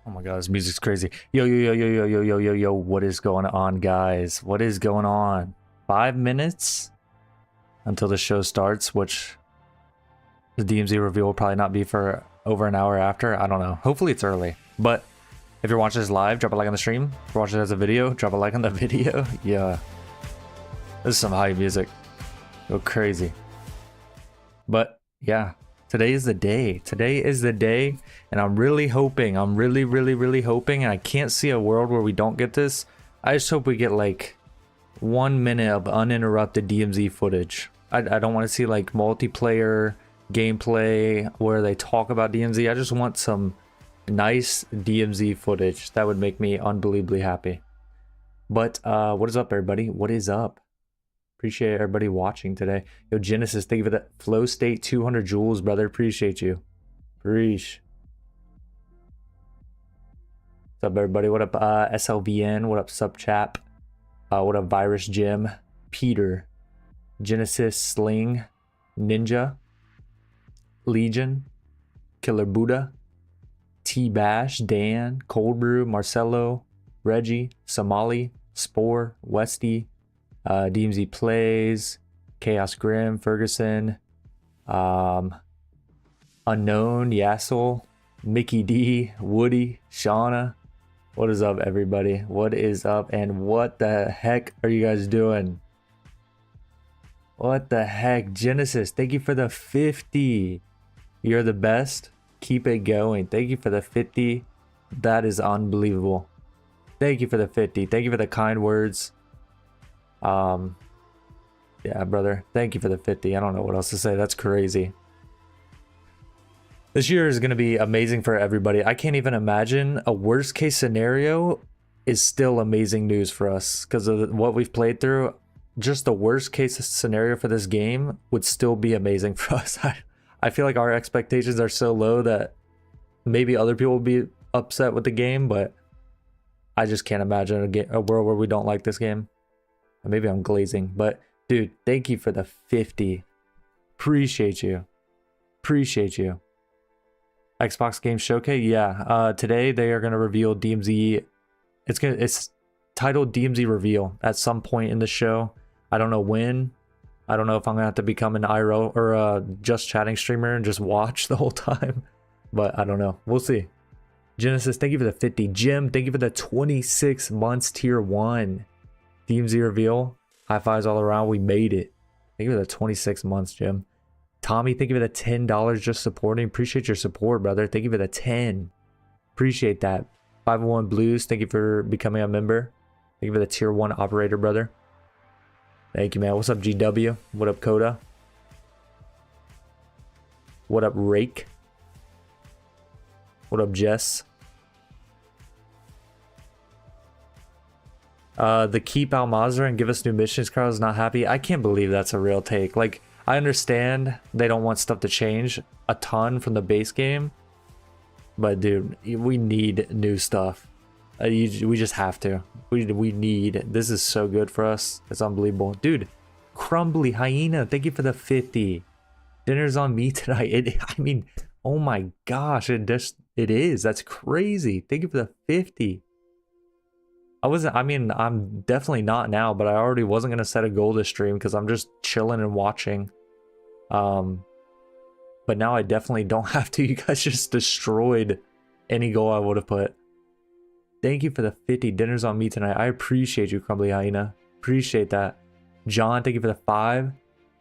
Oh my god, this music's crazy. Yo, yo, yo, yo, yo, yo, yo, yo, yo. What is going on, guys? What is going on? 5 minutes until the show starts, which the DMZ reveal will probably not be for over an hour after. I don't know. Hopefully it's early. But if you're watching this live, drop a like on the stream. If you're watching it as a video, drop a like on the video. Yeah. This is some high music. Go crazy. But yeah. Today is the day. Today is the day, and I'm really hoping, I'm really hoping, and I can't see a world where we don't get this. I just hope we get like 1 minute of uninterrupted DMZ footage. I don't want to see like multiplayer gameplay where they talk about DMZ. I just want some nice DMZ footage. That would make me unbelievably happy. But what is up, everybody? What is up? Appreciate everybody watching today. Yo, Genesis, thank you for that flow state 200 joules, brother. Appreciate you. Preach. What's up, everybody? What up, SLVN? What up, Subchap? What up, Virus Jim? Peter. Genesis, Sling. Ninja. Legion. Killer Buddha. T-Bash. Dan. Cold Brew. Marcelo. Reggie. Somali. Spore. Westy. DMZ Plays, Chaos Grim, Ferguson, Unknown, Yassel, Mickey D, Woody, Shauna. What is up, everybody? What is up, and what the heck are you guys doing? What the heck? Genesis, thank you for the 50. You're the best. Keep it going. Thank you for the 50. That is unbelievable. Thank you for the 50. Thank you for the kind words. Yeah, brother, thank you for the 50. I don't know what else to say. That's crazy. This year is going to be amazing for everybody. I can't even imagine a worst case scenario is still amazing news for us because of what we've played through. Just the worst case scenario for this game would still be amazing for us. I feel like our expectations are so low that maybe other people will be upset with the game, but I just can't imagine a world where we don't like this game. Maybe I'm glazing, but dude, thank you for the 50. Appreciate you. Appreciate you. Xbox Game Showcase, yeah. Today they are gonna reveal DMZ. It's titled DMZ Reveal at some point in the show. I don't know when. I don't know if I'm gonna have to become an IRL or a just chatting streamer and just watch the whole time. But I don't know. We'll see. Genesis, thank you for the 50. Jim, thank you for the 26 months tier 1. DMZ reveal. High fives all around. We made it. Thank you for the 26 months, Jim. Tommy, thank you for the $10 just supporting. Appreciate your support, brother. Thank you for the 10. Appreciate that. 501 Blues, thank you for becoming a member. Thank you for the tier 1 operator, brother. Thank you, man. What's up, GW? What up, Coda? What up, Rake? What up, Jess? The keep Almazra and give us new missions crowd is not happy. I can't believe that's a real take. Like, I understand they don't want stuff to change a ton from the base game, but dude, we need new stuff. We just have to. We need. This is so good for us. It's unbelievable, dude. Crumbly Hyena, thank you for the 50. Dinner's on me tonight. I mean, oh my gosh, it is. That's crazy. Thank you for the 50. I'm definitely not now, but I already wasn't going to set a goal to stream because I'm just chilling and watching. But now I definitely don't have to. You guys just destroyed any goal I would have put. Thank you for the 50. Dinner's on me tonight. I appreciate you, Crumbly Hyena. Appreciate that. John, thank you for the 5.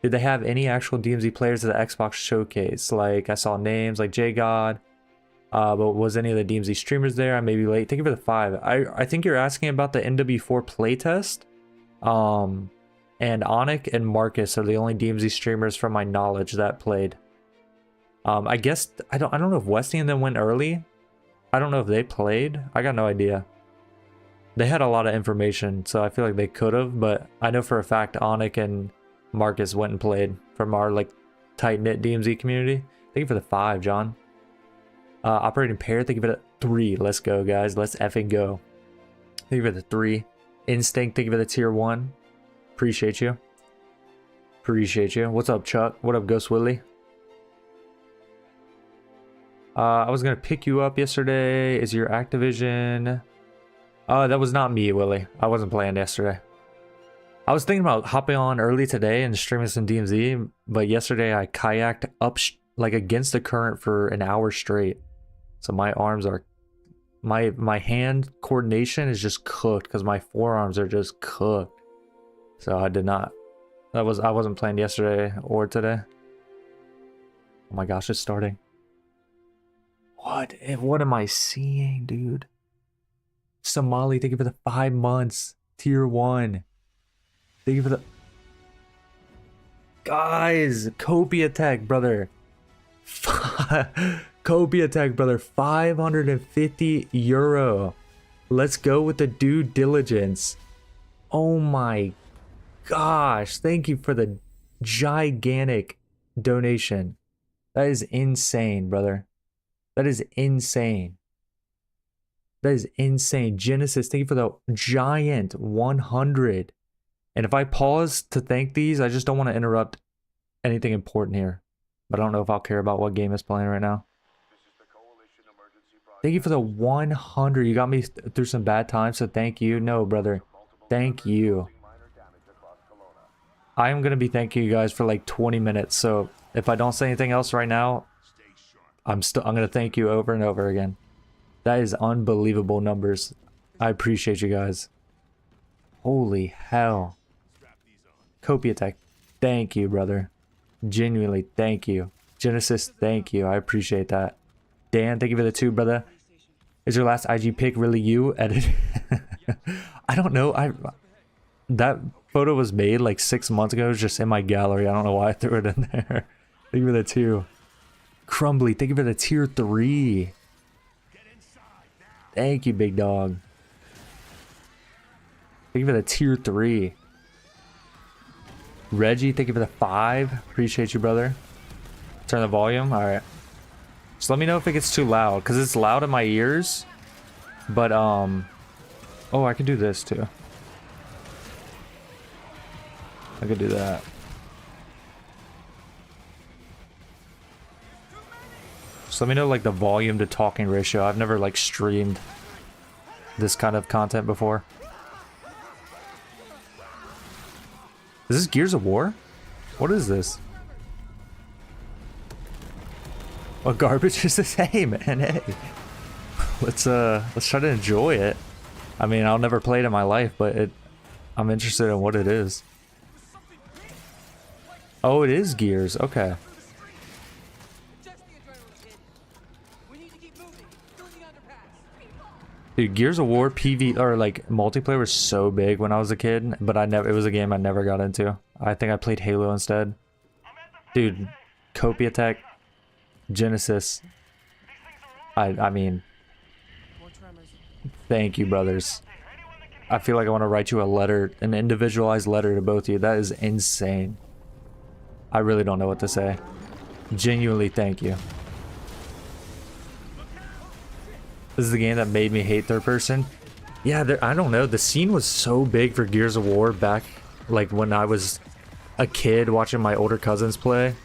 Did they have any actual DMZ players at the Xbox Showcase? Like, I saw names like J God. But was any of the DMZ streamers there? I may be late. Thank you for the 5. I think you're asking about the NW4 playtest. And Onic and Marcus are the only DMZ streamers from my knowledge that played. I guess I don't know if Westy and them went early. I don't know if they played. I got no idea. They had a lot of information, so I feel like they could have, but I know for a fact Onic and Marcus went and played from our like tight-knit DMZ community. Thank you for the 5, John. Operating pair, thank you for the 3. Let's go, guys. Let's effing go. Thank you for the 3. Instinct, thank you for the tier 1. Appreciate you. Appreciate you. What's up, Chuck? What up, Ghost Willie? I was gonna pick you up yesterday. Is your Activision? That was not me, Willie. I wasn't playing yesterday. I was thinking about hopping on early today and streaming some DMZ, but yesterday I kayaked up like against the current for an hour straight. So my arms are, my hand coordination is just cooked because my forearms are just cooked. So I did not. I wasn't playing yesterday or today. Oh my gosh, it's starting. What am I seeing, dude? Somali, thank you for the 5 months. Tier 1. Thank you for the... Guys, Copy Attack, brother. Copy Attack, brother. 550 euro. Let's go with the due diligence. Oh my gosh. Thank you for the gigantic donation. That is insane, brother. That is insane. That is insane. Genesis, thank you for the giant 100. And if I pause to thank these, I just don't want to interrupt anything important here. But I don't know if I'll care about what game is playing right now. Thank you for the 100. You got me through some bad times, so thank you. No, brother. Thank you. I am going to be thanking you guys for like 20 minutes, so if I don't say anything else right now, I'm going to thank you over and over again. That is unbelievable numbers. I appreciate you guys. Holy hell. Copy Attack, thank you, brother. Genuinely, thank you. Genesis, thank you. I appreciate that. Dan, thank you for the 2, brother. Is your last IG pic really you? Edit. I don't know. That photo was made like 6 months ago. It was just in my gallery. I don't know why I threw it in there. Thank you for the 2. Crumbly, thank you for the tier 3. Thank you, big dog. Thank you for the tier 3. Reggie, thank you for the 5. Appreciate you, brother. Turn the volume. All right. Just let me know if it gets too loud, because it's loud in my ears. But, oh, I can do this too. I could do that. Just let me know, like, the volume to talking ratio. I've never, like, streamed this kind of content before. Is this Gears of War? What is this? What garbage is this? Hey, man, hey. Let's try to enjoy it. I mean, I'll never play it in my life, but I'm interested in what it is. Oh, it is Gears. Okay. Dude, Gears of War PV or like multiplayer was so big when I was a kid, but it was a game I never got into. I think I played Halo instead. Dude, Copy Attack, Genesis. I mean, thank you, brothers. I feel like I want to write you a letter, an individualized letter to both of you. That is insane. I really don't know what to say. Genuinely, thank you. This is the game that made me hate third person. Yeah, I don't know. The scene was so big for Gears of War back, like, when I was a kid watching my older cousins play.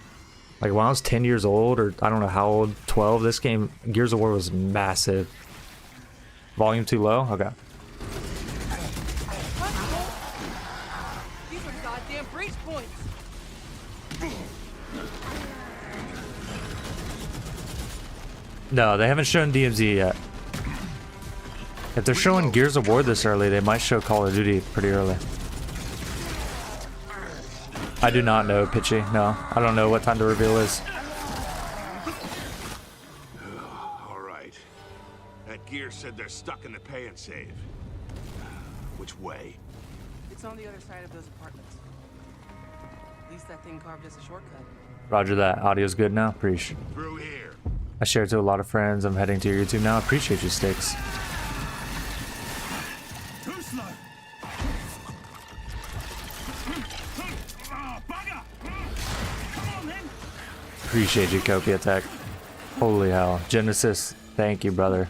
Like, when I was 10 years old, or I don't know how old, 12, this game, Gears of War was massive. Volume too low? Okay. These are goddamn breach points. No, they haven't shown DMZ yet. If they're showing Gears of War this early, they might show Call of Duty pretty early. I do not know, Pitchy. No, I don't know what time the reveal is. All right. That gear said they're stuck in the pay and save. Which way? It's on the other side of those apartments. At least that thing carved us a shortcut. Roger that. Audio's good now. Appreciate. Through here. I share it to a lot of friends. I'm heading to your YouTube now. Appreciate you, Sticks. Too slow. Bugger! Come on then. Appreciate you, Copy Attack. Holy hell. Genesis, thank you, brother.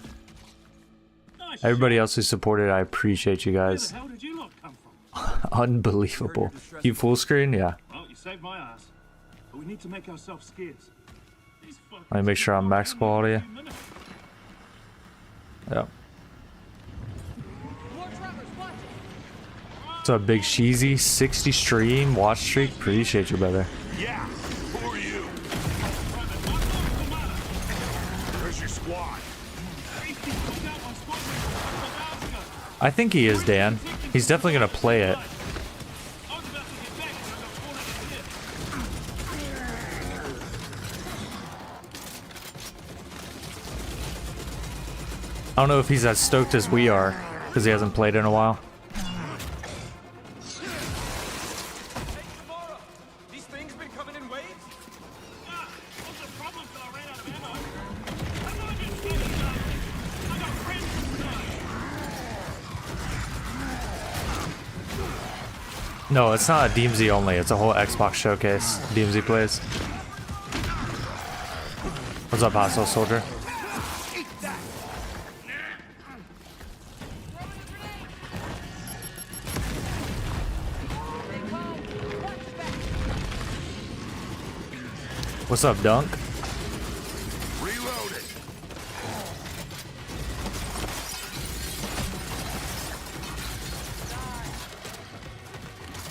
Everybody else who supported, I appreciate you guys. Where the hell did you lot come from? Unbelievable. You full screen? Yeah. Well, you saved my ass. But we need to make ourselves scarce. Let me make sure I'm max quality. Yep. What's up, Big Sheezy? 60 stream, watch streak. Appreciate you, brother. Yeah, who are you? Where's your squad? I think he is, Dan. He's definitely gonna play it. I don't know if he's as stoked as we are, because he hasn't played in a while. These things been coming in waves? No, it's not a DMZ only. It's a whole Xbox showcase. DMZ plays. What's up, hostile soldier? What's up, Dunk? Reloading.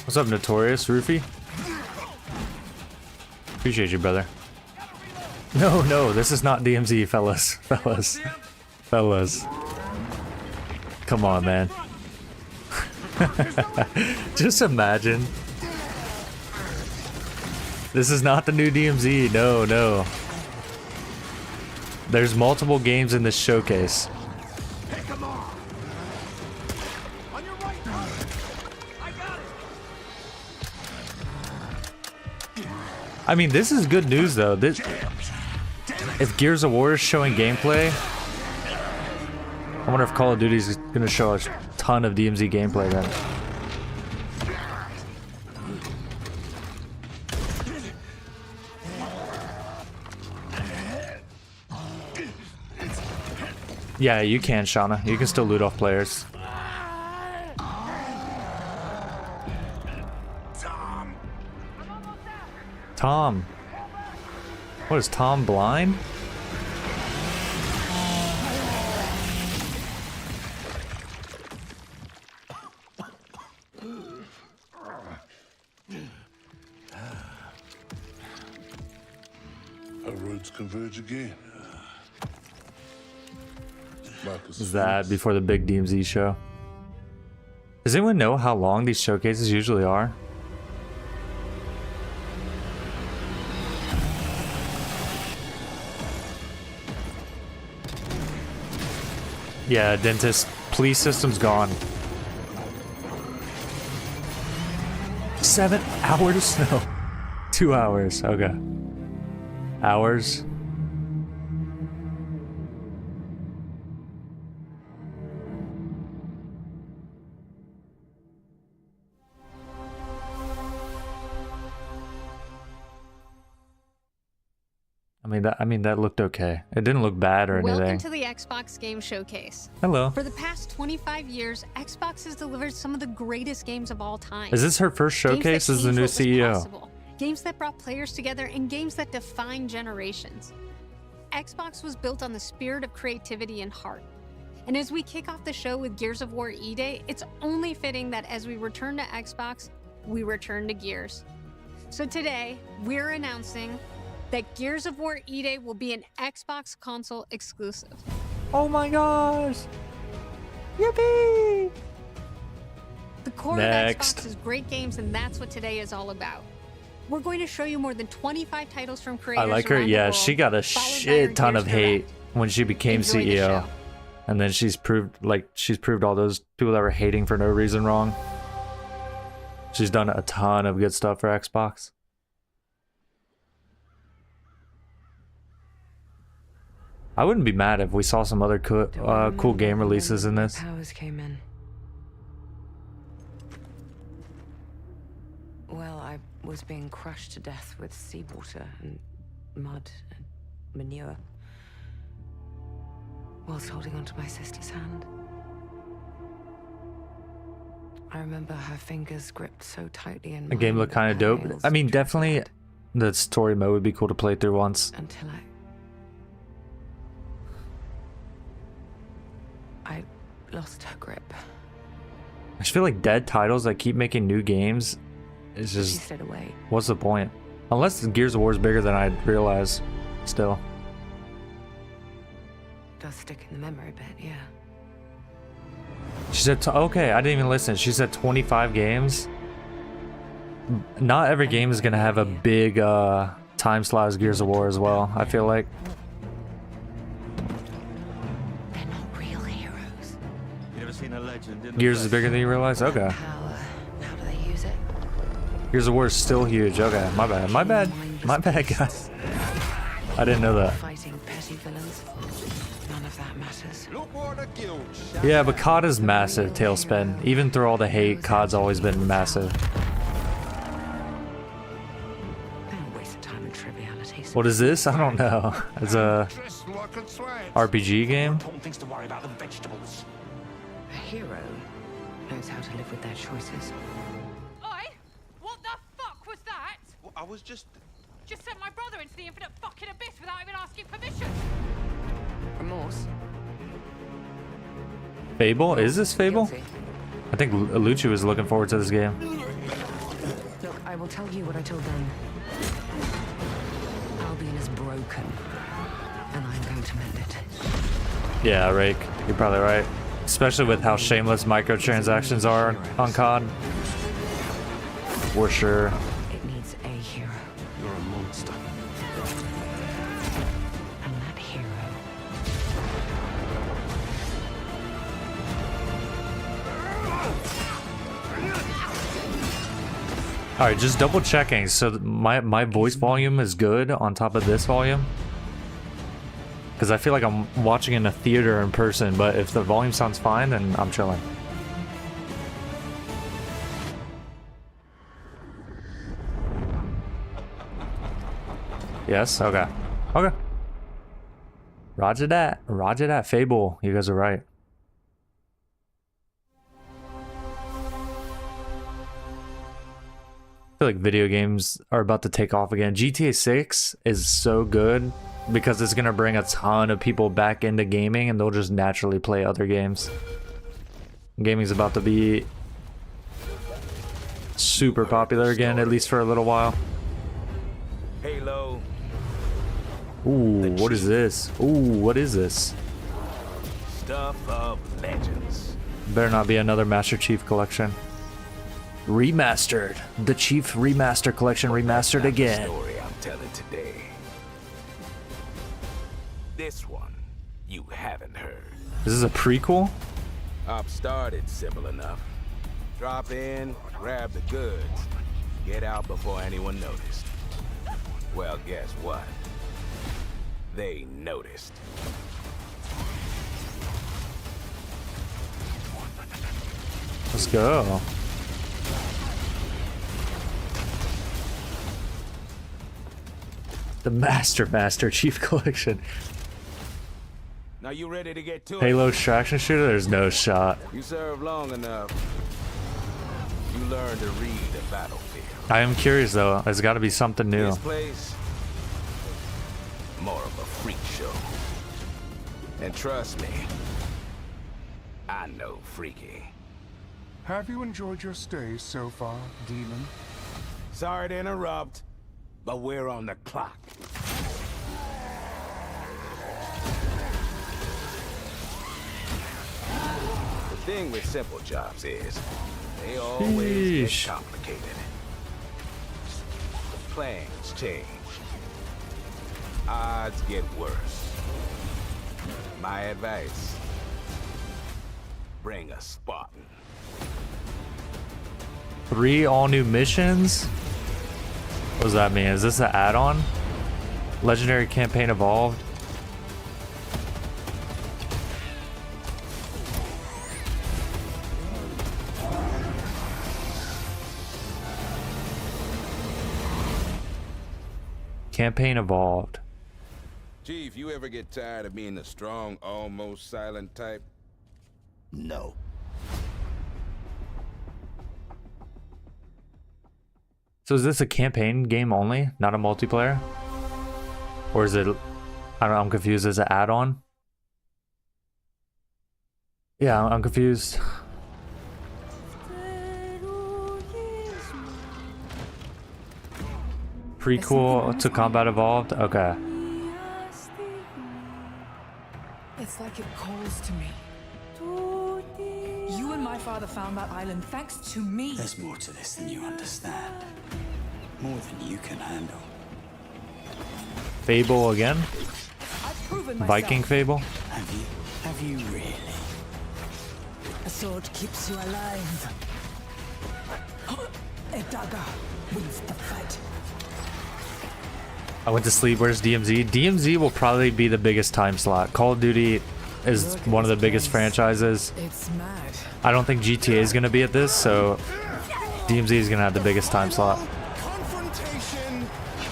What's up, Notorious Roofy? Appreciate you, brother. No, this is not DMZ, fellas. Fellas. Come on, man. Just imagine. This is not the new DMZ. No. There's multiple games in this showcase. Pick 'em off. On your right. I got it. I mean, this is good news, though. If Gears of War is showing gameplay, I wonder if Call of Duty is going to show a ton of DMZ gameplay then. Yeah, you can, Shauna. You can still loot off players. Tom. What is Tom blind? Our roads converge again. Is that before the big DMZ show? Does anyone know how long these showcases usually are? Yeah, dentist. Police system's gone. 7 hours? No. 2 hours. Okay. Hours. I mean that looked okay. It didn't look bad or anything. Welcome to the Xbox Game Showcase. Hello. For the past 25 years, Xbox has delivered some of the greatest games of all time. Is this her first showcase as the new CEO? Games that brought players together and games that define generations. Xbox was built on the spirit of creativity and heart. And as we kick off the show with Gears of War E-Day, it's only fitting that as we return to Xbox, we return to Gears. So today, we're announcing that Gears of War E-Day will be an Xbox console exclusive. Oh my gosh! Yippee! The core of Xbox is great games, and that's what today is all about. We're going to show you more than 25 titles from creators I like her. around Yeah, the world, she got a shit ton of hate when she became CEO. And then she's proved all those people that were hating for no reason wrong. She's done a ton of good stuff for Xbox. I wouldn't be mad if we saw some other cool game releases in this. Powers came in. Well, I was being crushed to death with seawater and mud and manure, whilst holding onto my sister's hand. I remember her fingers gripped so tightly in The game looked kind of dope. I mean, definitely The story mode would be cool to play through once. Until I lost her grip. I just feel like dead titles that keep making new games. It's She just, stayed away. what's the point? Unless Gears of War is bigger than I realize. Still. Does stick in the memory bit, yeah. She said, okay, I didn't even listen. She said 25 games. Not every game is gonna have a big time slot as Gears of War as well, I feel like. They're not real heroes. You ever seen a legend in the Gears is flesh? bigger than you realize? Okay. Power. How do they use it? Gears of War is still huge. Okay, my bad. My bad. My bad, guys. I didn't know that. Fighting petty villains. None of that matters. Yeah, but COD is massive, Tailspin. Even through all the hate, COD's always been massive. Don't waste time in trivialities. What is this? I don't know. It's a Just looking sweet. RPG game? Important things to worry about than vegetables. A hero knows how to live with their choices. Oi! What the fuck was that? Well, I was just... Just sent my brother into the infinite fucking abyss without even asking permission. Remorse. Fable? Is this Fable? Guilty. I think Lucci was looking forward to this game. Look, I will tell you what I told them. Albion is broken, and I'm going to mend it. Yeah, Rake. You're probably right. Especially with how shameless microtransactions are on COD. For sure. It needs a hero, You're a monster. and that hero All right, just double checking. So my voice volume is good on top of this volume. Because I feel like I'm watching in a theater in person, but if the volume sounds fine, then I'm chilling. Yes? Okay. Okay. Roger that. Roger that. Fable. You guys are right. I feel like video games are about to take off again. GTA 6 is so good because it's going to bring a ton of people back into gaming and they'll just naturally play other games. Gaming's about to be super popular again, at least for a little while. Halo. Ooh, what is this? Ooh, what is this? Stuff of legends. Better not be another Master Chief collection. Remastered. The Chief Remaster Collection remastered again. Story I'm telling today. This one you haven't heard. This is a prequel? Op started simple enough. Drop in, grab the goods, get out before anyone noticed. Well, guess what? They noticed. Let's go. The Master Chief Collection. Now you ready to get to Halo extraction shooter? There's no shot. it? You serve long enough. You learn to read a battlefield. I am curious though. There's got to be something new. This place, more of a freak show. And trust me, I know freaky. Have you enjoyed your stay so far, Demon? Sorry to interrupt, but we're on the clock. The thing with simple jobs is, they always Sheesh. get complicated. The plans change. Odds get worse. My advice, bring a Spartan. 3 all new missions? What does that mean? Is this an add-on? Legendary campaign evolved? Campaign evolved. Chief, you ever get tired of being the strong, almost silent type? No. So is this a campaign game only, not a multiplayer? Or is it, I don't know, I'm confused, is it an add-on? Yeah, I'm confused. Prequel to Combat Evolved? Okay. It's like it calls to me. You and my father found that island thanks to me. There's more to this than you understand. More than you can handle. Fable again? I've proven myself. Viking Fable? Have you really? A sword keeps you alive. A dagger wins the fight. I went to sleep. Where's DMZ? DMZ will probably be the biggest time slot. Call of Duty is one of the biggest franchises. It's mad. I don't think GTA is going to be at this, so DMZ is going to have the biggest time slot. Confrontation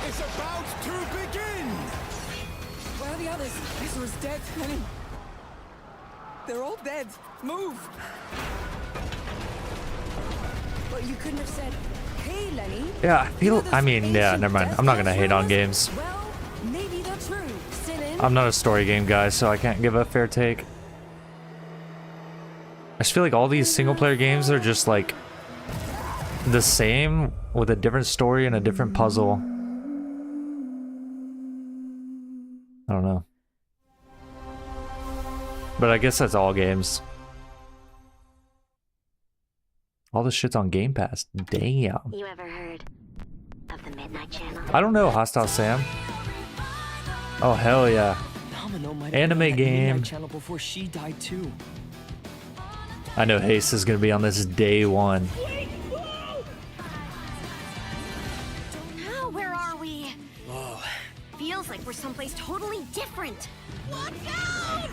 is about to begin. Where are the others? Ezra's dead. Lenny. They're all dead. Move. But you couldn't have said, "Hey, Lenny." Yeah, I mean, yeah, never mind. I'm not going to hate on games. Well, maybe that's true. Sit in. I'm not a story game guy, so I can't give a fair take. I just feel like all these single player games are just like the same with a different story and a different puzzle. I don't know. But I guess that's all games. All this shit's on Game Pass. Damn. You ever heard of the Midnight Channel? I don't know, Hostile Sam. Oh hell yeah. Anime game. Channel before she died too. I know Haste is gonna be on this day one. Oh, where are we? Whoa. Feels like we're someplace totally different. Look out!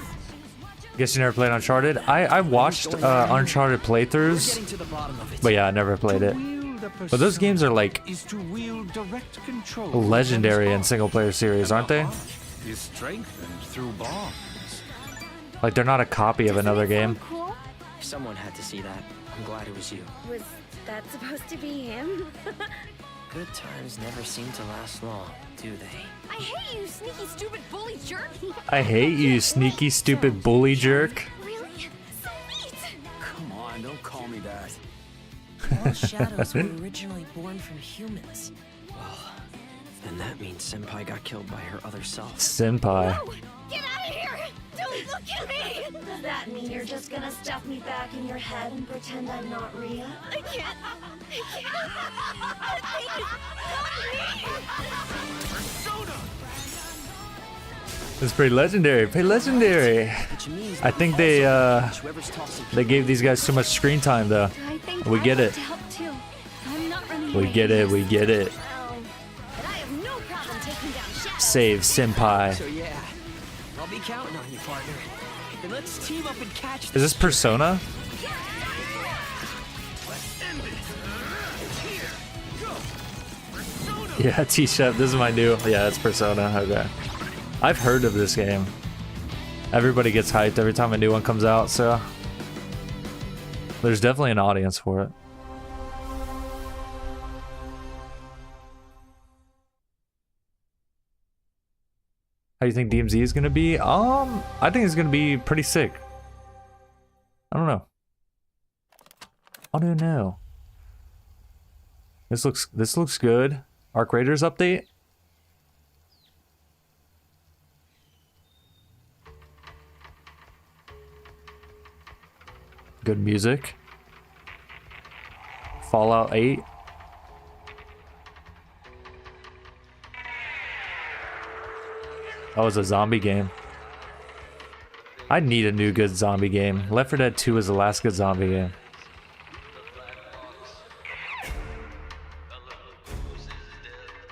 Guess you never played Uncharted? I watched Uncharted playthroughs, but yeah, I never played it. But those games are like legendary in single player series, aren't they? Is strengthened through bombs. Like they're not a copy of another game. Cool. Someone had to see that. I'm glad it was you. Was that supposed to be him? Good times never seem to last long, do they? I hate you, sneaky, stupid bully jerk. I hate you, sneaky, stupid bully jerk. Really? So neat. Come on, don't call me that. All shadows were originally born from humans. Well, then that means Senpai got killed by her other self. Senpai. Whoa! Get out of here! Don't look at me! Does that mean you're just gonna stuff me back in your head and pretend I'm not real? I can't. It's pretty legendary. Pretty legendary. I think they gave these guys too much screen time though. We get it. We get it. We get it. Save Senpai. So yeah, I'll be counting on you, partner. Then let's team up and catch Is this Persona? Yeah, T-Chef, this is my new... Yeah, it's Persona, okay. I've heard of this game. Everybody gets hyped every time a new one comes out, so... There's definitely an audience for it. How do you think DMZ is gonna be? I think it's gonna be pretty sick. I don't know. I don't know. This looks good. Arc Raiders update. Good music. Fallout 8. That was a zombie game. I need a new good zombie game. Left 4 Dead 2 is the last good zombie game.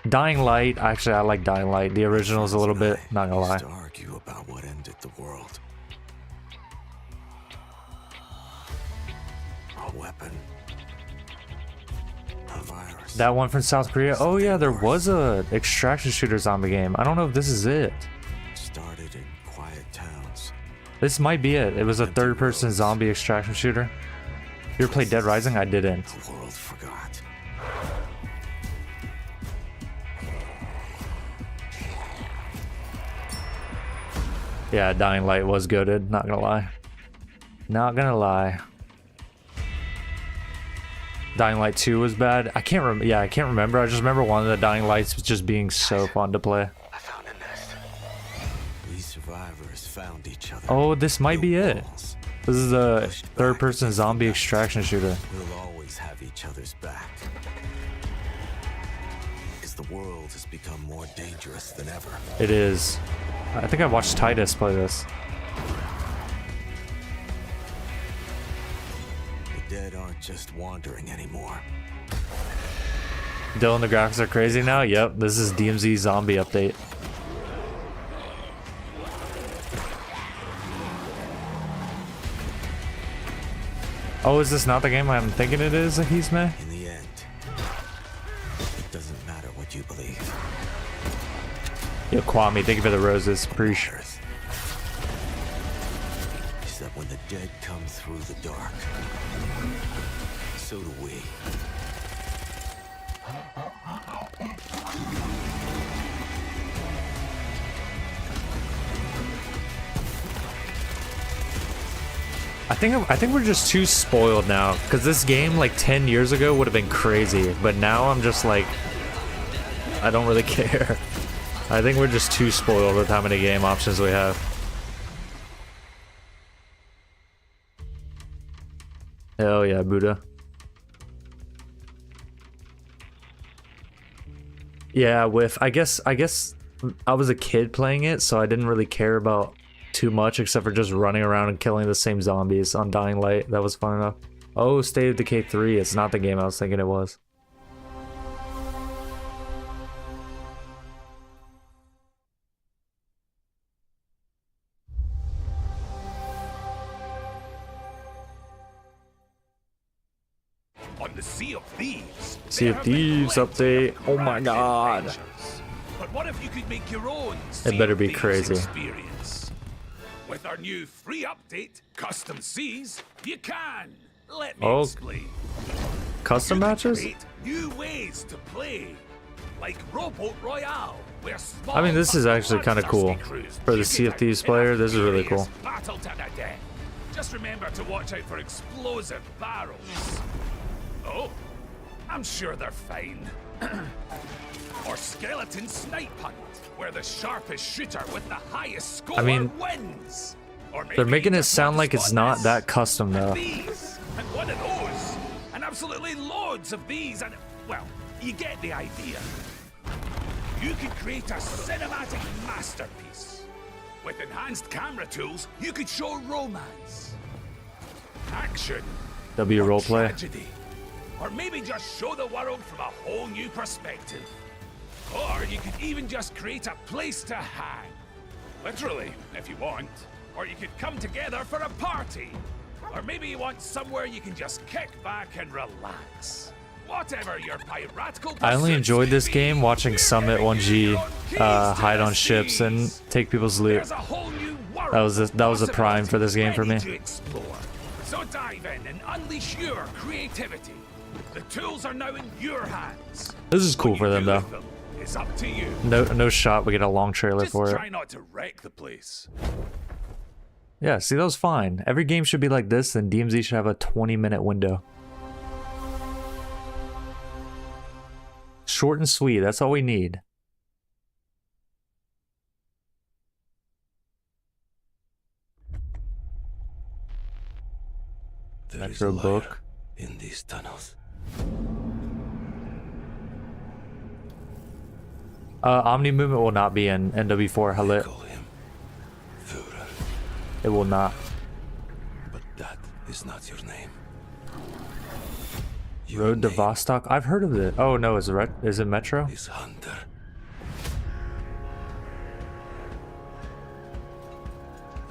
Dying Light. Actually, I like Dying Light. The original is a little bit, not gonna lie. To argue about what ended the world. A weapon. A virus. That one from South Korea. Oh yeah, there was a extraction shooter zombie game. I don't know if this is it. Started in quiet towns. This might be it. It was a third-person zombie extraction shooter. You ever played Dead Rising? I didn't. The world forgot. Yeah, Dying Light was goated, not gonna lie. Not gonna lie. Dying Light 2 was bad. I can't remember. Yeah, I can't remember. I just remember one of the Dying Lights was just being so fun to play. I found a nest. These survivors found each other. Oh, this might be it. This is a third-person zombie extraction shooter. We'll always have each other's back. Because the world has become more dangerous than ever. It is. I think I watched Titus play this. The dead aren't just wandering anymore. Dylan, the graphics are crazy now? Yep, this is DMZ zombie update. Oh, is this not the game I'm thinking it is, Ahizme? In the end, it doesn't matter what you believe. Yo, Kwame, thank you for the roses. Appreciate it. Is that when the dead come through the dark, so do we. I think we're just too spoiled now, because this game like 10 years ago would have been crazy, but now I'm just like, I don't really care. I think we're just too spoiled with how many game options we have. Hell yeah, Buddha. Yeah, I guess I was a kid playing it, so I didn't really care about too much except for just running around and killing the same zombies on Dying Light. That was fun enough. Oh, State of Decay 3. It's not the game I was thinking it was. On the Sea of Thieves. Sea of Thieves update. Oh my god. But what if you could make your own It better be crazy. experience? With our new free update, Custom Seas, you can. Let me explain. Custom You can matches? create new ways to play, like Rowboat Royale, where small I mean, this is but actually kind of cool. bloodthirsty crews For the duke Sea it of out Thieves in player, a this is really furious cool. battle to the death. Just remember to watch out for explosive barrels. Oh, I'm sure they're fine. Or Skeleton Snipe Hunt, where the sharpest shooter with the highest score I mean, wins. Or maybe they're making you it just sound want like to it's spot not this, that custom and though. these, and one of those, and absolutely loads of these, and well, you get the idea. You could create a cinematic masterpiece. With enhanced camera tools, you could show romance, action, W or roleplay. tragedy, or maybe just show the world from a whole new perspective. Or you could even just create a place to hang. Literally, if you want. Or you could come together for a party. Or maybe you want somewhere you can just kick back and relax. Whatever your piratical I only pursuits enjoyed may this be, game watching we're Summit giving you 1G your keys hide to on the ships and seas. take people's loot. There's a whole new world That was the of prime for this game for me. possibilities ready to explore. So dive in and unleash your creativity. The tools are now in your hands. This is cool What for you them do though. with them is up to you. No shot. We get a long trailer Just for it. try not to wreck the place. Yeah, see, that was fine. Every game should be like this, and DMZ should have a 20-minute window. Short and sweet, that's all we need. Metro book. In these tunnels. Omni movement will not be in NW4 Halit. It will not. But that is not your name. Road to Vostok? I've heard of it. Oh no, is it Metro? Is Hunter.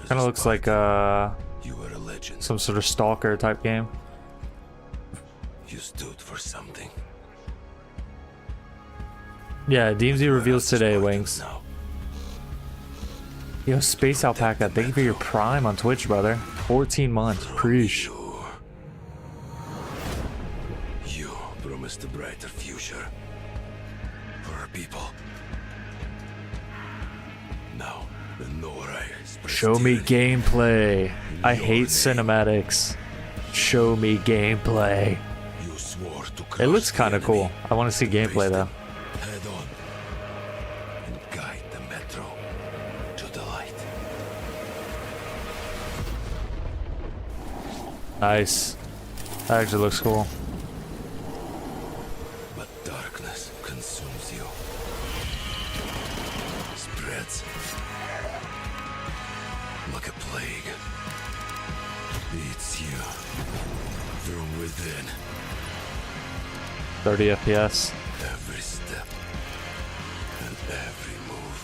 Kind of looks like You were a legend. some sort of stalker type game. You stood for something. Yeah, DMZ reveals today, Wings. Now. Yo, Space Alpaca, thank you for your prime on Twitch, brother. 14 months. Preach. You promised a brighter future for our people. Now, the no arrive. Show me gameplay. I hate cinematics. Show me gameplay. It looks kind of cool. I want to see gameplay though. Head on and guide the metro to the light. Nice. That actually looks cool. But darkness consumes you. Spreads like a plague. Eats you from within. 30 FPS. Every step and every move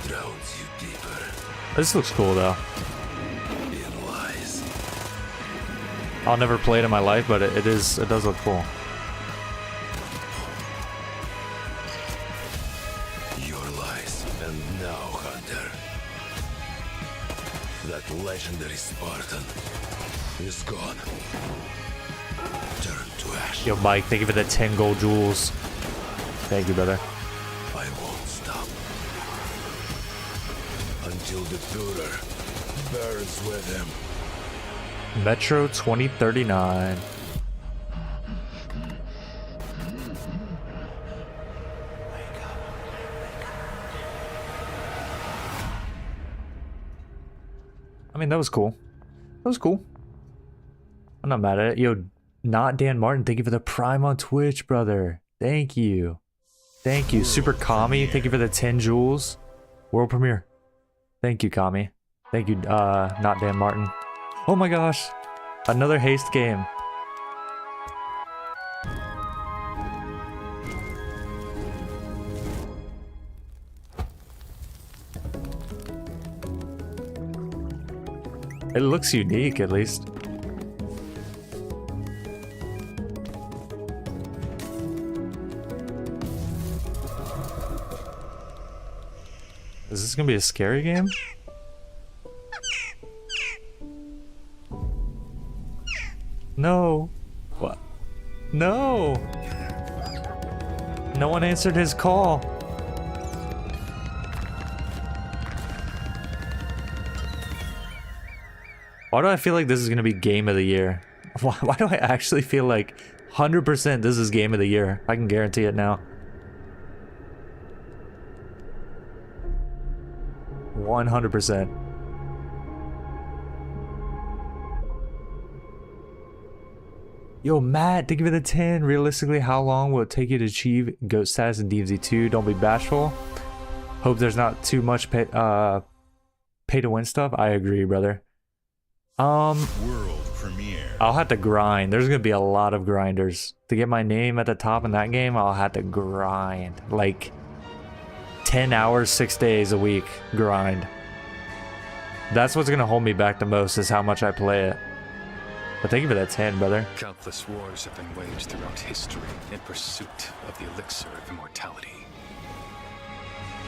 drowns you deeper This looks cool though. in lies. I'll never play it in my life, but it does look cool. Your lies. And now, Hunter, that legendary Spartan is gone. Turn to ash. Yo, Mike, thank you for the 10 gold jewels. Thank you, brother. I won't stop until the Führer burns with him. Metro 2039. I mean, that was cool. That was cool. I'm not mad at it. Yo, not Dan Martin, thank you for the Prime on Twitch, brother. Thank you. Thank you. Super Kami, thank you for the 10 jewels. World premiere. Thank you, Kami. Thank you, not Dan Martin. Oh my gosh. Another haste game. It looks unique, at least. Is this gonna be a scary game? No. What? No. No one answered his call. Why do I feel like this is gonna be game of the year? Why do I actually feel like 100% this is game of the year? I can guarantee it now. 100%. Yo, Matt, thank you for the 10. Realistically, how long will it take you to achieve GOAT status in DMZ 2? Don't be bashful. Hope there's not too much pay to win stuff. I agree, brother. World premiere. I'll have to grind. There's gonna be a lot of grinders. To get my name at the top in that game, I'll have to grind. Like 10 hours, 6 days a week grind. That's what's gonna hold me back the most, is how much I play it. But thank you for that 10, brother. Countless wars have been waged throughout history in pursuit of the elixir of immortality.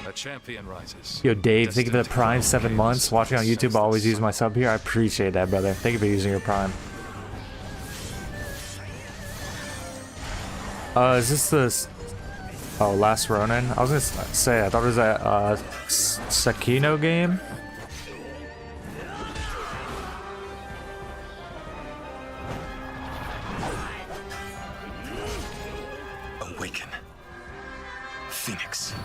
A champion rises. Yo, Dave, thank you for the Prime 7 months. Watching on YouTube, I always use my sub here. I appreciate that, brother. Thank you for using your Prime. Is this the... Oh, Last Ronin? I was gonna say, I thought it was a Sakino game. Awaken. Phoenix.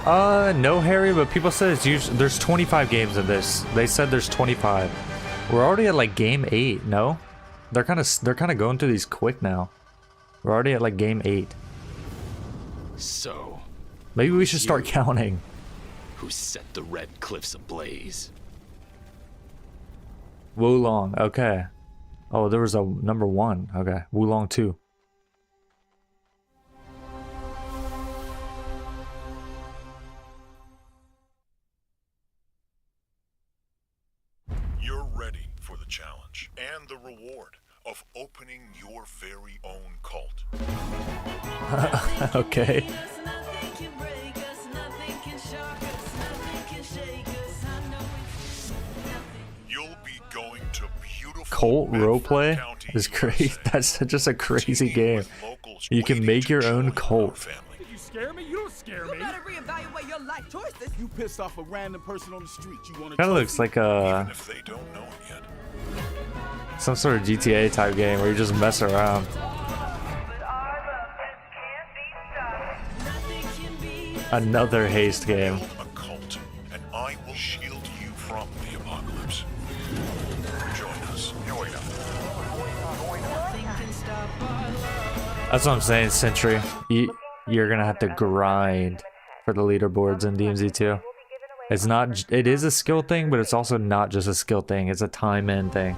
No, Harry, but people said it's usually... There's 25 games in this. They said there's 25. We're already at like game 8, no? They're kind of going through these quick now. We're already at like game 8. So, maybe we should start counting. Who set the Red Cliffs ablaze? Wulong, okay. Oh, there was a number 1. Okay, Wulong 2. You're ready for the challenge and the reward of opening your very own cult. Okay. You'll be going to beautiful Cult roleplay? County, is great. That's just a crazy game. You can make your own cult. You scare me? You don't scare me. You better reevaluate your life choices. You pissed off a random person on the street. You want to Kind of looks like a some sort of GTA type game where you just mess around. Another haste game. A cult, and I will shield you from the apocalypse. Join us. That's what I'm saying, Sentry. You're gonna have to grind for the leaderboards in DMZ 2. It's not. It is a skill thing, but it's also not just a skill thing. It's a time in thing.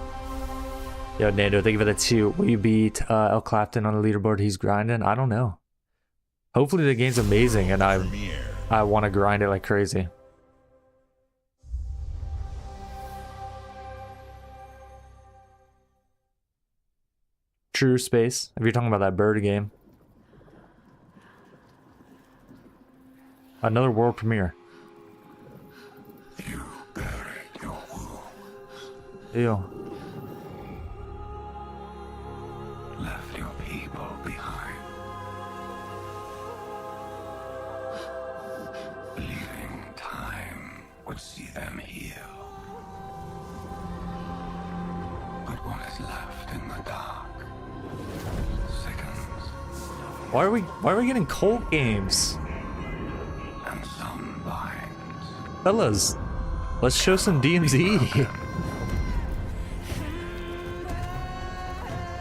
Yo, Nando, thank you for the 2. Will you beat El Clapton on the leaderboard? He's grinding. I don't know. Hopefully the game's amazing, and I want to grind it like crazy. True Space. If you're talking about that bird game. Another world premiere. You buried your wounds. Ew. Left your people behind. Believing time would see them heal. But what is left in the dark sickens. Why are we getting cult games? And some binds. Fellas, let's show some DMZ.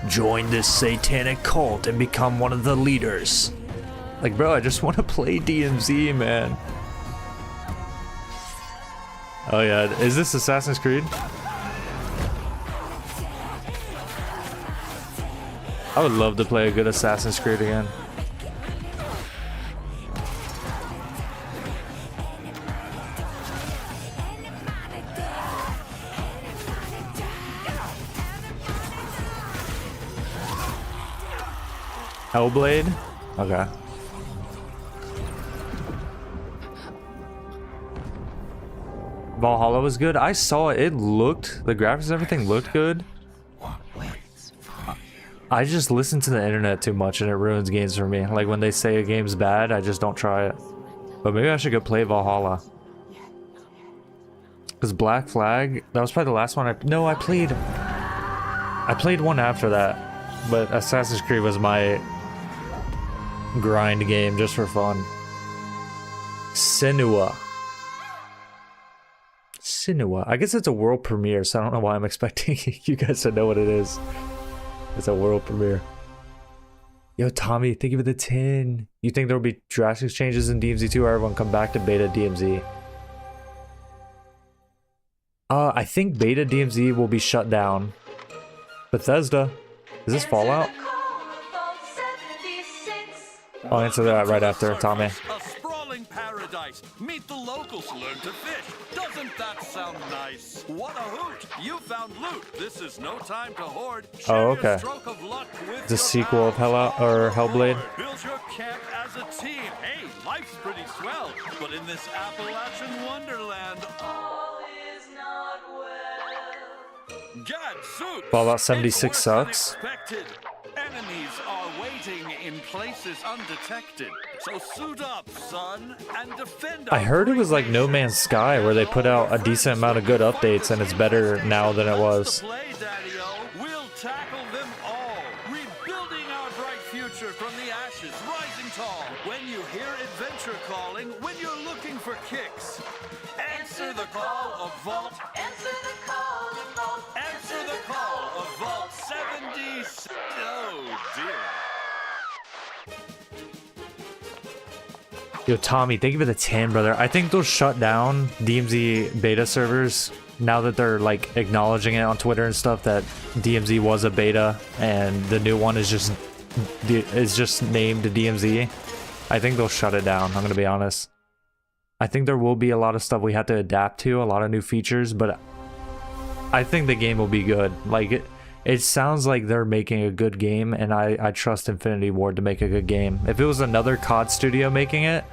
Join this satanic cult and become one of the leaders. Like, bro, I just want to play DMZ, man. Oh yeah, is this Assassin's Creed? I would love to play a good Assassin's Creed again. Hellblade? Okay. Valhalla was good. I saw it. It looked, the graphics and everything looked good. I just listen to the internet too much and it ruins games for me. Like when they say a game's bad, I just don't try it. But maybe I should go play Valhalla. Because Black Flag, that was probably the last one I played one after that. But Assassin's Creed was my grind game just for fun. Senua. I guess it's a world premiere, so I don't know why I'm expecting you guys to know what it is. It's a world premiere. Yo, Tommy, thank you for the 10. You think there will be drastic changes in DMZ 2 or everyone come back to beta DMZ? I think beta DMZ will be shut down. Bethesda. Is this Fallout? I'll answer that right after, Tommy. A sprawling paradise. Meet the locals, learn to fish. Doesn't that sound nice? What a hoot! You found loot. This is no time to hoard. Oh, okay. The sequel of Hellblade. Build your camp as a team. Hey, life's pretty swell. But in this Appalachian wonderland, all is not well. Gadzooks! Fallout 76 sucks. Enemies are waiting in places undetected. So suit up, son, and defend. I heard it was like No Man's Sky where they put out a decent amount of good updates and it's better now than it was. We'll tackle them all, rebuilding our bright future from the ashes, rising tall. When you hear adventure calling, when you're looking for kicks, answer the call of Vault. Answer the call of Vault. Answer the call of Vault 76. Oh dear. Yo, Tommy, thank you for the 10, brother. I think they'll shut down DMZ beta servers now that they're like acknowledging it on Twitter and stuff that DMZ was a beta and the new one is just named DMZ. I think they'll shut it down. I'm gonna be honest. I think there will be a lot of stuff we have to adapt to, a lot of new features, but I think the game will be good. Like it sounds like they're making a good game, and I trust Infinity Ward to make a good game. If it was another COD studio making it,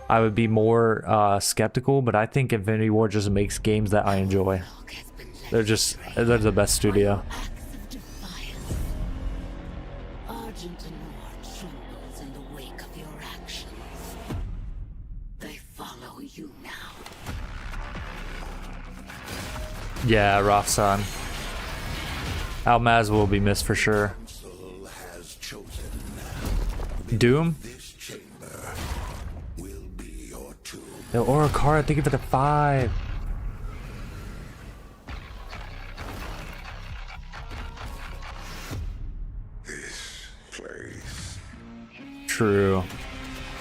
I would be more skeptical, but I think Infinity Ward just makes games that I enjoy. They're the best studio. trembles in the wake of your actions. They follow you now. Yeah, Rafsan. Almaz will be missed for sure. Doom? Yo, Orocara, thank you for the 5. This place. True.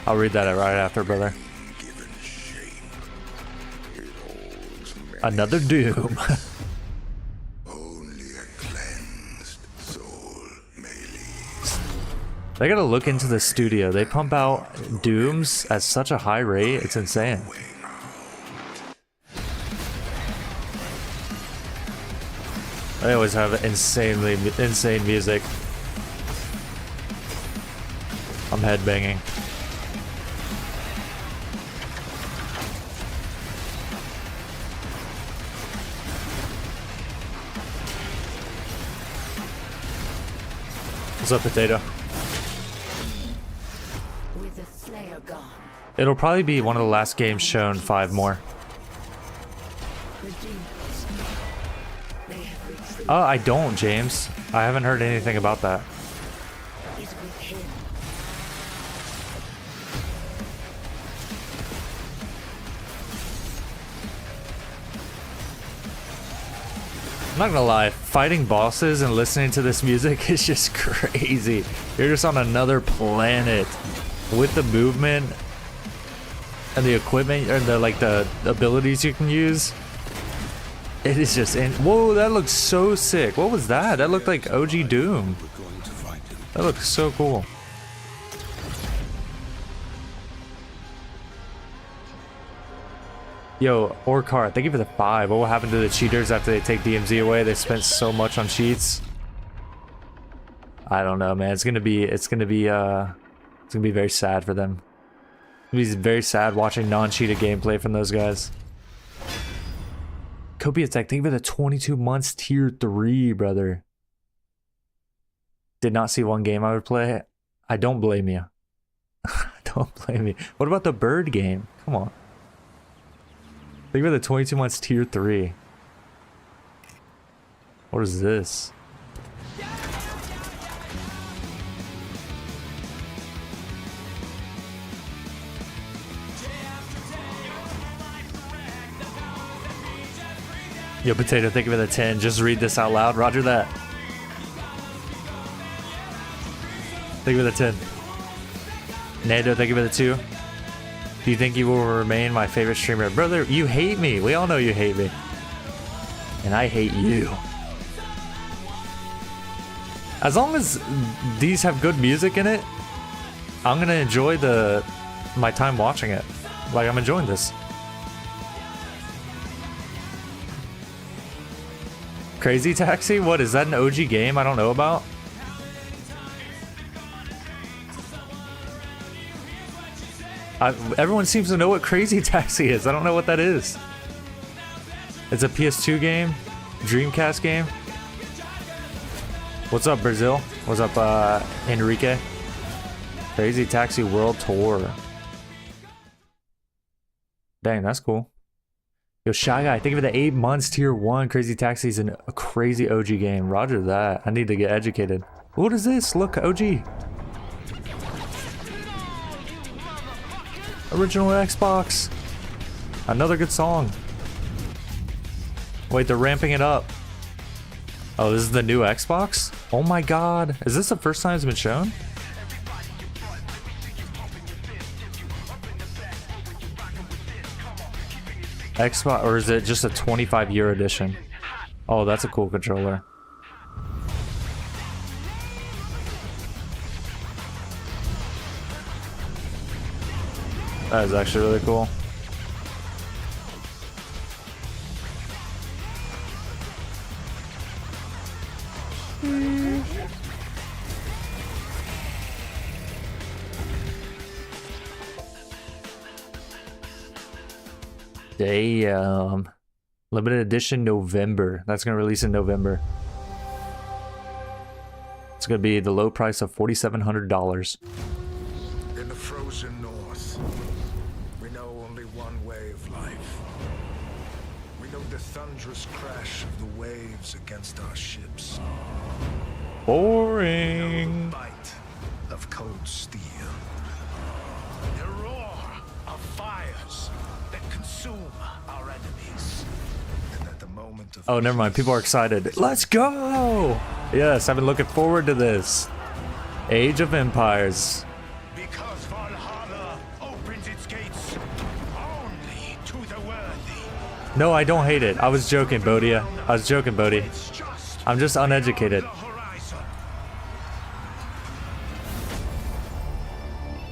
I'll read that right after, brother. Another Doom. They gotta look into the studio. They pump out Dooms at such a high rate, it's insane. They always have insane music. I'm headbanging. What's up, Potato? With the Slayer gone, It'll probably be one of the last games shown 5 more. the demons, they have reached the Oh, I don't, James. I haven't heard anything about that. is with him. I'm not gonna lie, fighting bosses and listening to this music is just crazy. You're just on another planet with the movement and the equipment and the abilities you can use. It is just whoa, that looks so sick. What was that? That looked like OG Doom. That looks so cool. Yo, Orcar, thank you for the 5. What will happen to the cheaters after they take DMZ away? They spent so much on cheats. I don't know, man. It's gonna be very sad for them. It's gonna be very sad watching non-cheated gameplay from those guys. Copia Tech, thank you for the 22 months tier 3, brother. Did not see one game I would play. I don't blame you. Don't blame me. What about the bird game? Come on. Think about the 22 months tier 3. What is this? Yo, Potato, thank you for the 10. Just read this out loud. Roger that. Thank you for the 10. Nando, thank you for the 2. Do you think you will remain my favorite streamer? Brother, you hate me. We all know you hate me. And I hate you. As long as these have good music in it, I'm gonna enjoy my time watching it. Like, I'm enjoying this. Crazy Taxi? What, is that an OG game I don't know about? Everyone seems to know what Crazy Taxi is. I don't know what that is. It's a PS2 game, Dreamcast game. What's up, Brazil? What's up, Enrique? Crazy Taxi World Tour. Dang, that's cool. Yo, Shy Guy, think of it, the 8 months tier 1. Crazy Taxi is a crazy OG game. Roger that. I need to get educated. What is this? Look, OG. Original Xbox. Another good song. Wait, they're ramping it up. Oh, this is the new Xbox? Oh my god. Is this the first time it's been shown? Xbox, or is it just a 25-year edition? Oh, that's a cool controller. That is actually really cool. Damn. Limited edition November. That's gonna release in November. It's gonna be the low price of $4,700. In the frozen north, we know only one way of life. We know the thunderous crash of the waves against our ships. Boring. The bite of cold steel. The roar of fires that consume our enemies. And at the moment of Oh, never mind. People are excited. Let's go! Yes, I've been looking forward to this. Age of Empires. because Valhalla opens its gates only to the worthy. No, I don't hate it. I was joking, Bodia. I was joking, Bodie. I'm just uneducated.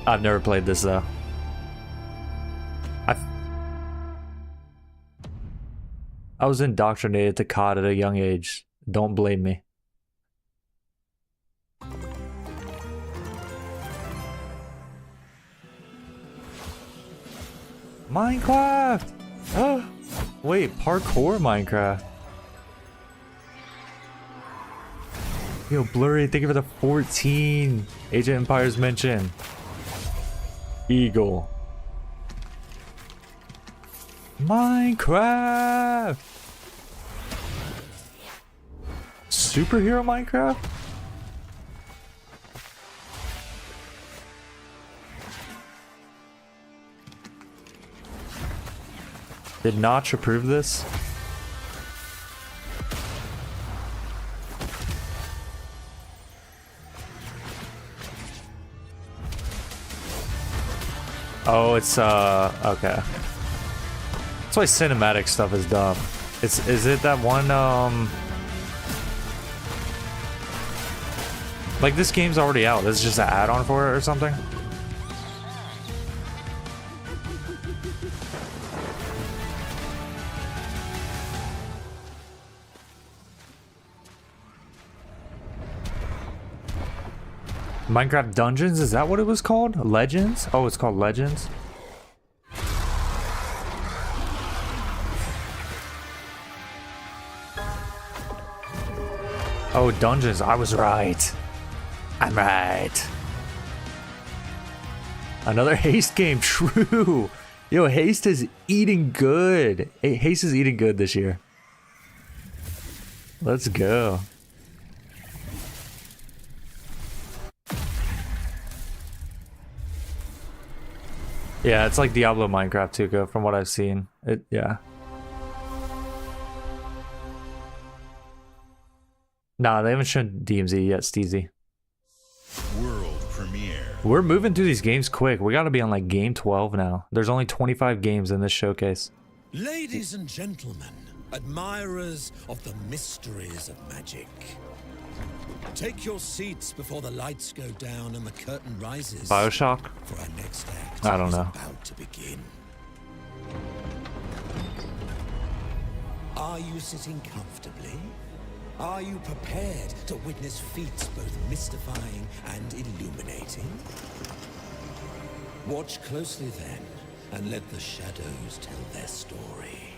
I've never played this though. I was indoctrinated to COD at a young age. Don't blame me. Minecraft! Oh, wait, parkour Minecraft. Yo, Blurry, thank you for the 14. Age of Empires mention. Eagle. Minecraft! Superhero Minecraft? Did Notch approve this? Oh, it's okay. That's why cinematic stuff is dumb. Is it that one like this game's already out. This is just an add-on for it or something? Minecraft Dungeons, is that what it was called? Legends? Oh, it's called Legends? Oh, Dungeons, I was right. I'm right. Another Haste game, true. Yo, Haste is eating good. Haste is eating good this year. Let's go. Yeah, it's like Diablo Minecraft too, from what I've seen. Yeah. Nah, they haven't shown DMZ yet, Steezy. World premiere. We're moving through these games quick. We gotta be on like game 12 now. There's only 25 games in this showcase. Ladies and gentlemen, admirers of the mysteries of magic. Take your seats before the lights go down and the curtain rises. BioShock? For our next act I don't know. is about to begin. Are you sitting comfortably? Are you prepared to witness feats both mystifying and illuminating? Watch closely then, and let the shadows tell their story.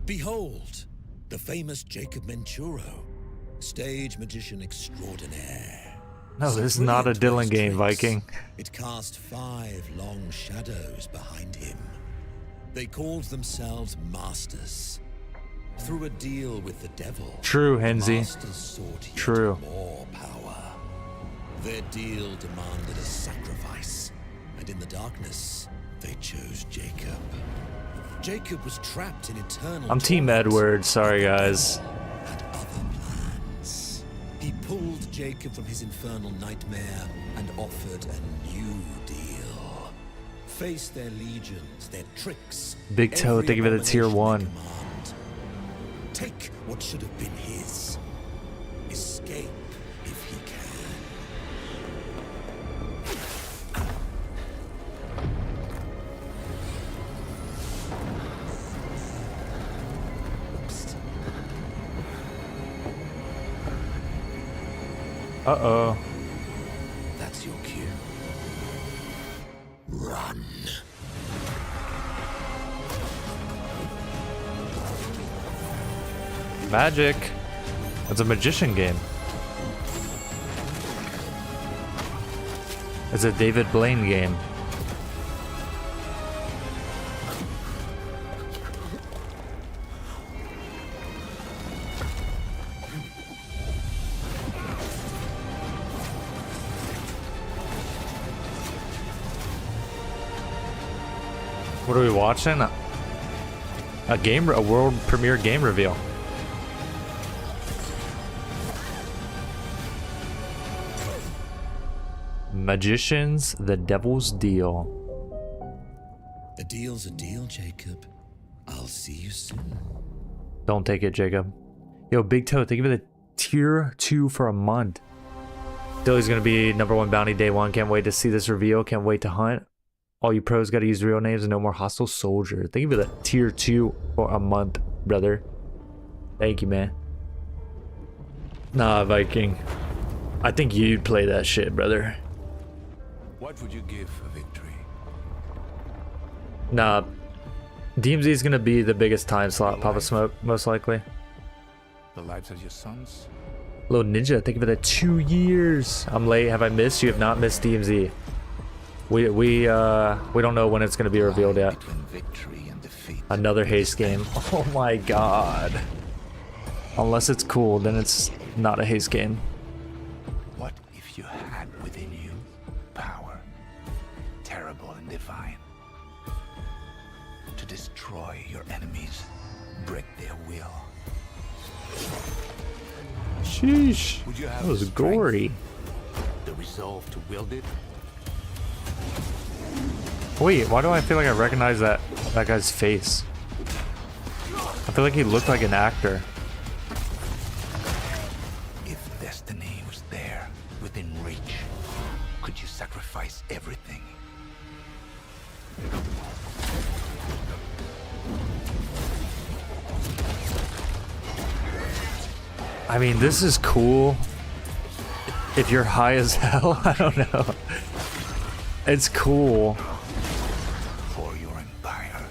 Behold, the famous Jacob Menturo, stage magician extraordinaire. No, this is not a Dylan game, Viking. It cast 5 long shadows behind him. They called themselves Masters. Through a deal with the devil, True, Henzi. Masters sought yet True. more power. Their deal demanded a sacrifice, and in the darkness, they chose Jacob. Jacob was trapped in eternal I'm Team torment. Edward, sorry guys. Had other plans. He pulled Jacob from his infernal nightmare and offered a new deal. Face their legions, their tricks. Big Toe, every think of it as tier abomination 1. they command. Take what should have been his. Escape if he can. Uh-oh. That's your cue. Run. Magic. It's a magician game. It's a David Blaine game. What are we watching? A world premiere game reveal. Magicians, The Devil's Deal. A deal's a deal, Jacob. I'll see you soon. Don't take it, Jacob. Yo, Big Toe, think of it a tier 2 for a month. Dilly's gonna be #1 bounty day 1. Can't wait to see this reveal. Can't wait to hunt. All you pros gotta use real names and no more hostile soldier. Think of it a tier 2 for a month, brother. Thank you, man. Nah, Viking. I think you'd play that shit, brother. What would you give for victory? Nah. DMZ is gonna be the biggest time slot, Papa Smoke, most likely. The lives of your sons? Little Ninja, think of it at 2 years. I'm late. Have I missed? You have not missed DMZ. We don't know when it's gonna be revealed yet. Another haste game. Oh my god. Unless it's cool, then it's not a haste game. What if you had within you power, terrible and divine, to destroy your enemies, break their will? Sheesh. Would you have That was the strength, gory. the resolve to wield it? Wait, why do I feel like I recognize that guy's face? I feel like he looked like an actor. If destiny was there, within reach, could you sacrifice everything? I mean, this is cool. If you're high as hell, I don't know. It's cool. For your empire.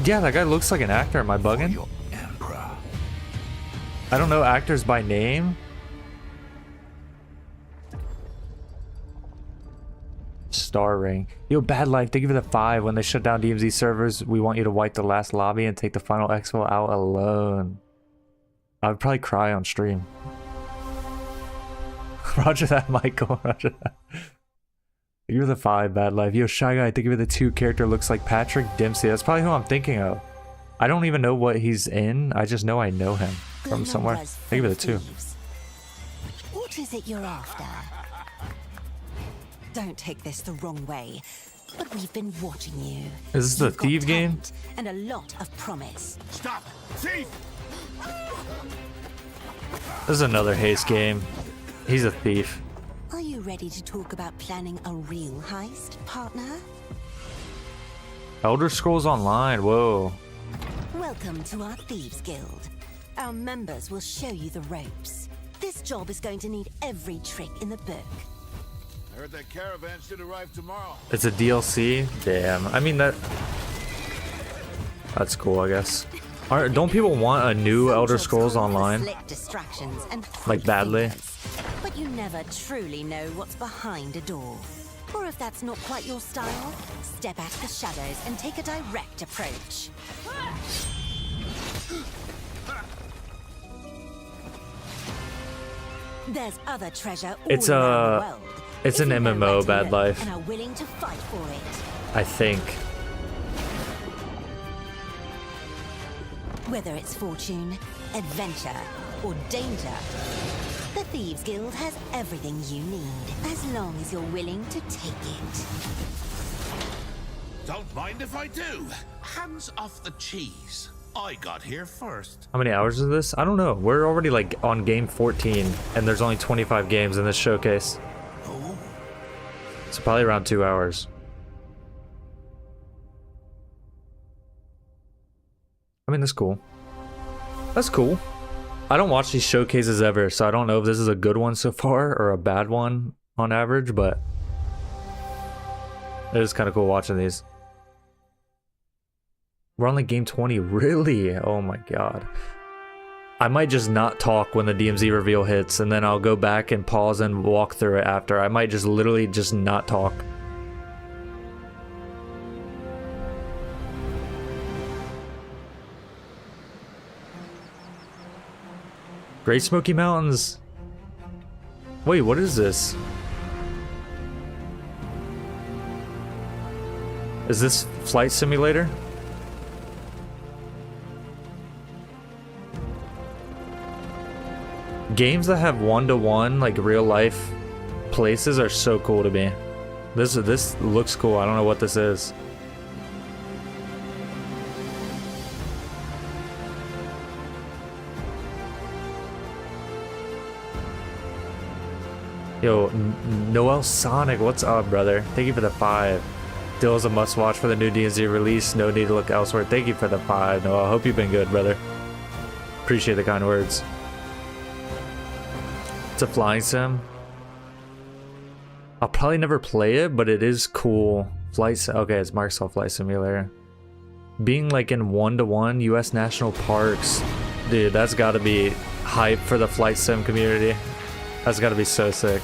Yeah, that guy looks like an actor. Am I bugging? I don't know actors by name. Star ring. Yo, Bad Life, they give it a 5. When they shut down DMZ servers, we want you to wipe the last lobby and take the final exfil out alone. I would probably cry on stream. Roger that, Michael. Roger that. You're the 5, Bad Life. Yo, Shy Guy, think of it the 2 character looks like Patrick Dempsey. That's probably who I'm thinking of. I don't even know what he's in. I just know I know him from somewhere. Think of it the 2. What is it you're after? Don't take this the wrong way, but we've been watching you. Is this the thief game? And a lot of promise. Stop! Thief! This is another haste game. He's a thief. Are you ready to talk about planning a real heist, partner? Elder Scrolls Online. Whoa. Welcome to our Thieves Guild. Our members will show you the ropes. This job is going to need every trick in the book. I heard that caravan should arrive tomorrow. It's a DLC? Damn. I mean, that's cool, I guess. Don't people want a new Elder Scrolls Online? Slick distractions and Like, badly? but you never truly know what's behind a door. Or if that's not quite your style, step out of the shadows and take a direct approach. There's other treasure all It's around the world. It's If an you know where MMO, to Bad look Life. and are willing to fight for it. I think. Whether it's fortune, adventure, or danger, the Thieves Guild has everything you need, as long as you're willing to take it. Don't mind if I do. Hands off the cheese. I got here first. How many hours is this? I don't know. We're already like on game 14 and there's only 25 games in this showcase. So probably around 2 hours. I mean, that's cool. That's cool. I don't watch these showcases ever, so I don't know if this is a good one so far or a bad one on average, but it is kind of cool watching these. We're on like game 20, really? Oh my god. I might just not talk when the DMZ reveal hits, and then I'll go back and pause and walk through it after. I might just literally just not talk. Great Smoky Mountains. Wait, what is this? Is this Flight Simulator? Games that have one-to-one, like real life places are so cool to me. This looks cool. I don't know what this is. Yo, Noel Sonic, what's up, brother? Thank you for the 5. Dill's a must-watch for the new DMZ release. No need to look elsewhere. Thank you for the 5, Noel. I hope you've been good, brother. Appreciate the kind words. It's a flying sim. I'll probably never play it, but it is cool. Okay, it's Microsoft Flight Simulator. Being like in one-to-one US national parks, dude, that's got to be hype for the flight sim community. That's got to be so sick.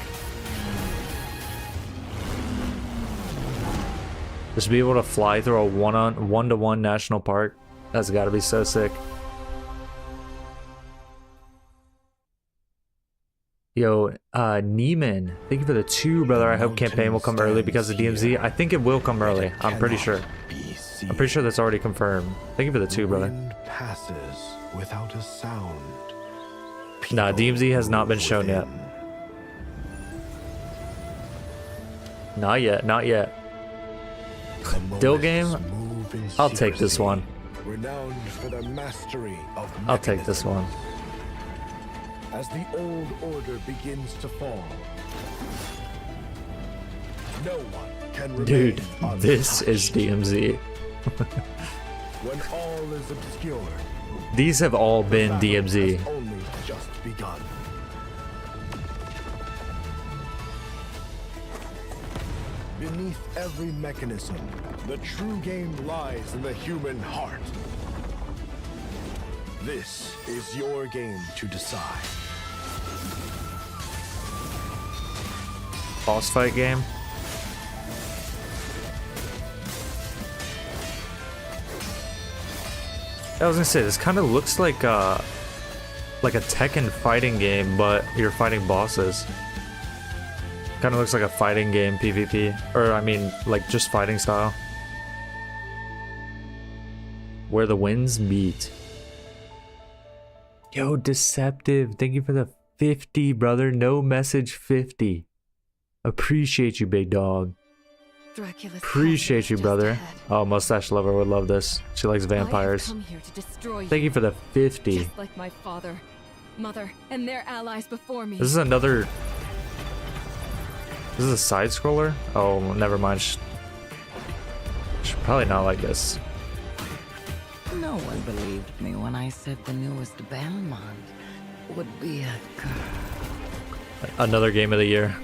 Just be able to fly through a one-to-one national park. That's got to be so sick. Yo, Neiman, thank you for the 2, brother. I hope campaign will come early because of DMZ. I think it will come early. I'm pretty sure. I'm pretty sure that's already confirmed. Thank you for the 2, brother. Passes without a sound. Nah, DMZ has not been shown yet. Not yet, not yet. Dill game? I'll take this one. Renowned for their mastery of I'll take this one. As the old order begins to fall, no one can remain. Dude, this is DMZ. When all is obscured, these have all been DMZ. has only just begun. Beneath every mechanism, the true game lies in the human heart. This is your game to decide. Boss fight game. I was gonna say, this kind of looks like a Tekken fighting game, but you're fighting bosses. Kind of looks like a fighting game PvP, or I mean, like just fighting style. Where the winds meet. Yo, Deceptive, thank you for the 50, brother. No message 50. Appreciate you, big dog. Appreciate you, brother. Oh, Mustache Lover would love this. She likes vampires. Thank you for the 50. Just like my father, mother, and their allies before me. This is another... This is a side scroller? Oh, never mind. Should probably not like this. No one believed me when I said the newest Belmont would be a girl. Another game of the year.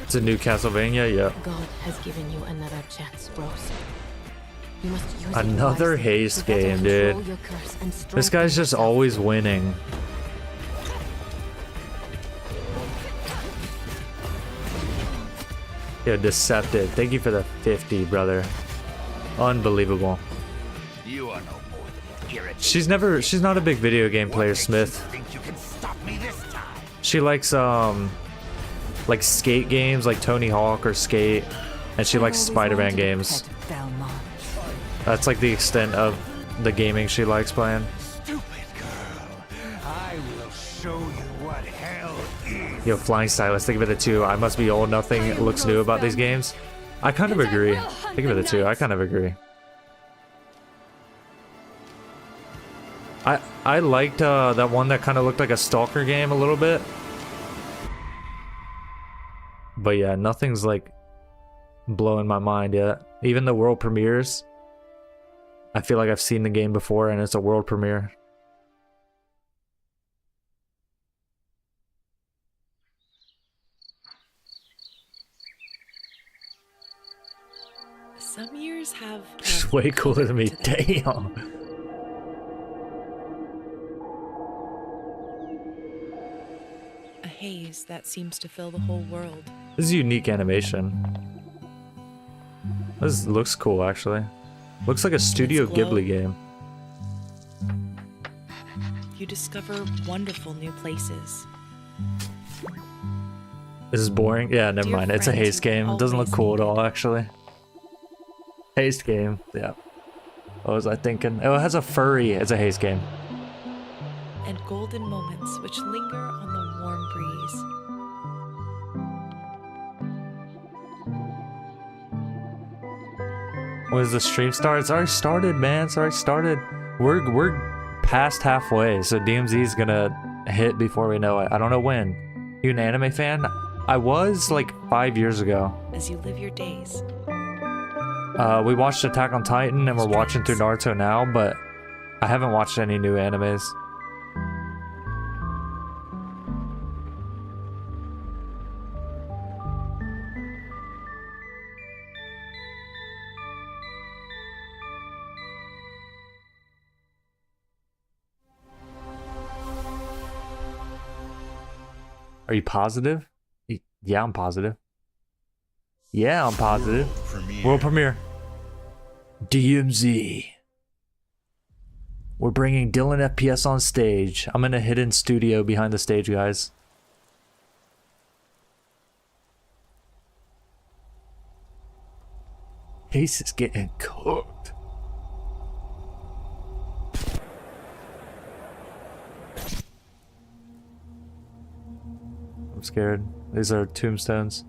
It's a new Castlevania, yeah. God has given you another chance, Rose. You must use Another haste game, dude. This guy's just always winning. Yo, Deceptive. Thank you for the 50, brother. Unbelievable. You are no more than She's not a big video game player, Smith. think you can stop me this time. She likes like skate games like Tony Hawk or Skate, and she likes Spider-Man games. That's like the extent of the gaming she likes playing. Stupid girl. I will show you what hell is. Yo, Flying Stylist, think of it too. I must be old. Nothing looks new about these games. I kind of agree. Think of it too. I kind of agree. I liked that one that kind of looked like a stalker game a little bit. But yeah, nothing's like blowing my mind yet. Even the world premieres, I feel like I've seen the game before and it's a world premiere. Some years Fighters have She's way cooler than me. Damn. a haze that seems to fill the whole world. This is unique animation. This looks cool, actually. Looks like a Studio Ghibli game. You discover wonderful new places. This is boring. Yeah, never mind. It's a haste game. It doesn't look cool at all, actually. Haste game. Yeah. What was I thinking? Oh, it has a furry. It's a haste game. And golden moments which linger on the warm breeze. When does the stream start? It's already started, man. It's already started. We're past halfway, so DMZ is gonna hit before we know it. I don't know when. You an anime fan? I was like 5 years ago. As you live your days. We watched Attack on Titan and we're watching through Naruto now, but I haven't watched any new animes. Are you positive? Yeah, I'm positive. Yeah, I'm positive. World premiere. DMZ. We're bringing dillonfps on stage. I'm in a hidden studio behind the stage, guys. Ace is getting cooked. I'm scared. These are tombstones.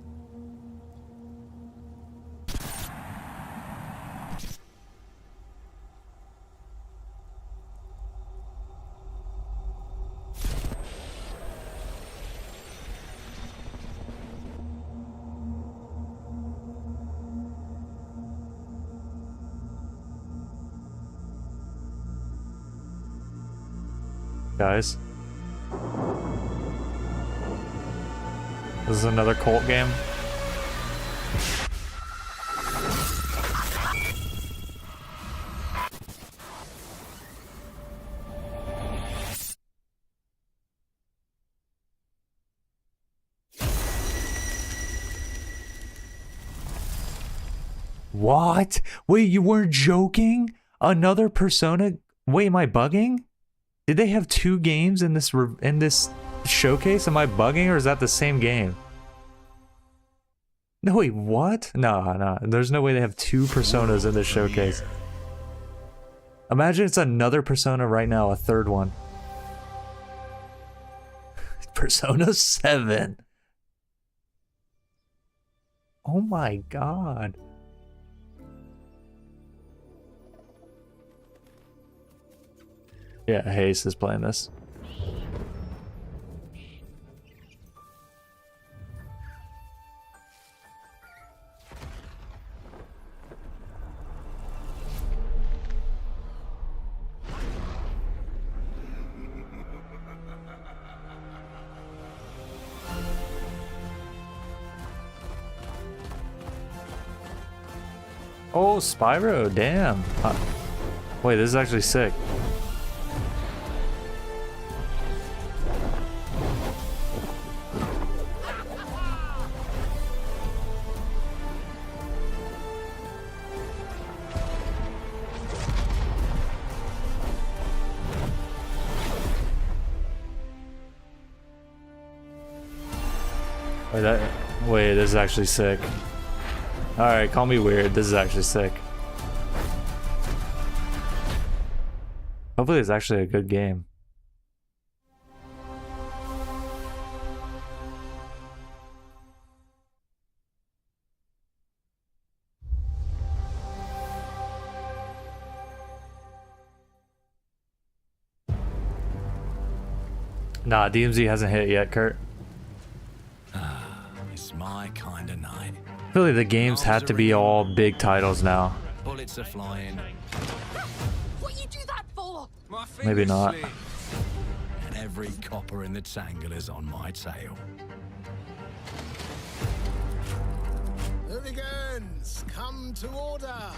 Guys. This is another cult game. What? Wait, you weren't joking? Another Persona? Wait, am I bugging? Did they have 2 games in this showcase? Am I bugging, or is that the same game? No, wait, what? No. There's no way they have 2 Personas in this showcase. Imagine it's another Persona right now, a 3rd one. Persona 7. Oh my god. Yeah, Hayes is playing this. Oh, Spyro, damn. Wait, this is actually sick. Wait, this is actually sick. Alright, call me weird. This is actually sick. Hopefully it's actually a good game. Nah, DMZ hasn't hit yet, Kurt. It's my kind of night. Really, the games have to be all big titles now. Bullets are flying. What you do that for? Maybe not. And every copper in the tangle is on my tail. Hooligans, come to order.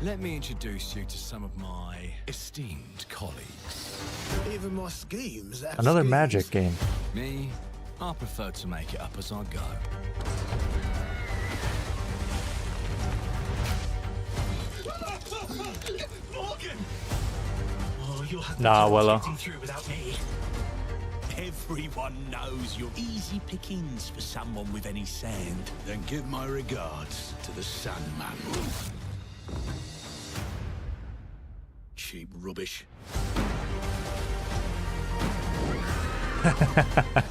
Let me introduce you to some of my esteemed colleagues. Even my schemes. Have Another schemes. magic game. Me, I prefer to make it up as I go. Morgan! Oh, you'll have Nah, to Wella. getting through without me. Everyone knows you're easy pickings for someone with any sand. Then give my regards to the Sandman. Cheap rubbish.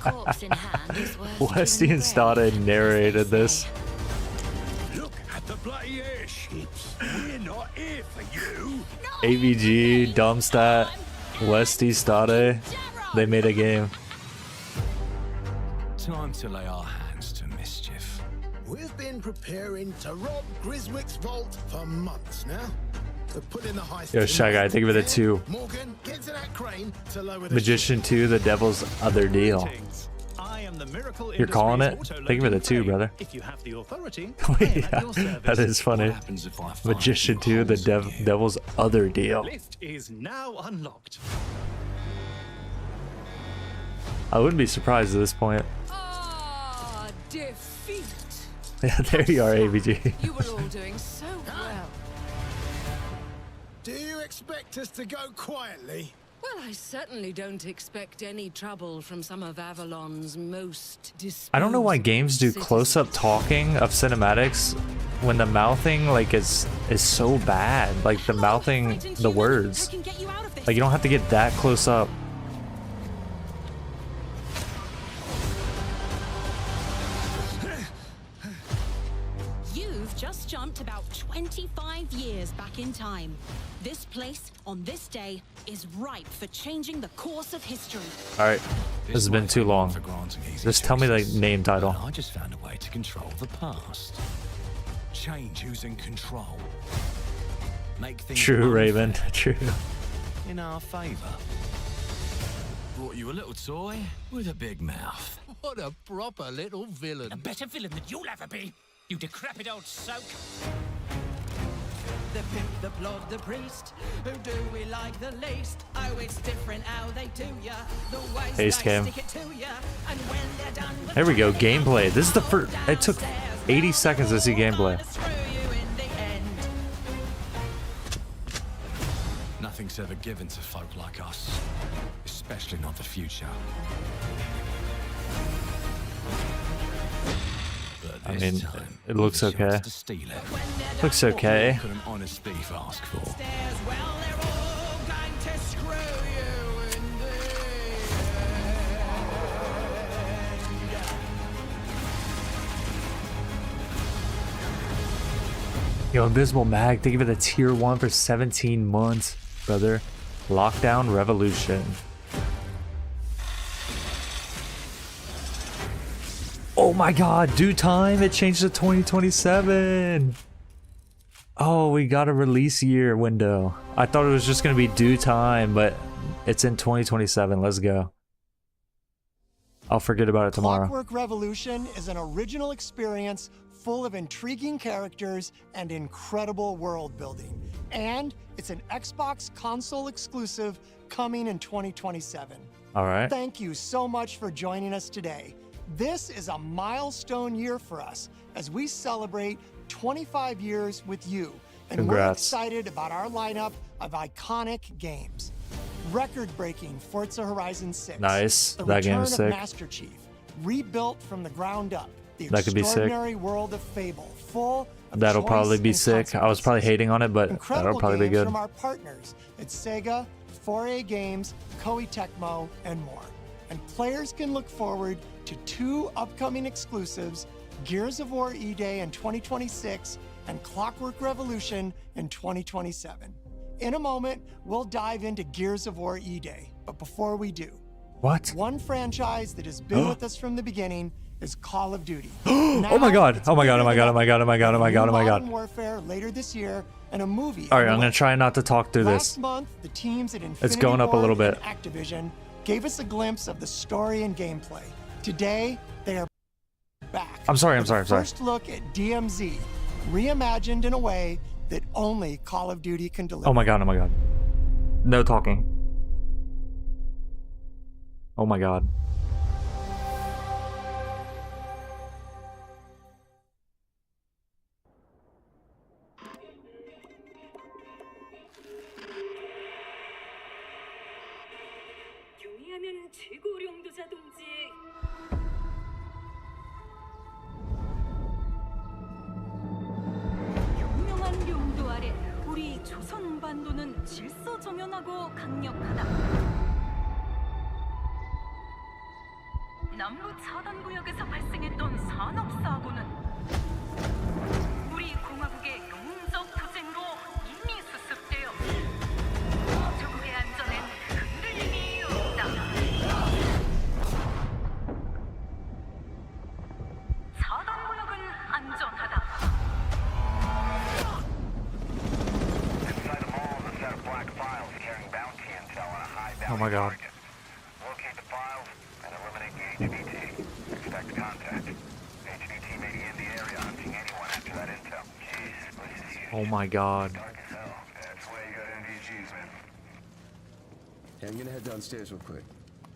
Corpse in hand is worth Westy and Stada narrated this. Look at the bloody airships. We're not here for you. AVG, Dumbstat, Westy, Stade. They made a game. Time to lay our hands to mischief. We've been preparing to rob Griswick's vault for months now. To put in the heist. Yo, Shy Guy, think of it a 2. Morgan, get to that crane to lower the Magician 2, The Devil's Other Deal. I am the Miracle You're calling it? Think of it a 2, brother. If you have the authority, Yeah, that is funny. Magician 2, The Devil's Other Deal. lift is now unlocked. I wouldn't be surprised at this point. Ah, defeat. Yeah, there you are, AVG. You were all doing so well. Do you expect us to go quietly? Well, I certainly don't expect any trouble from some of Avalon's most I don't know why games do close-up talking of cinematics when the mouthing like is so bad. Like the mouthing the words. Like you don't have to get that close up. You've just jumped about 25 years back in time. This place, on this day, is ripe for changing the course of history. Alright. This has been too long. Just tell me the name title. I just found a way to control the past. Change who's in control. Make things True, Raven. True. in our favor. Brought you a little toy with a big mouth. What a proper little villain. A better villain than you'll ever be, you decrepit old soak. The pimp, the plod, the priest. Who do we like the least? Oh, it's different how they do ya. The ways Haste they cam. stick it to ya. And when they're done with There we go. Gameplay. This is the first. It took 80 seconds to see gameplay. Nothing's ever given to folk like us, especially not the future. But I this mean, time, it looks we've a chance okay. to steal it. Looks What okay. more could an honest thief ask for? well, they're all going to screw you in the Yo, Invisible Mag, think of it a tier 1 for 17 months, brother. Lockdown Revolution. Oh my god, due time, it changed to 2027. Oh, we got a release year window. I thought it was just gonna be due time, but it's in 2027. Let's go. I'll forget about it tomorrow. Clockwork Revolution is an original experience full of intriguing characters and incredible world building. And it's an Xbox console exclusive coming in 2027. All right. Thank you so much for joining us today. This is a milestone year for us as we celebrate 25 years with you. And we're Congrats. excited about our lineup of iconic games. Record-breaking Forza Horizon 6. Nice. The That game return is of sick. Master Chief, rebuilt from the ground up. The That could be sick. extraordinary world of Fable, full of That'll choice probably be and sick. I was probably hating on it, but incredible that'll probably be games good. from our partners at Sega, 4A Games, Koei Tecmo, and more. And players can look forward to 2 upcoming exclusives, Gears of War E-Day in 2026 and Clockwork Revolution in 2027. In a moment, we'll dive into Gears of War E-Day, but before we do, What? one franchise that has been with us from the beginning is Call of Duty. Oh my god. Oh my god. Oh my god. Oh my god. Oh my god. Oh my god. Oh my Modern god. Warfare later this year and a movie. All right, I'm gonna try not to talk through Last this. month, the teams at Infinity It's going up a little Ward bit. and Activision gave us a glimpse of the story and gameplay. Today, they are back. I'm sorry. with the First look at DMZ, reimagined in a way that only Call of Duty can deliver. Oh my god, oh my god. No talking. Oh my god. 경의하는 최고령도자 동지의 유명한 용도 아래 우리 조선 반도는 질서정연하고 강력하다. 남부 차단구역에서 발생했던 산업사고는 우리 공화국의 영웅적 투쟁으로 이미 수습되어 조국의 안전엔 흔들림이 없다. 차단구역은 안전하다. Oh my god. Locate the files and eliminate the HVT. Expect contact. HVT may be in the area hunting anyone after that intel. Jeez, this is huge. Oh my god. Dark as hell. That's why you got NVGs, man. Hey, I'm gonna head downstairs real quick.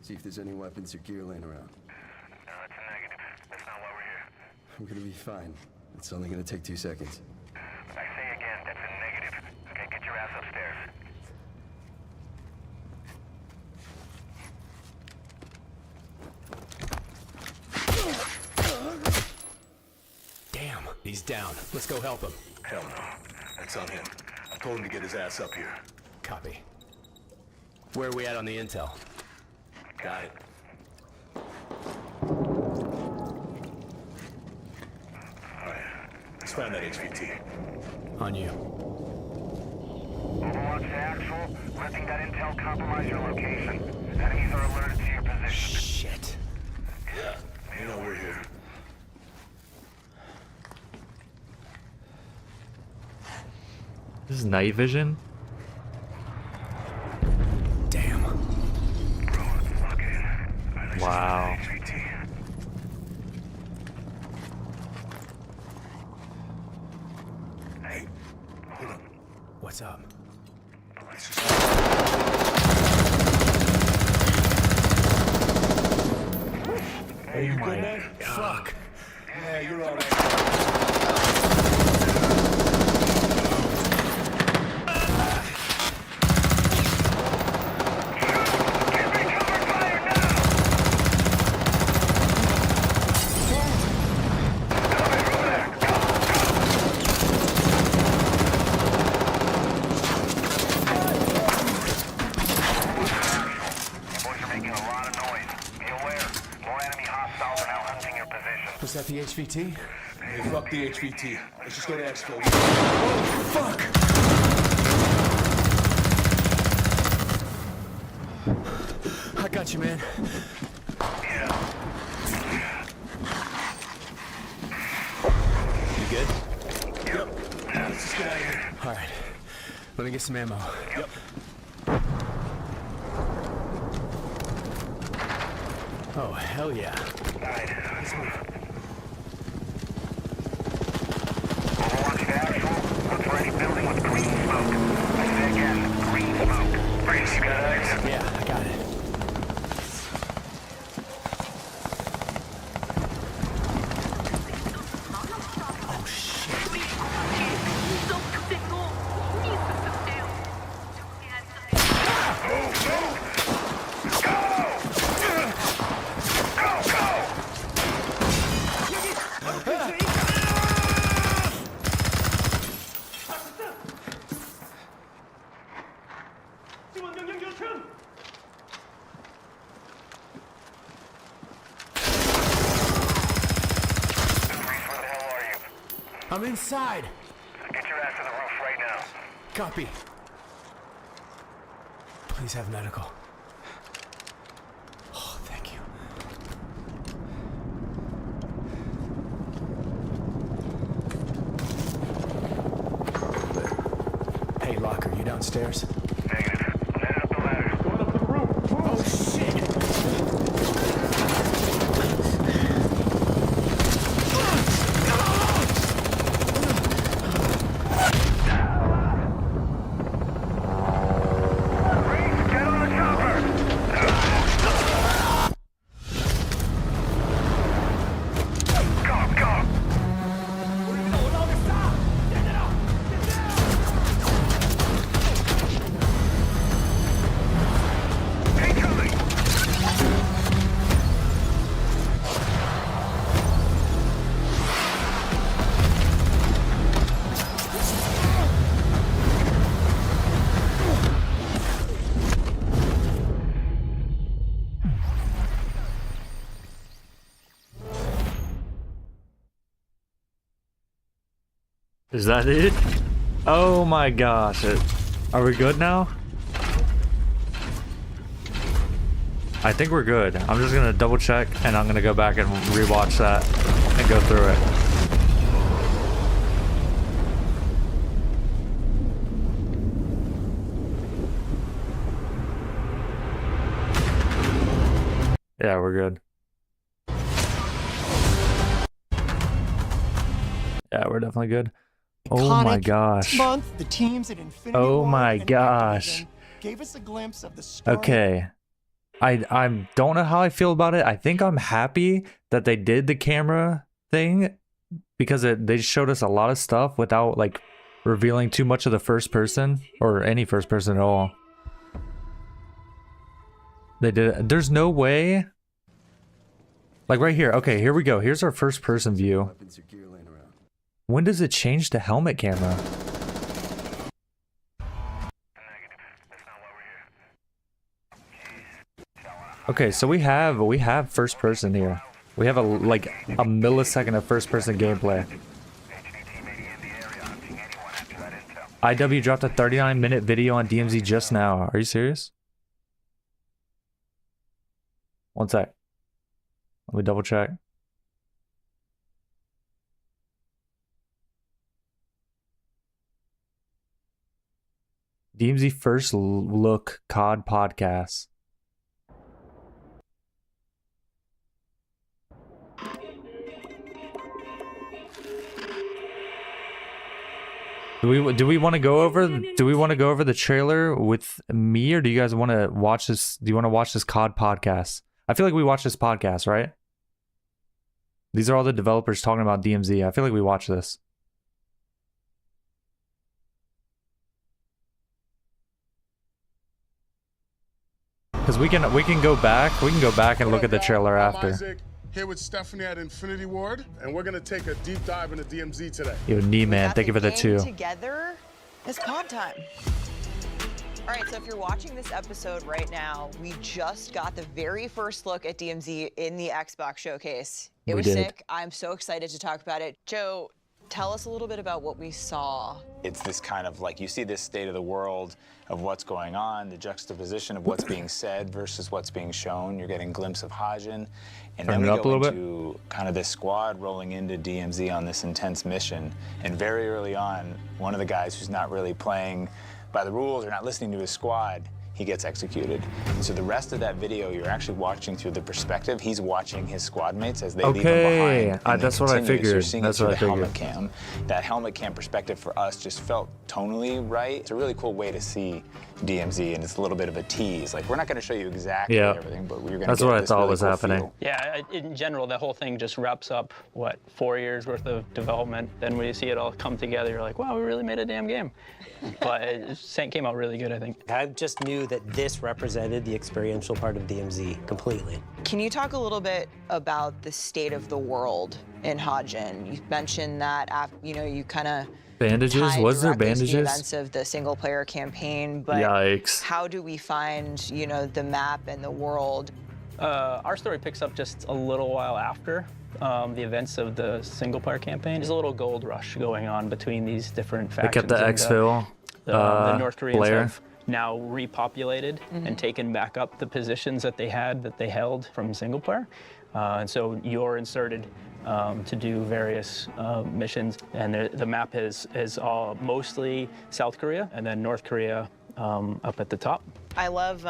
See if there's any weapons or gear laying around. No, that's a negative. That's not why we're here. I'm gonna be fine. It's only gonna take 2 seconds. I say again, that's a negative. Okay, get your ass upstairs. Damn, he's down. Let's go help him. Hell no. That's on him. I told him to get his ass up here. Copy. Where are we at on the intel? Got it. Alright. Let's find that HVT. On you. Overwatch to actual. Letting that intel compromise your location. Enemies are alerted to your position. Shit. Yeah, you know we're here. This is night vision? Damn. Wow. Hey, hold on. What's up? Hey, you good, man? Fuck. Yeah, you're all right. Was that the HVT? Hey, fuck the HVT. Let's just go to exfil. Oh, fuck! I got you, man. You good? Yep. Let's just get out of here. All right. Let me get some ammo. Yep. Oh, hell yeah. All right, let's move. Overwatch to actual. Look for any building with green smoke. I say again, green smoke. Brace, you got eyes? Yeah, I got it. Oh, shit. I'm inside. Get your ass to the roof right now. Copy. Please have medical. Oh, thank you. Hey, Locker, you downstairs? Negative. Headed up the ladder. Going up to the roof. Oh, shit! Is that it? Oh my gosh. Are we good now? I think we're good. I'm just gonna double check and I'm gonna go back and rewatch that and go through it. Yeah, we're good. Yeah, we're definitely good. Oh my gosh. This month, the teams at Infinity Oh Ward my and gosh. Activision gave us a glimpse of the story. Okay. I don't know how I feel about it. I think I'm happy that they did the camera thing because they showed us a lot of stuff without like revealing too much of the first person or any first person at all. They did. There's no way. Like right here. Okay, here we go. Here's our first person view. When does it change to helmet camera? Okay, so we have first person here. We have like a millisecond of first person gameplay. IW dropped a 39-minute video on DMZ just now. Are you serious? One sec. Let me double check. DMZ First Look COD Podcast. Do we want to go over the trailer with me, or do you guys want to watch this? Do you want to watch this COD podcast? I feel like we watch this podcast, right? These are all the developers talking about DMZ. I feel like we watch this. Because we can go back. We can go back and look at the trailer after. Isaac, here with Stephanie at Infinity Ward, and we're gonna take a deep dive into DMZ today. Yo, knee man, thank you for the 2. Together, it's COD time. All right, so if you're watching this episode right now, we just got the very first look at DMZ in the Xbox showcase. It was sick. I'm so excited to talk about it. Joe, tell us a little bit about what we saw. It's this kind of like, you see this state of the world of what's going on, the juxtaposition of what's being said versus what's being shown. You're getting a glimpse of Hajin. And then we go into kind of this squad rolling into DMZ on this intense mission. And very early on, one of the guys who's not really playing by the rules or not listening to his squad, he gets executed. And so the rest of that video, you're actually watching through the perspective. He's watching his squad mates as they leave him behind. That's what I figured. That's what I figured. Helmet cam. That helmet cam perspective for us just felt tonally right. It's a really cool way to see DMZ, and it's a little bit of a tease. Like, we're not going to show you exactly everything, but you're going to That's get what I this thought really was cool happening. feel. Yeah, in general, the whole thing just wraps up, what, 4 years worth of development. Then when you see it all come together, you're like, wow, we really made a damn game. But it came out really good, I think. I just knew that this represented the experiential part of DMZ completely. Can you talk a little bit about the state of the world in Hajin? You mentioned that, you kind of bandages. Was there bandages? The events of the single-player campaign, but yikes! How do we find, the map and the world? Our story picks up just a little while after the events of the single-player campaign. There's a little gold rush going on between these different factions. They kept the exfil. The North Koreans have now repopulated and taken back up the positions that they held from single-player. And so you're inserted to do various missions, and the map is all mostly South Korea and then North Korea up at the top. I love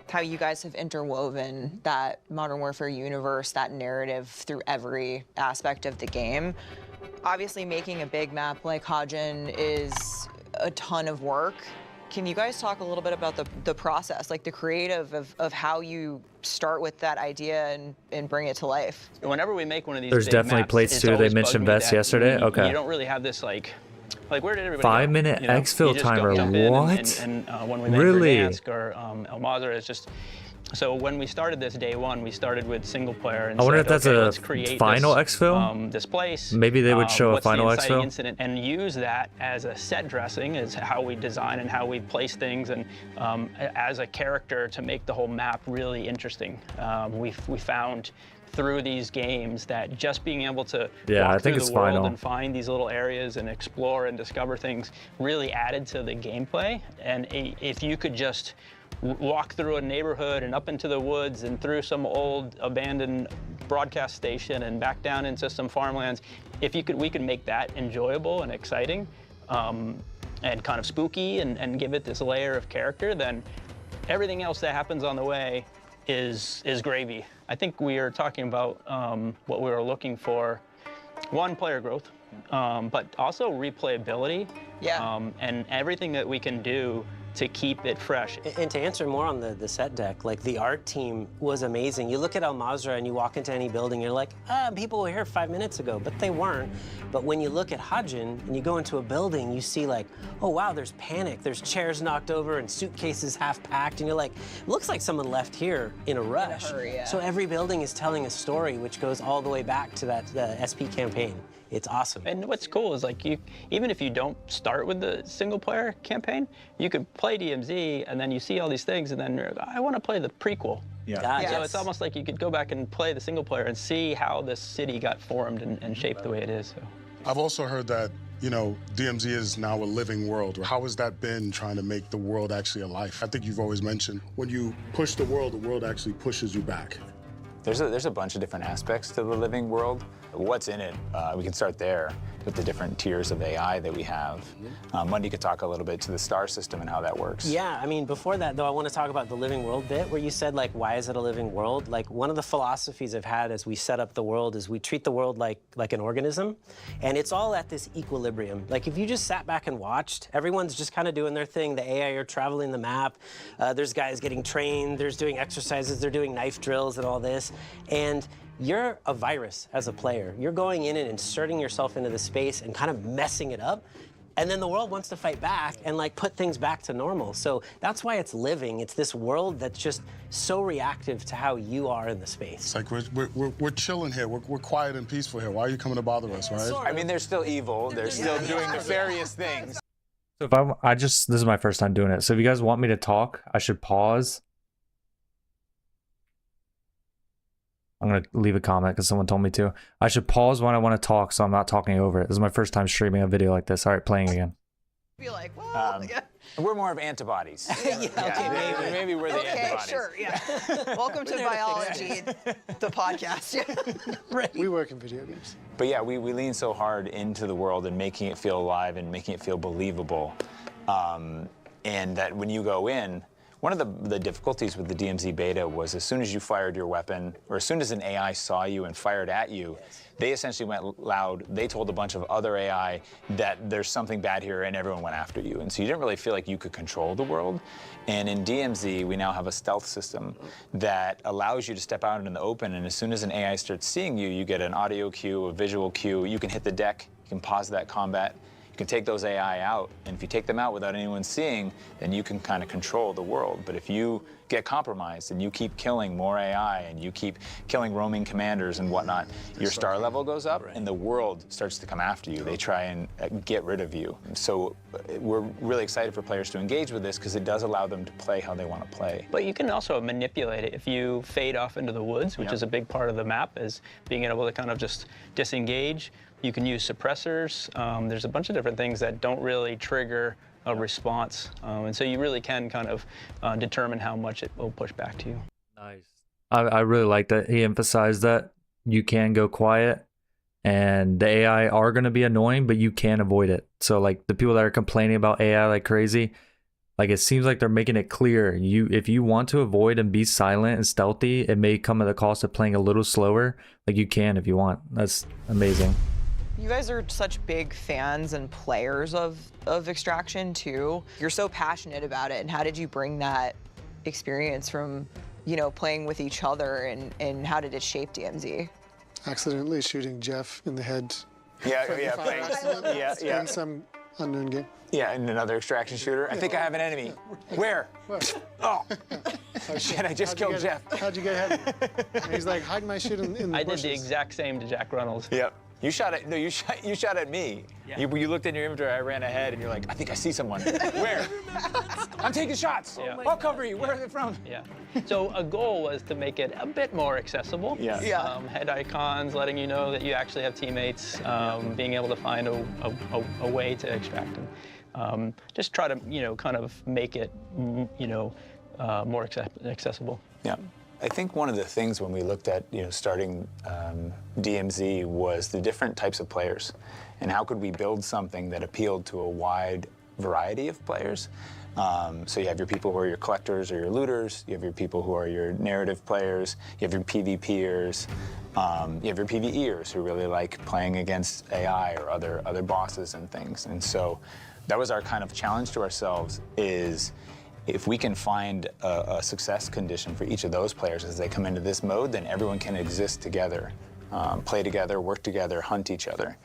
how you guys have interwoven that Modern Warfare universe, that narrative through every aspect of the game. Obviously, making a big map like Hajin is a ton of work. Can you guys talk a little bit about the process, like the creative of how you start with that idea and bring it to life? Whenever we make one of these There's big definitely maps, plates too. They mentioned Best yesterday. Okay. You don't really have this like where did everybody 5-minute go? exfil timer. What? And when we made really? Verdansk or El Mazar, it's just. So when we started this day one, we started with single player. And I wonder said, if that's okay, a let's create final this, exfil. This place. Maybe they would show a final what's the inciting exfil incident, and use that as a set dressing, as how we design and how we place things, and as a character to make the whole map really interesting. We found through these games that just being able to Yeah, I walk think through it's the world final. and find these little areas and explore and discover things really added to the gameplay. And if you could just walk through a neighborhood and up into the woods and through some old abandoned broadcast station and back down into some farmlands, we could make that enjoyable and exciting and kind of spooky and give it this layer of character, then everything else that happens on the way is gravy. I think we are talking about what we were looking for. One, player growth, but also replayability. Yeah. And everything that we can do to keep it fresh. And to answer more on the set deck, like the art team was amazing. You look at Al Mazrah and you walk into any building, you're like, people were here 5 minutes ago, but they weren't. But when you look at Hajin and you go into a building, you see like, oh wow, there's panic, there's chairs knocked over and suitcases half packed, and you're like, it looks like someone left here in a rush. hurry, yeah. So every building is telling a story which goes all the way back to the SP campaign. It's awesome. And what's cool is like even if you don't start with the single player campaign, you could play DMZ and then you see all these things and then you're like, I want to play the prequel. Yeah. So it's almost like you could go back and play the single player and see how this city got formed and shaped the way it is. So. I've also heard that, you know, DMZ is now a living world. How has that been trying to make the world actually alive? I think you've always mentioned when you push the world actually pushes you back. There's a bunch of different aspects to the living world. What's in it? We can start there with the different tiers of AI that we have. Mundy could talk a little bit to the star system and how that works. Yeah, I mean, before that, though, I want to talk about the living world bit where you said, like, why is it a living world? Like, one of the philosophies I've had as we set up the world is we treat the world like an organism, and it's all at this equilibrium. Like, if you just sat back and watched, everyone's just kind of doing their thing. The AI are traveling the map. There's guys getting trained. There's doing exercises. They're doing knife drills and all this. And you're a virus as a player. You're going in and inserting yourself into the space and kind of messing it up. And then the world wants to fight back and like put things back to normal. So that's why it's living. It's this world that's just so reactive to how you are in the space. It's like we're chilling here. We're quiet and peaceful here. Why are you coming to bother us, right? I mean, they're still evil. They're still doing nefarious things. So if this is my first time doing it. So if you guys want me to talk, I should pause. I'm going to leave a comment because someone told me to. I should pause when I want to talk so I'm not talking over it. This is my first time streaming a video like this. All right, playing again. Be like, well, We're more of antibodies. Maybe we're the antibodies. Sure, yeah. Welcome to Biology, the podcast. Right. We work in video games. But yeah, we lean so hard into the world and making it feel alive and making it feel believable. And that when you go in, one of the difficulties with the DMZ beta was as soon as you fired your weapon, or as soon as an AI saw you and fired at you, they essentially went loud. They told a bunch of other AI that there's something bad here, and everyone went after you. And so you didn't really feel like you could control the world. And in DMZ, we now have a stealth system that allows you to step out in the open, and as soon as an AI starts seeing you, you get an audio cue, a visual cue. You can hit the deck, you can pause that combat. You can take those AI out, and if you take them out without anyone seeing, then you can kind of control the world. But if you get compromised and you keep killing more AI and you keep killing roaming commanders and whatnot, your star level goes up and the world starts to come after you. They try and get rid of you. So we're really excited for players to engage with this because it does allow them to play how they want to play. But you can also manipulate it if you fade off into the woods, which is a big part of the map, is being able to kind of just disengage. You can use suppressors. There's a bunch of different things that don't really trigger a response. And so you really can kind of determine how much it will push back to you. Nice. I really like that he emphasized that you can go quiet and the AI are going to be annoying, but you can avoid it. So like the people that are complaining about AI like crazy, like it seems like they're making it clear. If you want to avoid and be silent and stealthy, it may come at the cost of playing a little slower. Like you can if you want. That's amazing. You guys are such big fans and players of Extraction too. You're so passionate about it, and how did you bring that experience from, you know, playing with each other, and how did it shape DMZ? Accidentally shooting Jeff in the head. Yeah. In some unknown game. Yeah, in another extraction shooter. I think I have an enemy. Where? Oh, shit, I just killed Jeff. How'd you get ahead of him? And he's like, hide my shit in the I bushes. did the exact same to Jack Reynolds. Yep. You shot at you shot at me. Yeah. You looked in your inventory. I ran ahead, and you're like, I think I see someone. Where? I'm taking shots. Yeah. I'll cover you. Where are they from? Yeah. So a goal was to make it a bit more accessible. Yeah. Head icons, letting you know that you actually have teammates, being able to find a way to extract them. Just try to, kind of make it, more accessible. Yeah. I think one of the things when we looked at, starting DMZ was the different types of players and how could we build something that appealed to a wide variety of players. So you have your people who are your collectors or your looters, you have your people who are your narrative players, you have your PvPers, you have your PvEers who really like playing against AI or other bosses and things. And so that was our kind of challenge to ourselves is if we can find a success condition for each of those players as they come into this mode, then everyone can exist together, play together, work together, hunt each other.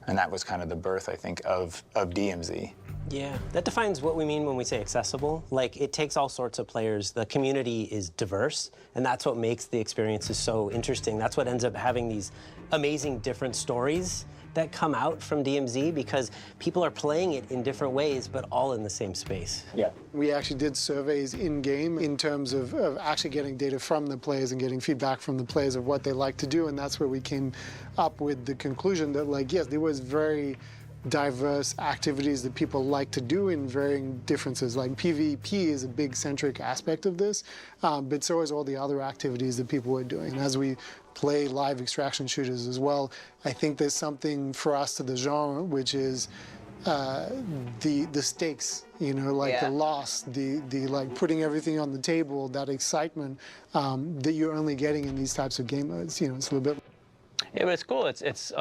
And that was kind of the birth, I think, of DMZ. Yeah, that defines what we mean when we say accessible. Like, it takes all sorts of players. The community is diverse, and that's what makes the experiences so interesting. That's what ends up having these amazing different stories that come out from DMZ because people are playing it in different ways, but all in the same space. Yeah. We actually did surveys in-game in terms of actually getting data from the players and getting feedback from the players of what they like to do, and that's where we came up with the conclusion that, like, yes, there was very diverse activities that people like to do in varying differences. Like PvP is a big centric aspect of this, but so is all the other activities that people were doing. And as we play live extraction shooters as well, I think there's something for us to the genre, which is the stakes, the loss, the like putting everything on the table, that excitement that you're only getting in these types of game modes. It's a little bit. Yeah, but it's cool. It's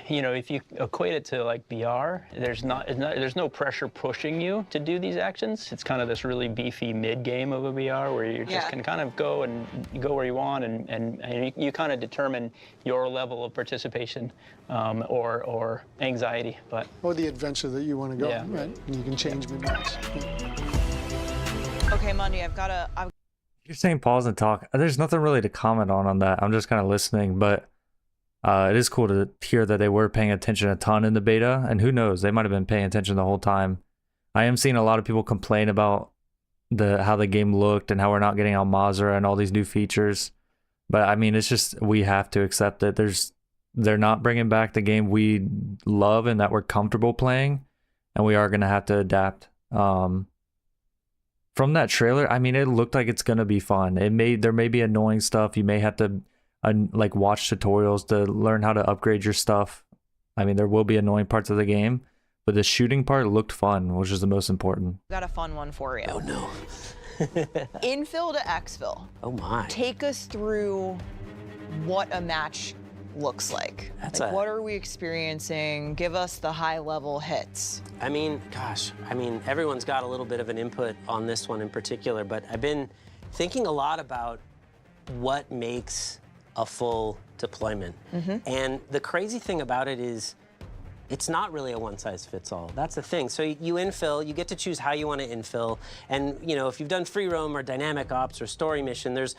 if you equate it to like VR, there's no pressure pushing you to do these actions. It's kind of this really beefy mid game of a VR where you just can kind of go and go where you want, and you kind of determine your level of participation or anxiety, or the adventure that you want to go on, right? And you can change mid-match. Okay, Mundi, You're saying pause and talk. There's nothing really to comment on that. I'm just kind of listening, but it is cool to hear that they were paying attention a ton in the beta, and who knows, they might have been paying attention the whole time. I am seeing a lot of people complain about how the game looked and how we're not getting Al Mazrah and all these new features. But I mean, it's just, we have to accept that they're not bringing back the game we love and that we're comfortable playing, and we are going to have to adapt. From that trailer, I mean, it looked like it's going to be fun. There may be annoying stuff. You may have to like watch tutorials to learn how to upgrade your stuff. I mean, there will be annoying parts of the game, but the shooting part looked fun, which is the most important. got a fun one for you. Oh no. Infill to exfil. Oh my. Take us through what a match looks like. What are we experiencing? Give us the high level hits. I mean, gosh, everyone's got a little bit of an input on this one in particular, but I've been thinking a lot about what makes a full deployment. And the crazy thing about it is it's not really a one-size-fits-all. That's the thing. So you infill, you get to choose how you want to infill. And if you've done free roam or dynamic ops or story mission, there's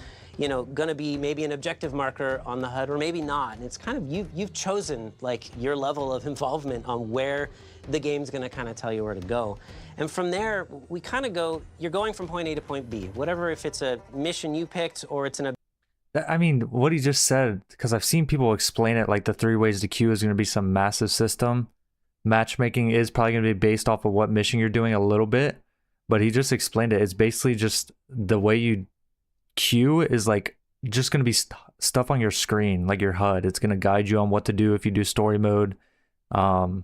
gonna be maybe an objective marker on the HUD or maybe not. And it's kind of, you've chosen like your level of involvement on where the game's gonna kind of tell you where to go. And from there, we kind of go, you're going from point A to point B. Whatever, if it's a mission you picked or it's an I mean, what he just said, because I've seen people explain it like the 3 ways to queue is going to be some massive system. Matchmaking is probably going to be based off of what mission you're doing a little bit, but he just explained it. It's basically just the way you queue is like just going to be stuff on your screen, like your HUD. It's going to guide you on what to do if you do story mode. So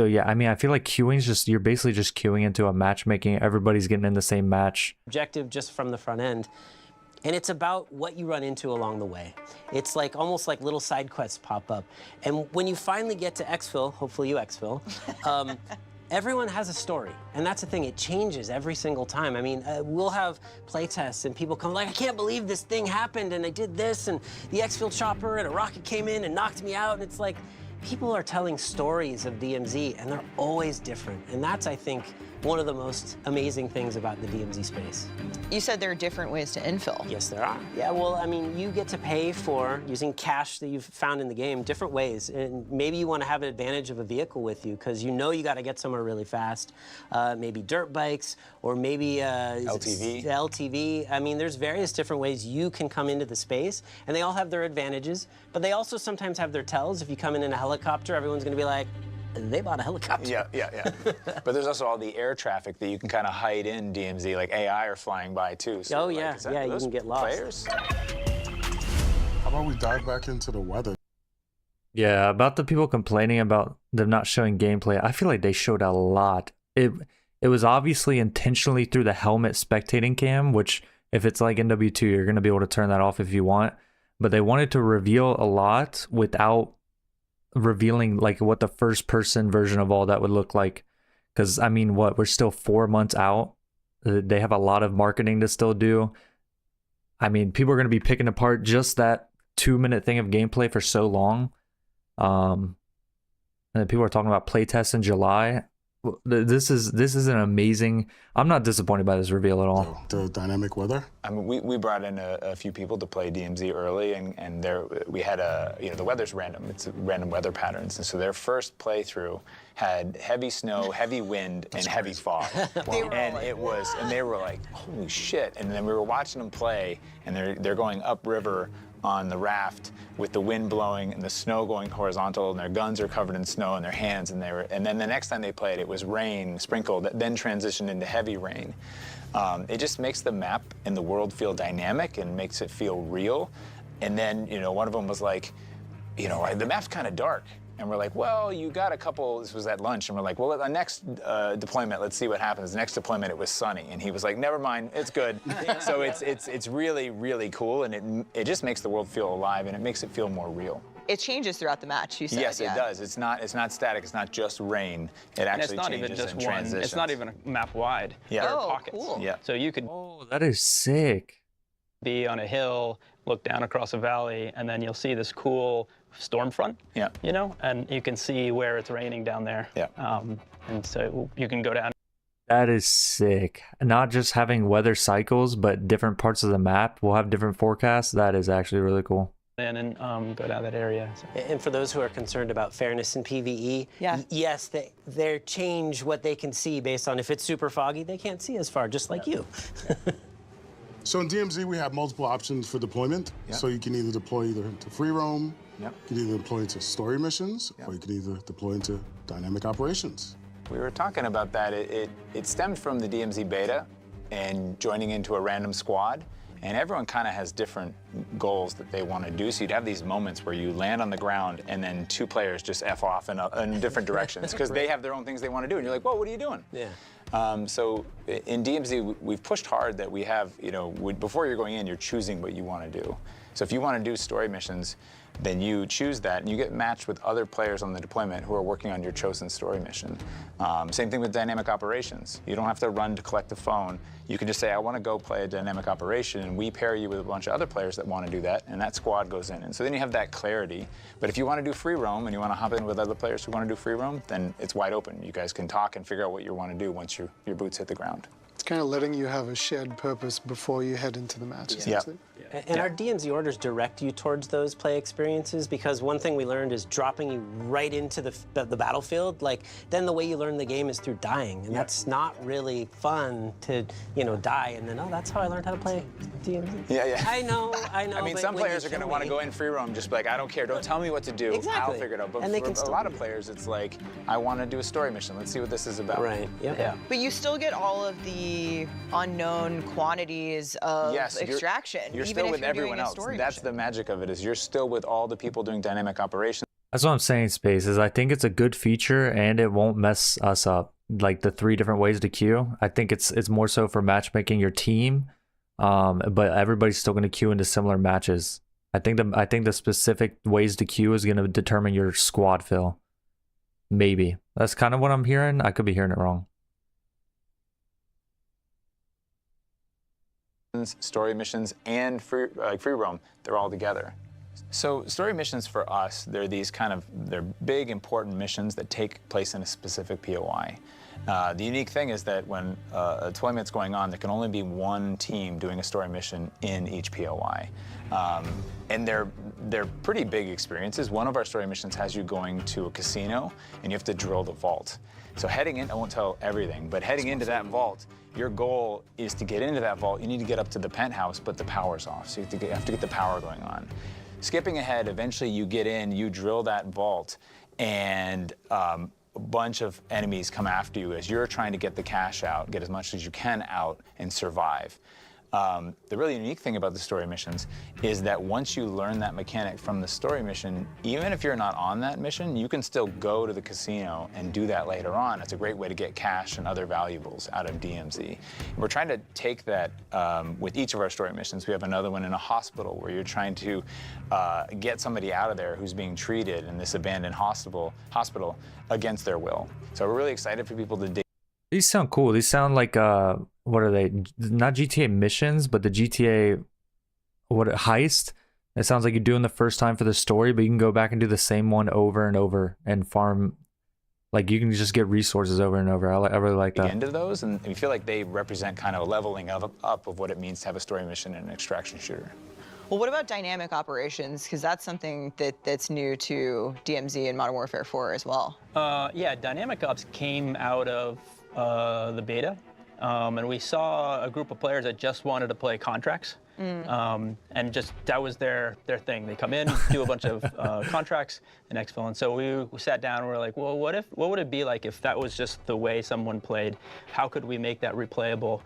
yeah, I mean, I feel like queuing is just, you're basically just queuing into a matchmaking. Everybody's getting in the same match. Objective just from the front end. And it's about what you run into along the way. It's like almost like little side quests pop up. And when you finally get to exfil, hopefully you exfil, everyone has a story. And that's the thing, it changes every single time. I mean, we'll have playtests and people come like, I can't believe this thing happened and I did this and the exfil chopper and a rocket came in and knocked me out. And it's like, people are telling stories of DMZ, and they're always different. And that's, I think, one of the most amazing things about the DMZ space. You said there are different ways to infill. Yes, there are. Yeah, well, I mean, you get to pay for, using cash that you've found in the game, different ways. And maybe you want to have an advantage of a vehicle with you, because you know you got to get somewhere really fast. Maybe dirt bikes, or maybe LTV. I mean, there's various different ways you can come into the space, and they all have their advantages, but they also sometimes have their tells. If you come in a helicopter, everyone's going to be like, they bought a helicopter. Yeah. But there's also all the air traffic that you can kind of hide in DMZ, like AI are flying by too. So you can get lost. Players? How about we dive back into the weather? Yeah, about the people complaining about them not showing gameplay, I feel like they showed a lot. It was obviously intentionally through the helmet spectating cam, which if it's like NW2, you're going to be able to turn that off if you want. But they wanted to reveal a lot without revealing like what the first person version of all that would look like, because I mean, we're still 4 months out. They have a lot of marketing to still do. I mean, people are going to be picking apart just that 2-minute thing of gameplay for so long. And then people are talking about playtests in July. This is an amazing. I'm not disappointed by this reveal at all. The dynamic weather. I mean, we brought in a few people to play DMZ early, and there we had the weather's random. It's random weather patterns, and so their first playthrough had heavy snow, heavy wind, and heavy fog. And they were like, holy shit! And then we were watching them play, and they're going upriver on the raft with the wind blowing and the snow going horizontal, and their guns are covered in snow in their hands, and then the next time they played, it was rain sprinkled that then transitioned into heavy rain. It just makes the map and the world feel dynamic and makes it feel real. And then, one of them was like, the map's kind of dark. And we're like, well, you got a couple, this was at lunch, and we're like, well, the next deployment, let's see what happens. The next deployment, it was sunny. And he was like, never mind, it's good. So it's really, really cool, and it just makes the world feel alive, and it makes it feel more real. It changes throughout the match, you said. Yes, it does. It's not static, it's not just rain. It actually changes and transitions. It's not even a map wide. Yeah. There are pockets. Cool. Yeah. So you could That is sick. be on a hill, look down across a valley, and then you'll see this cool storm front. Yeah. And you can see where it's raining down there. Yeah. And so you can go down. That is sick. Not just having weather cycles, but different parts of the map will have different forecasts. That is actually really cool. And go down that area. So. And for those who are concerned about fairness in PvE, yes, they change what they can see based on if it's super foggy, they can't see as far, just like you. So in DMZ, we have multiple options for deployment. Yeah. So you can either deploy to free roam, Yep. you can either deploy into story missions, or you can either deploy into dynamic operations. We were talking about that. It stemmed from the DMZ beta and joining into a random squad. And everyone kind of has different goals that they want to do. So you'd have these moments where you land on the ground and then two players just F off in different directions because they have their own things they want to do. And you're like, whoa, what are you doing? Yeah. So in DMZ, we've pushed hard that we have, before you're going in, you're choosing what you want to do. So if you want to do story missions, then you choose that and you get matched with other players on the deployment who are working on your chosen story mission. Same thing with dynamic operations. You don't have to run to collect the phone. You can just say, I want to go play a dynamic operation, and we pair you with a bunch of other players that want to do that, and that squad goes in. And so then you have that clarity. But if you want to do free roam and you want to hop in with other players who want to do free roam, then it's wide open. You guys can talk and figure out what you want to do once your boots hit the ground. It's kind of letting you have a shared purpose before you head into the match, essentially. And our DMZ orders direct you towards those play experiences, because one thing we learned is dropping you right into the battlefield. Like, then the way you learn the game is through dying, and that's not really fun to, die and then, oh, that's how I learned how to play DMZ. Yeah. I know. I mean, some players are going to want to go in free roam, just be like, I don't care, don't tell me what to do. Exactly. I'll figure it out. But And they for can a still lot of players, it's like, I want to do a story mission. Let's see what this is about. Right. Yep. Yeah. But you still get all of the unknown quantities of extraction. You're even still if with you're everyone doing a else. story That's mission. the magic of it, is you're still with all the people doing dynamic operations. That's what I'm saying, Space, is I think it's a good feature and it won't mess us up. Like the 3 different ways to queue. I think it's more so for matchmaking your team, but everybody's still going to queue into similar matches. I think the specific ways to queue is going to determine your squad fill. Maybe. That's kind of what I'm hearing. I could be hearing it wrong. Story missions and free roam, they're all together. So story missions for us, they're big, important missions that take place in a specific POI. The unique thing is that when a deployment's going on, there can only be one team doing a story mission in each POI. And they're pretty big experiences. One of our story missions has you going to a casino, and you have to drill the vault. So heading in, I won't tell everything, but heading into that vault, your goal is to get into that vault. You need to get up to the penthouse, but the power's off, so you have to get the power going on. Skipping ahead, eventually you get in, you drill that vault, and a bunch of enemies come after you as you're trying to get the cash out, get as much as you can out, and survive. The really unique thing about the story missions is that once you learn that mechanic from the story mission, even if you're not on that mission, you can still go to the casino and do that later on. It's a great way to get cash and other valuables out of DMZ. We're trying to take that with each of our story missions. We have another one in a hospital where you're trying to get somebody out of there who's being treated in this abandoned hospital against their will. So we're really excited for people to dig. These sound cool. These sound like what are they? Not GTA missions, but the GTA heist. It sounds like you're doing the first time for the story, but you can go back and do the same one over and over and farm. Like you can just get resources over and over. I really like that. End of those, and we feel like they represent kind of a leveling up of what it means to have a story mission in an extraction shooter. Well, what about dynamic operations? Because that's something that's new to DMZ and Modern Warfare 4 as well. Yeah, dynamic ops came out of the beta, and we saw a group of players that just wanted to play contracts. And just that was their thing. They come in, do a bunch of contracts and exfil. And so we sat down and we were like, well, what would it be like if that was just the way someone played? How could we make that replayable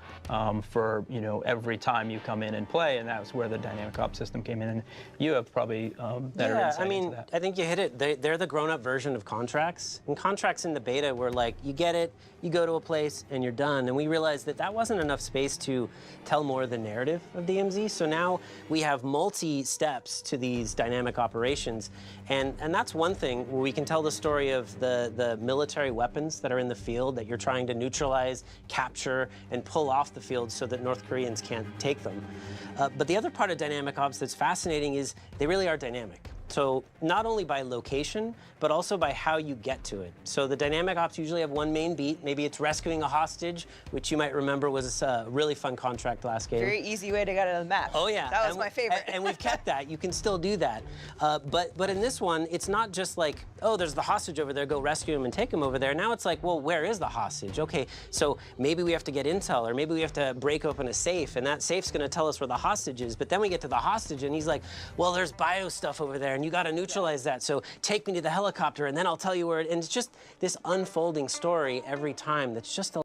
for every time you come in and play? And that was where the dynamic ops system came in. And you have probably better insight into that. I think you hit it. They're the grown-up version of contracts. And contracts in the beta were like, you get it, you go to a place, and you're done. And we realized that wasn't enough space to tell more of the narrative of DMZ. So now we have multi-steps to these dynamic operations. And that's one thing where we can tell the story of the military weapons that are in the field that you're trying to neutralize, capture, and pull off the field so that North Koreans can't take them. But the other part of dynamic ops that's fascinating is they really are dynamic. So not only by location, but also by how you get to it. So the dynamic ops usually have one main beat. Maybe it's rescuing a hostage, which you might remember was a really fun contract last game. Very easy way to get to the map. Oh yeah. That was my favorite. And we've kept that. You can still do that. But in this one, it's not just like, oh, there's the hostage over there, go rescue him and take him over there. Now it's like, well, where is the hostage? Okay, so maybe we have to get intel, or maybe we have to break open a safe, and that safe's gonna tell us where the hostage is. But then we get to the hostage and he's like, well, there's bio stuff over there and you gotta neutralize that. So take me to the helicopter and then I'll tell you where and it's just this unfolding story every time that's just a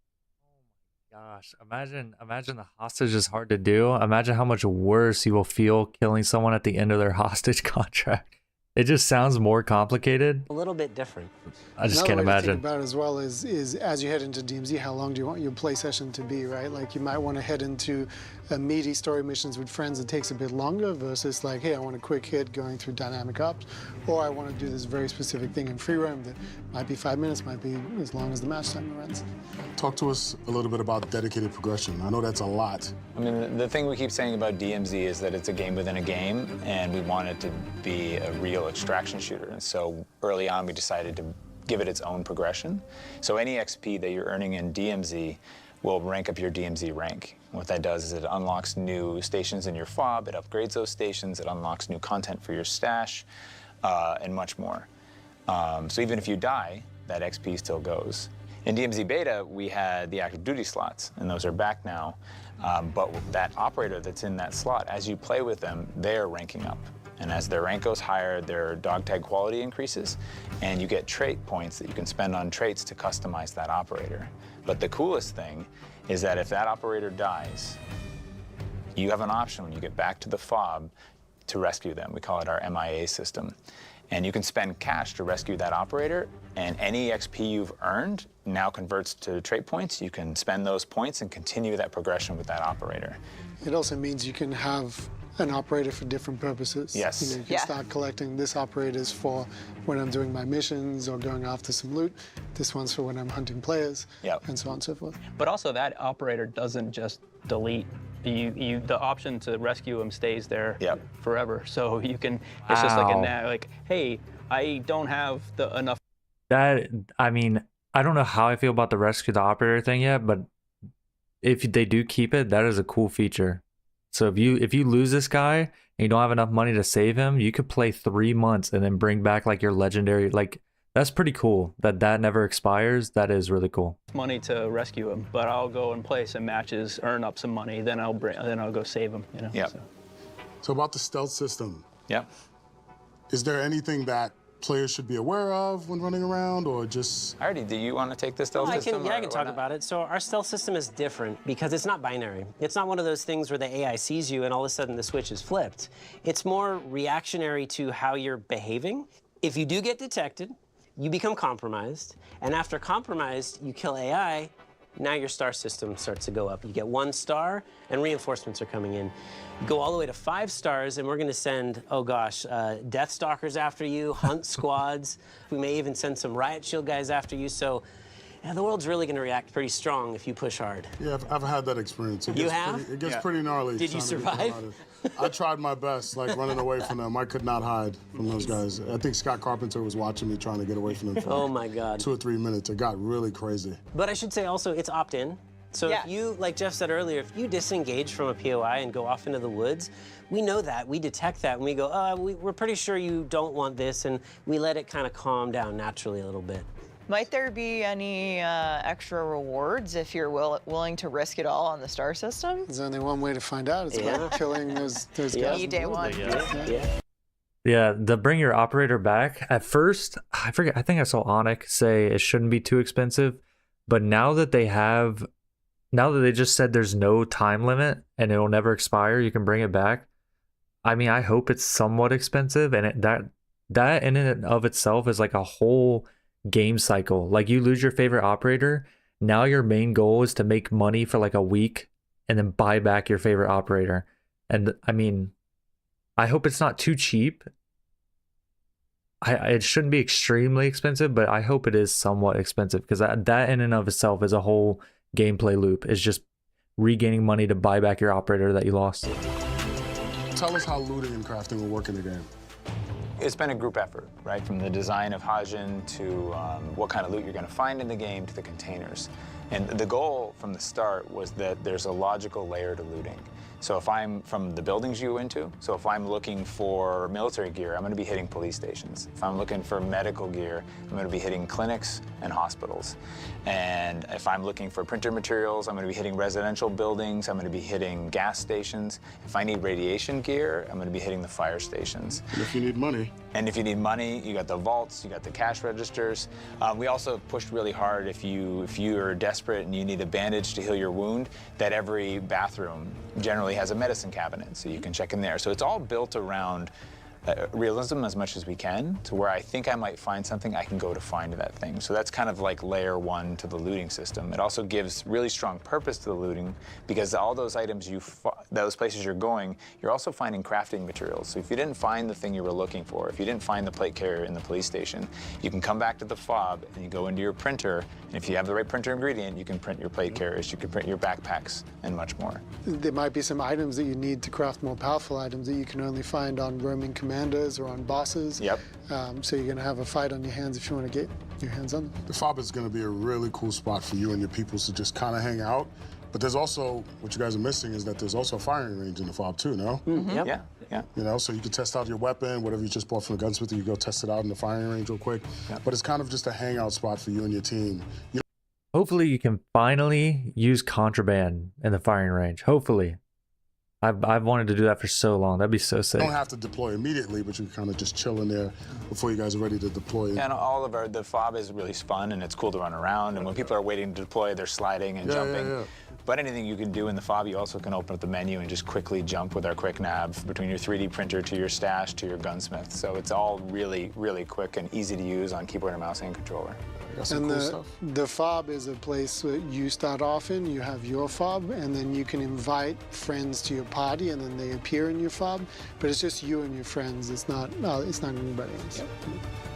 Gosh, imagine the hostage is hard to do. Imagine how much worse you will feel killing someone at the end of their hostage contract. It just sounds more complicated. A little bit different. I just can't imagine. Think about as well is as you head into DMZ, how long do you want your play session to be, right? Like you might want to head into meaty story missions with friends. It takes a bit longer versus like, hey, I want a quick hit going through dynamic ops, or I want to do this very specific thing in free roam that might be 5 minutes, might be as long as the match time runs. Talk to us a little bit about dedicated progression. I know that's a lot. I mean, the thing we keep saying about DMZ is that it's a game within a game, and we want it to be a real extraction shooter. And so early on, we decided to give it its own progression. So any XP that you're earning in DMZ will rank up your DMZ rank. What that does is it unlocks new stations in your fob, it upgrades those stations, it unlocks new content for your stash, and much more. So even if you die, that XP still goes. In DMZ Beta, we had the active duty slots, and those are back now. But that operator that's in that slot, as you play with them, they're ranking up. And as their rank goes higher, their dog tag quality increases, and you get trait points that you can spend on traits to customize that operator. But the coolest thing is that if that operator dies, you have an option when you get back to the fob to rescue them. We call it our MIA system. And you can spend cash to rescue that operator, and any XP you've earned now converts to trait points. You can spend those points and continue that progression with that operator. It also means you can have an operator for different purposes. Yes. You can start collecting this operator's for when I'm doing my missions or going after some loot. This one's for when I'm hunting players, and so on and so forth. But also that operator doesn't just delete the option to rescue him stays there forever. So you can, it's just like like, hey, I don't have enough. That, I mean, I don't know how I feel about the rescue the operator thing yet, but if they do keep it, that is a cool feature. So if you lose this guy and you don't have enough money to save him, you could play 3 months and then bring back like your legendary, like that's pretty cool that never expires. That is really cool. Money to rescue him, but I'll go and play some matches, earn up some money, then I'll go save him, you know. Yeah. So about the stealth system. Yeah. Is there anything that players should be aware of when running around, or just... Artie, do you want to take the stealth system? I can talk about it. So our stealth system is different because it's not binary. It's not one of those things where the AI sees you and all of a sudden the switch is flipped. It's more reactionary to how you're behaving. If you do get detected, you become compromised, and after compromised, you kill AI, now your star system starts to go up. You get 1 star, and reinforcements are coming in. You go all the way to 5 stars, and we're gonna send, oh gosh, Death Stalkers after you, Hunt Squads. We may even send some Riot Shield guys after you, so the world's really gonna react pretty strong if you push hard. Yeah, I've had that experience. You have? It gets pretty gnarly. Did you survive? I tried my best, like running away from them. I could not hide from those guys. I think Scott Carpenter was watching me trying to get away from them for oh my God. 2 or 3 minutes. It got really crazy. But I should say also, it's opt-in. So if you, like Jeff said earlier, if you disengage from a POI and go off into the woods, we know that, we detect that, and we go, we're pretty sure you don't want this, and we let it kind of calm down naturally a little bit. Might there be any extra rewards if you're willing to risk it all on the star system? There's only one way to find out. It's by killing those guys. Day one. Yeah, the bring your operator back. At first, I forget, I think I saw Onyx say it shouldn't be too expensive, but now that they just said there's no time limit and it'll never expire, you can bring it back. I mean, I hope it's somewhat expensive, and that in and of itself is like a whole game cycle. Like, you lose your favorite operator, now your main goal is to make money for like a week and then buy back your favorite operator. And I mean, I hope it's not too cheap. It shouldn't be extremely expensive, but I hope it is somewhat expensive, because that in and of itself is a whole gameplay loop. It's just regaining money to buy back your operator that you lost. Tell us how looting and crafting will work in the game. It's been a group effort, right? From the design of Hajin to what kind of loot you're going to find in the game to the containers. And the goal from the start was that there's a logical layer to looting. So if I'm from the buildings you go into, so if I'm looking for military gear, I'm going to be hitting police stations. If I'm looking for medical gear, I'm going to be hitting clinics and hospitals. And if I'm looking for printer materials, I'm going to be hitting residential buildings. I'm going to be hitting gas stations. If I need radiation gear, I'm going to be hitting the fire stations. And if you need money. And if you need money, you got the vaults, you got the cash registers. We also pushed really hard if you're desperate and you need a bandage to heal your wound, that every bathroom generally has a medicine cabinet, so you can check in there. So it's all built around realism as much as we can, to where I think I might find something, I can go to find that thing. So that's kind of like layer 1 to the looting system. It also gives really strong purpose to the looting, because all those items those places you're going, you're also finding crafting materials. So if you didn't find the thing you were looking for, if you didn't find the plate carrier in the police station, you can come back to the fob and you go into your printer, and if you have the right printer ingredient, you can print your plate carriers, you can print your backpacks, and much more. There might be some items that you need to craft more powerful items that you can only find on roaming commandos or on bosses. Yep. So you're going to have a fight on your hands if you want to get your hands on them. The fob is going to be a really cool spot for you and your peoples to just kind of hang out. But there's also, what you guys are missing is that there's also a firing range in the fob too, no? Mm-hmm. Yep. Yeah. You know, so you can test out your weapon, whatever you just bought from the gunsmith, you go test it out in the firing range real quick. Yep. But it's kind of just a hangout spot for you and your team. Hopefully you can finally use contraband in the firing range. Hopefully. I've wanted to do that for so long. That'd be so sick. You don't have to deploy immediately, but you can kind of just chill in there before you guys are ready to deploy. And the fob is really fun, and it's cool to run around. And when people are waiting to deploy, they're sliding and jumping. Yeah. But anything you can do in the fob, you also can open up the menu and just quickly jump with our quick nav between your 3D printer to your stash to your gunsmith. So it's all really, really quick and easy to use on keyboard and mouse and controller. And the fob is a place that you start off in. You have your fob, and then you can invite friends to your party, and then they appear in your fob. But it's just you and your friends. It's not anybody else. Yep.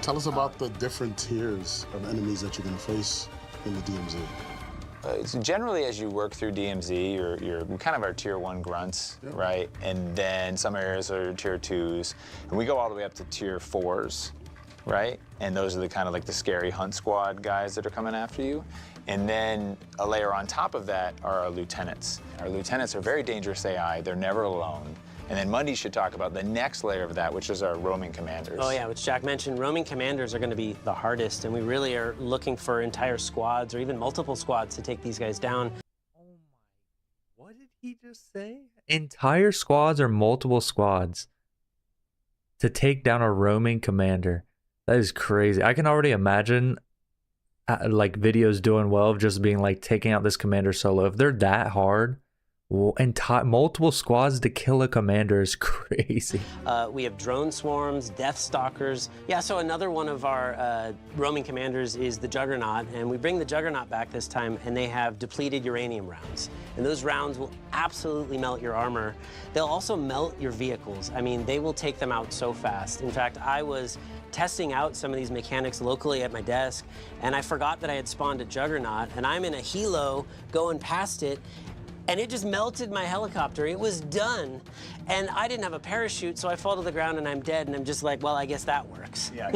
Tell us about the different tiers of enemies that you're going to face in the DMZ. generally, as you work through DMZ, you're kind of our tier 1 grunts, right? And then some areas are tier 2s, and we go all the way up to tier 4s, right? And those are the kind of like the scary hunt squad guys that are coming after you. And then a layer on top of that are our lieutenants. Our lieutenants are very dangerous AI. They're never alone. And then Mundy should talk about the next layer of that, which is our roaming commanders. Oh yeah, which Jack mentioned, roaming commanders are going to be the hardest, and we really are looking for entire squads or even multiple squads to take these guys down. What did he just say? Entire squads or multiple squads to take down a roaming commander. That is crazy. I can already imagine like videos doing well of just being like taking out this commander solo. If they're that hard, multiple squads to kill a commander is crazy. We have drone swarms, death stalkers. Yeah, so another one of our roaming commanders is the Juggernaut, and we bring the Juggernaut back this time, and they have depleted uranium rounds. And those rounds will absolutely melt your armor. They'll also melt your vehicles. I mean, they will take them out so fast. In fact, I was testing out some of these mechanics locally at my desk, and I forgot that I had spawned a Juggernaut, and I'm in a helo going past it, and it just melted my helicopter. It was done. And I didn't have a parachute, so I fall to the ground and I'm dead, and I'm just like, well, I guess that works. Yeah.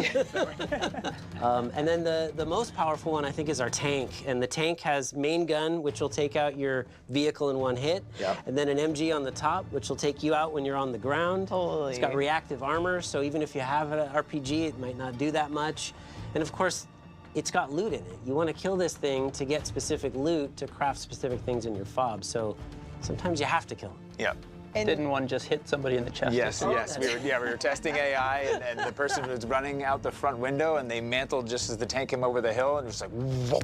And then the most powerful one, I think, is our tank. And the tank has main gun, which will take out your vehicle in one hit. Yep. And then an MG on the top, which will take you out when you're on the ground. Holy. It's got reactive armor, so even if you have an RPG, it might not do that much. And of course, it's got loot in it. You want to kill this thing to get specific loot to craft specific things in your fob. So sometimes you have to kill it. Yep. And didn't one just hit somebody in the chest? Yes, yes. We were testing AI, and the person was running out the front window, and they mantled just as the tank came over the hill, and it was like, whoa.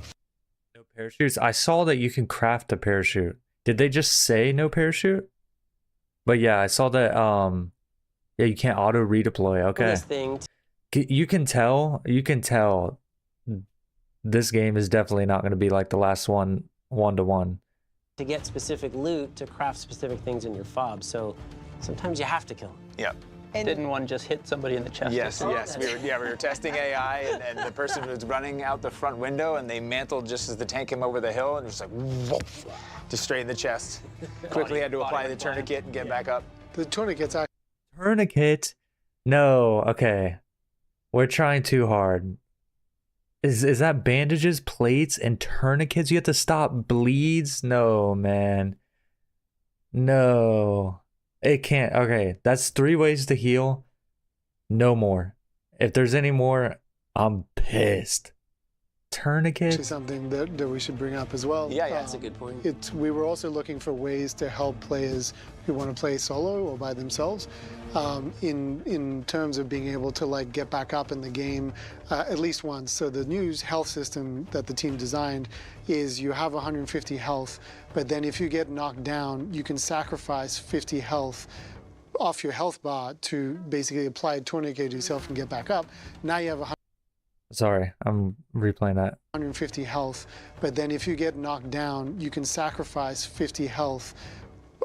No parachutes. I saw that you can craft a parachute. Did they just say no parachute? But yeah, I saw that. Yeah, you can't auto redeploy. Okay. This thing You can tell. This game is definitely not going to be like the last one to one. To get specific loot to craft specific things in your fob. So sometimes you have to kill it. Yep. And didn't one just hit somebody in the chest? Yes, yes. We were testing AI, and the person was running out the front window, and they mantled just as the tank came over the hill, and it was like, whoa, just straight in the chest. Quickly had to apply the tourniquet and get back up. The tourniquet's actually... Tourniquet? No. Okay. We're trying too hard. Is that bandages, plates, and tourniquets? You have to stop bleeds? No, man. No. It can't. Okay, that's 3 ways to heal. No more. If there's any more, I'm pissed. Tourniquet? Actually something that we should bring up as well. Yeah, that's a good point. We were also looking for ways to help players who want to play solo or by themselves in terms of being able to like get back up in the game at least once. So the new health system that the team designed is you have 150 health, but then if you get knocked down, you can sacrifice 50 health off your health bar to basically apply a tourniquet to yourself and get back up. Now you have Sorry, I'm replaying that. 150 health, but then if you get knocked down, you can sacrifice 50 health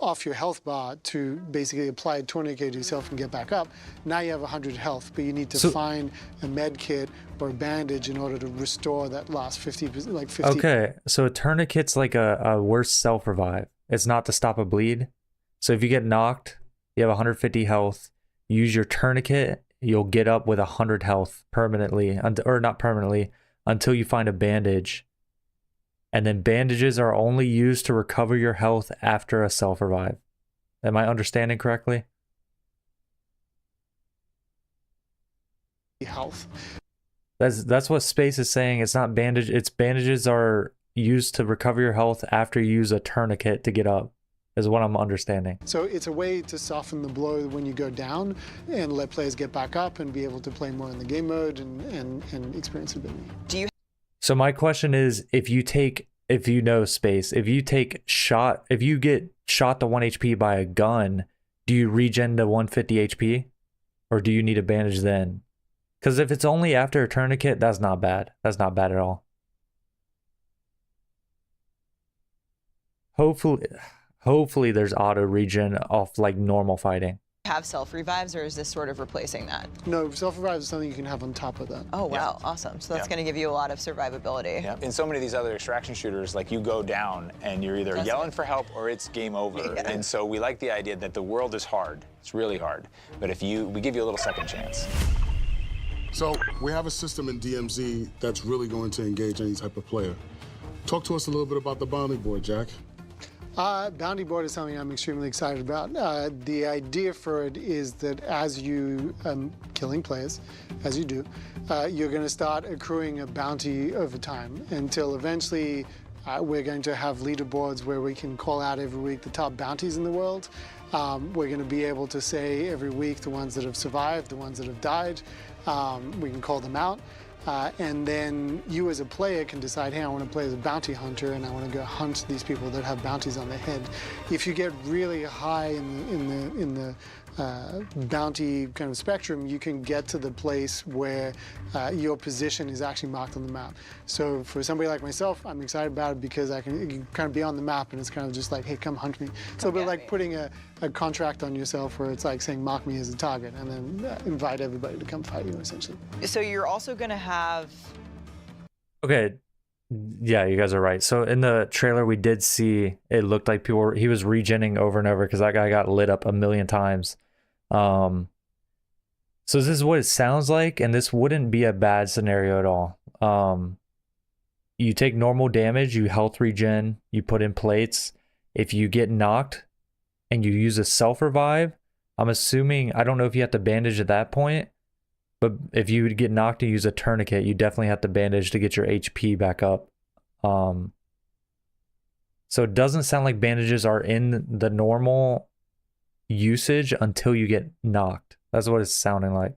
off your health bar to basically apply a tourniquet to yourself and get back up. Now you have 100 health, but you need to find a med kit or a bandage in order to restore that last 50, like 50. Okay, so a tourniquet's like a worse self-revive. It's not to stop a bleed. So if you get knocked, you have 150 health, use your tourniquet, you'll get up with 100 health permanently, or not permanently, until you find a bandage. And then bandages are only used to recover your health after a self-revive. Am I understanding correctly? Health. That's what Space is saying. It's not bandage. It's bandages are used to recover your health after you use a tourniquet to get up, is what I'm understanding. So it's a way to soften the blow when you go down and let players get back up and be able to play more in the game mode and experience ability. Do you? So my question is, if you get shot to 1 HP by a gun, do you regen to 150 HP? Or do you need a bandage then? Because if it's only after a tourniquet, that's not bad. That's not bad at all. Hopefully there's auto regen off like normal fighting. Have self-revives, or is this sort of replacing that? No, self-revive is something you can have on top of that. Oh, wow, awesome. So that's going to give you a lot of survivability. Yeah. In so many of these other extraction shooters, like you go down and you're either yelling for help or it's game over. Yeah. And so we like the idea that the world is hard. It's really hard. But we give you a little second chance. So we have a system in DMZ that's really going to engage any type of player. Talk to us a little bit about the bounty board, Jack. Bounty board is something I'm extremely excited about. The idea for it is that as you killing players, as you do, you're going to start accruing a bounty over time until eventually we're going to have leaderboards where we can call out every week the top bounties in the world. We're going to be able to say every week the ones that have survived, the ones that have died. We can call them out. And then you as a player can decide, hey, I want to play as a bounty hunter and I want to go hunt these people that have bounties on their head. If you get really high in the bounty kind of spectrum, you can get to the place where your position is actually marked on the map. So for somebody like myself, I'm excited about it because you can kind of be on the map and it's kind of just like, hey, come hunt me. It's a little bit like putting a contract on yourself where it's like saying, mark me as a target, and then invite everybody to come fight you, essentially. So you're also going to have... Okay, yeah, you guys are right. So in the trailer, we did see it looked like he was regenning over and over because that guy got lit up a million times. So this is what it sounds like, and this wouldn't be a bad scenario at all. You take normal damage, you health regen, you put in plates. If you get knocked and you use a self-revive, I'm assuming, I don't know if you have to bandage at that point, but if you get knocked and use a tourniquet, you definitely have to bandage to get your HP back up. So it doesn't sound like bandages are in the normal usage until you get knocked. That's what it's sounding like.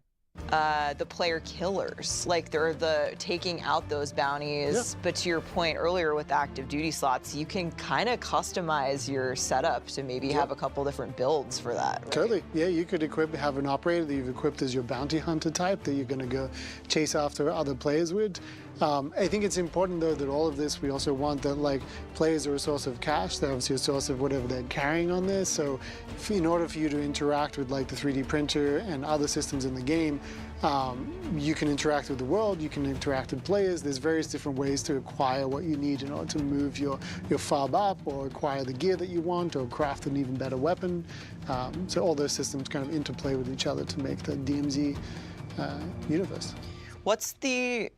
The player killers, like they're the taking out those bounties. But to your point earlier with active duty slots, you can kind of customize your setup to maybe have a couple different builds for that. Right? Totally. Yeah, you could have an operator that you've equipped as your bounty hunter type that you're going to go chase after other players with. I think it's important though that all of this, we also want that like players are a source of cash. They're obviously a source of whatever they're carrying on this. So in order for you to interact with like the 3D printer and other systems in the game, you can interact with the world, you can interact with players. There's various different ways to acquire what you need in order to move your fob up or acquire the gear that you want or craft an even better weapon. So all those systems kind of interplay with each other to make the DMZ universe. What's the...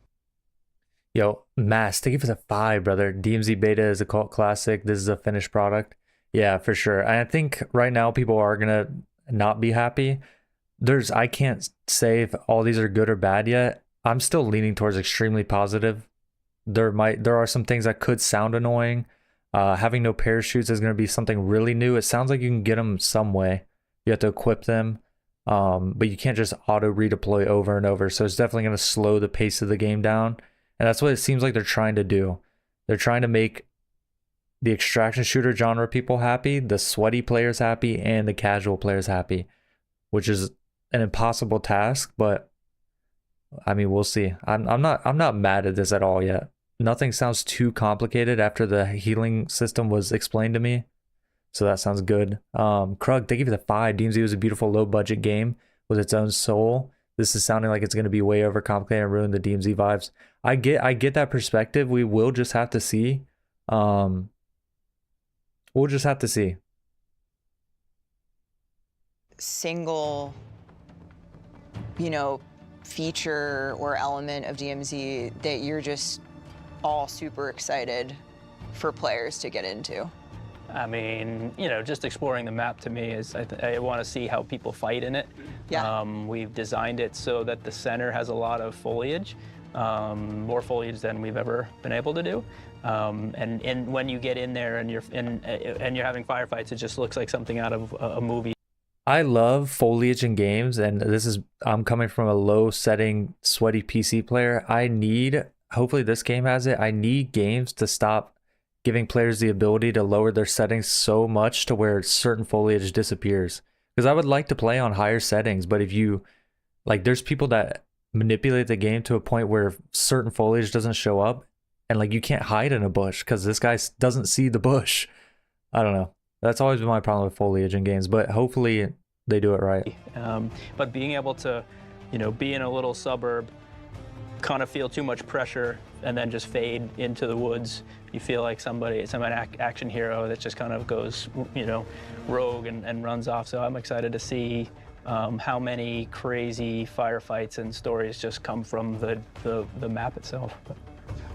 Yo, Mass, thank you for the 5, brother. DMZ Beta is a cult classic. This is a finished product. Yeah, for sure. And I think right now people are going to not be happy. I can't say if all these are good or bad yet. I'm still leaning towards extremely positive. There are some things that could sound annoying. Having no parachutes is going to be something really new. It sounds like you can get them some way. You have to equip them, but you can't just auto redeploy over and over. So it's definitely going to slow the pace of the game down. And that's what it seems like they're trying to do. They're trying to make the extraction shooter genre people happy, the sweaty players happy, and the casual players happy, which is an impossible task, but I mean, we'll see. I'm not mad at this at all yet. Nothing sounds too complicated after the healing system was explained to me. So that sounds good. Krug, thank you for the 5. DMZ was a beautiful low budget game with its own soul. This is sounding like it's going to be way overcomplicated and ruin the DMZ vibes. I get that perspective. We will just have to see. We'll just have to see. Single, feature or element of DMZ that you're just all super excited for players to get into? I mean, just exploring the map to me is, I want to see how people fight in it. Yeah. We've designed it so that the center has a lot of foliage, more foliage than we've ever been able to do. And when you get in there and you're having firefights, it just looks like something out of a movie. I love foliage in games, and I'm coming from a low setting, sweaty PC player. Hopefully this game has it. I need games to stop giving players the ability to lower their settings so much to where certain foliage disappears. Because I would like to play on higher settings, but if you, there's people that manipulate the game to a point where certain foliage doesn't show up, and you can't hide in a bush because this guy doesn't see the bush. I don't know. That's always been my problem with foliage in games, but hopefully they do it right. But being able to, be in a little suburb, kind of feel too much pressure, and then just fade into the woods. You feel like some action hero that just kind of goes, rogue and runs off. So I'm excited to see how many crazy firefights and stories just come from the map itself.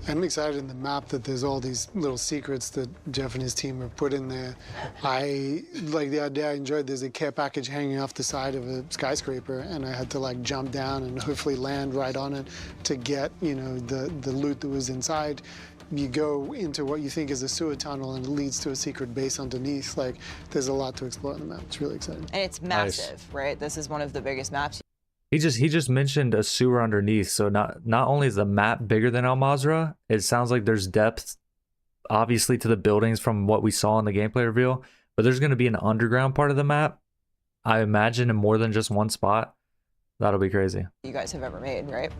I'm excited in the map that there's all these little secrets that Jeff and his team have put in there. I like the idea. I enjoyed there's a care package hanging off the side of a skyscraper, and I had to like jump down and hopefully land right on it to get the loot that was inside. You go into what you think is a sewer tunnel and it leads to a secret base underneath. Like there's a lot to explore in the map. It's really exciting. And it's massive, right? This is one of the biggest maps. He just mentioned a sewer underneath, so not only is the map bigger than Al Mazrah, it sounds like there's depth, obviously, to the buildings from what we saw in the gameplay reveal, but there's going to be an underground part of the map, I imagine, in more than just one spot. That'll be crazy. You guys have ever made, right?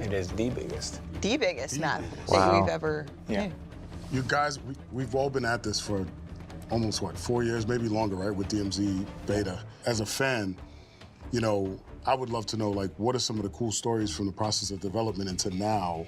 It is the biggest. The biggest map Wow. that we've ever made. You guys, we've all been at this for almost, 4 years, maybe longer, right, with DMZ beta. As a fan, I would love to know, what are some of the cool stories from the process of development into now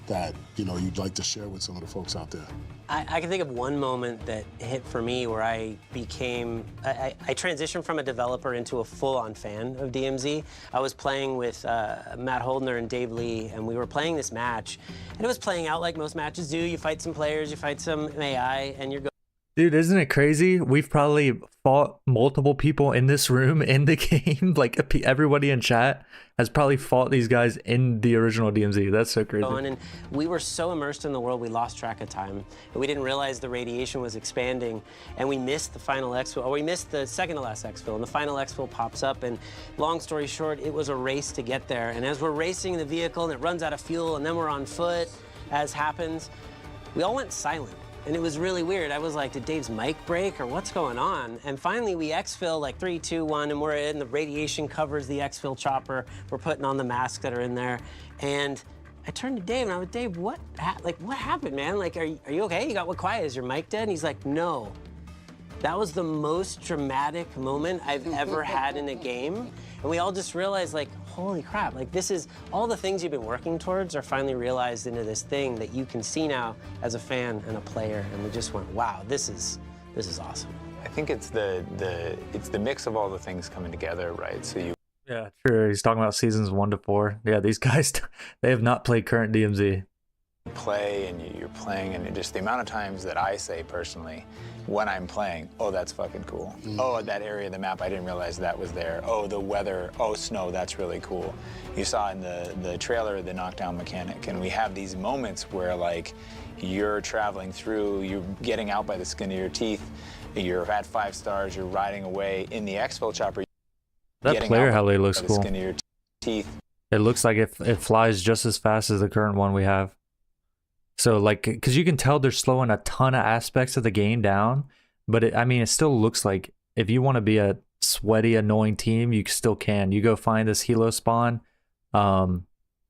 that, you'd like to share with some of the folks out there? I can think of one moment that hit for me where I transitioned from a developer into a full-on fan of DMZ. I was playing with Matt Holdner and Dave Lee, and we were playing this match, and it was playing out like most matches do. You fight some players, you fight some AI, and you're going. Dude, isn't it crazy? We've probably fought multiple people in this room in the game. Like everybody in chat has probably fought these guys in the original DMZ. That's so crazy. And we were so immersed in the world, we lost track of time. We didn't realize the radiation was expanding, and we missed the final exfil, or we missed the second to last exfil, and the final exfil pops up, and long story short, it was a race to get there. And as we're racing the vehicle and it runs out of fuel, and then we're on foot, as happens, we all went silent. And it was really weird. I was like, did Dave's mic break or what's going on? And finally we exfil like 3, 2, 1, and we're in. The radiation covers the exfil chopper. We're putting on the masks that are in there. And I turned to Dave and I was, Dave, what happened, man? Like, are you okay? You got what quiet? Is your mic dead? And he's like, no. That was the most dramatic moment I've ever had in a game. And we all just realized, like, holy crap, like this is, all the things you've been working towards are finally realized into this thing that you can see now as a fan and a player. And we just went, wow, this is awesome. I think it's the mix of all the things coming together, right? So you. Yeah, true. He's talking about seasons 1 to 4. Yeah, these guys, they have not played current DMZ. Play and you're playing, and just the amount of times that I say personally when I'm playing, oh, that's fucking cool. Oh, that area of the map, I didn't realize that was there. Oh, the weather, oh, snow, that's really cool. You saw in the trailer the knockdown mechanic, and we have these moments where like you're traveling through, you're getting out by the skin of your teeth, you're at 5 stars, you're riding away in the exfil chopper. That player heli looks cool. Skin of your teeth. It looks like it flies just as fast as the current one we have. So like, because you can tell they're slowing a ton of aspects of the game down, but it still looks like if you want to be a sweaty, annoying team, you still can. You go find this helo spawn.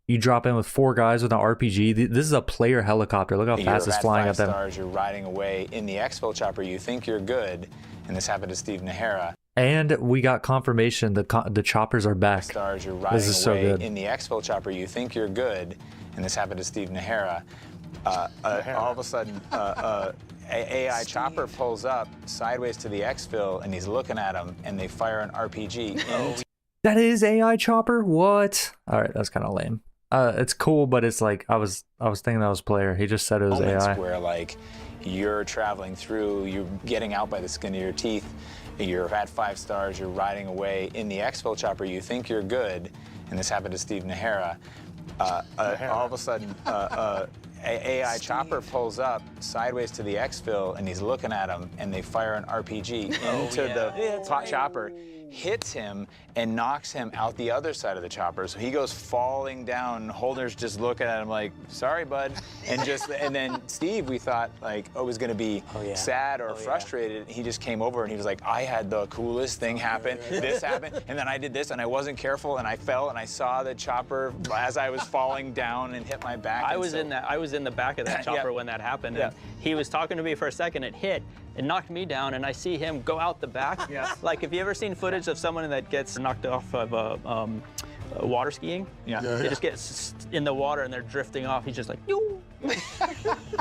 You drop in with 4 guys with an RPG. This is a player helicopter. Look how fast it's flying at them. Stars, you're riding away in the exfil chopper. You think you're good, and this happened to Steve Nahara. And we got confirmation the choppers are back. Stars, you're riding this is so good. In the exfil chopper. You think you're good, and this happened to Steve Nahara. All of a sudden, AI chopper pulls up sideways to the exfil, and he's looking at him, and they fire an RPG into. That is AI chopper? What? All right, that's kind of lame. It's cool, but it's like I was thinking that was player. He just said it was AI. Where like you're traveling through, you're getting out by the skin of your teeth, you're at 5 stars, you're riding away in the exfil chopper. You think you're good, and this happened to Steve Nahara. All of a sudden, AI chopper pulls up sideways to the exfil, and he's looking at him, and they fire an RPG into the chopper, hits him, and knocks him out the other side of the chopper. So he goes falling down. Holder's just looking at him like, sorry, bud. And then Steve, we thought like, was going to be sad or frustrated. He just came over and he was like, I had the coolest thing happen. This happened, and then I did this, and I wasn't careful, and I fell, and I saw the chopper as I was falling down and hit my back. I was in the back of that chopper when that happened. he was talking to me for a second, it hit, it knocked me down, and I see him go out the back. Yes. Like, have you ever seen footage of someone that gets knocked off of water skiing? Yeah. They just get in the water and they're drifting off. He's just like, yoo.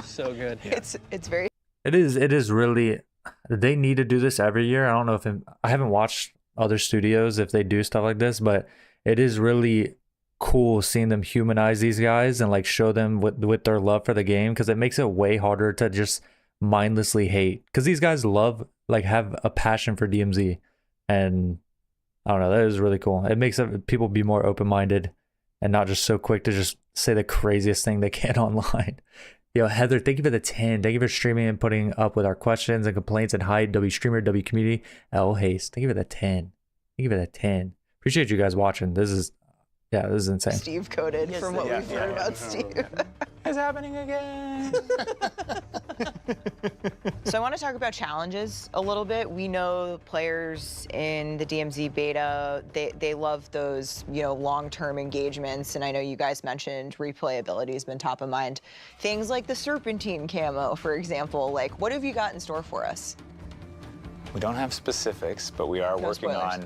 So good. It's very. It is really. They need to do this every year. I don't know if I haven't watched other studios if they do stuff like this, but it is really cool seeing them humanize these guys and like show them with their love for the game, because it makes it way harder to just mindlessly hate, because these guys love, like, have a passion for DMZ, and I don't know, that is really cool. It makes people be more open-minded and not just so quick to just say the craziest thing they can online. Yo, Heather, thank you for the 10. Thank you for streaming and putting up with our questions and complaints. And hi, W Streamer, W Community, L Haste. Thank you for the 10. Thank you for the 10. Appreciate you guys watching. This is insane. Steve coded from what we've heard about Steve. It's happening again. So I want to talk about challenges a little bit. We know players in the DMZ beta, they love those, long-term engagements. And I know you guys mentioned replayability has been top of mind. Things like the Serpentine camo, for example. Like, what have you got in store for us? We don't have specifics, but we are working spoilers.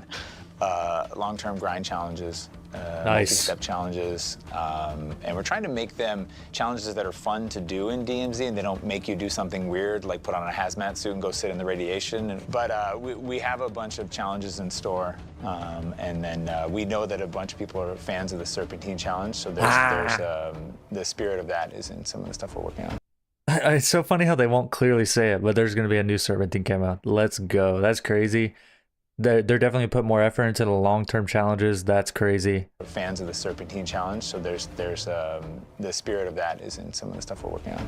on long-term grind challenges, Nice. multi-step challenges, and we're trying to make them challenges that are fun to do in DMZ, and they don't make you do something weird, like put on a hazmat suit and go sit in the radiation. But we have a bunch of challenges in store, and then we know that a bunch of people are fans of the Serpentine Challenge, so there's the spirit of that is in some of the stuff we're working on. It's so funny how they won't clearly say it, but there's going to be a new Serpentine camo. Let's go. That's crazy. They're definitely put more effort into the long-term challenges. That's crazy. We're fans of the Serpentine Challenge, so there's the spirit of that is in some of the stuff we're working on.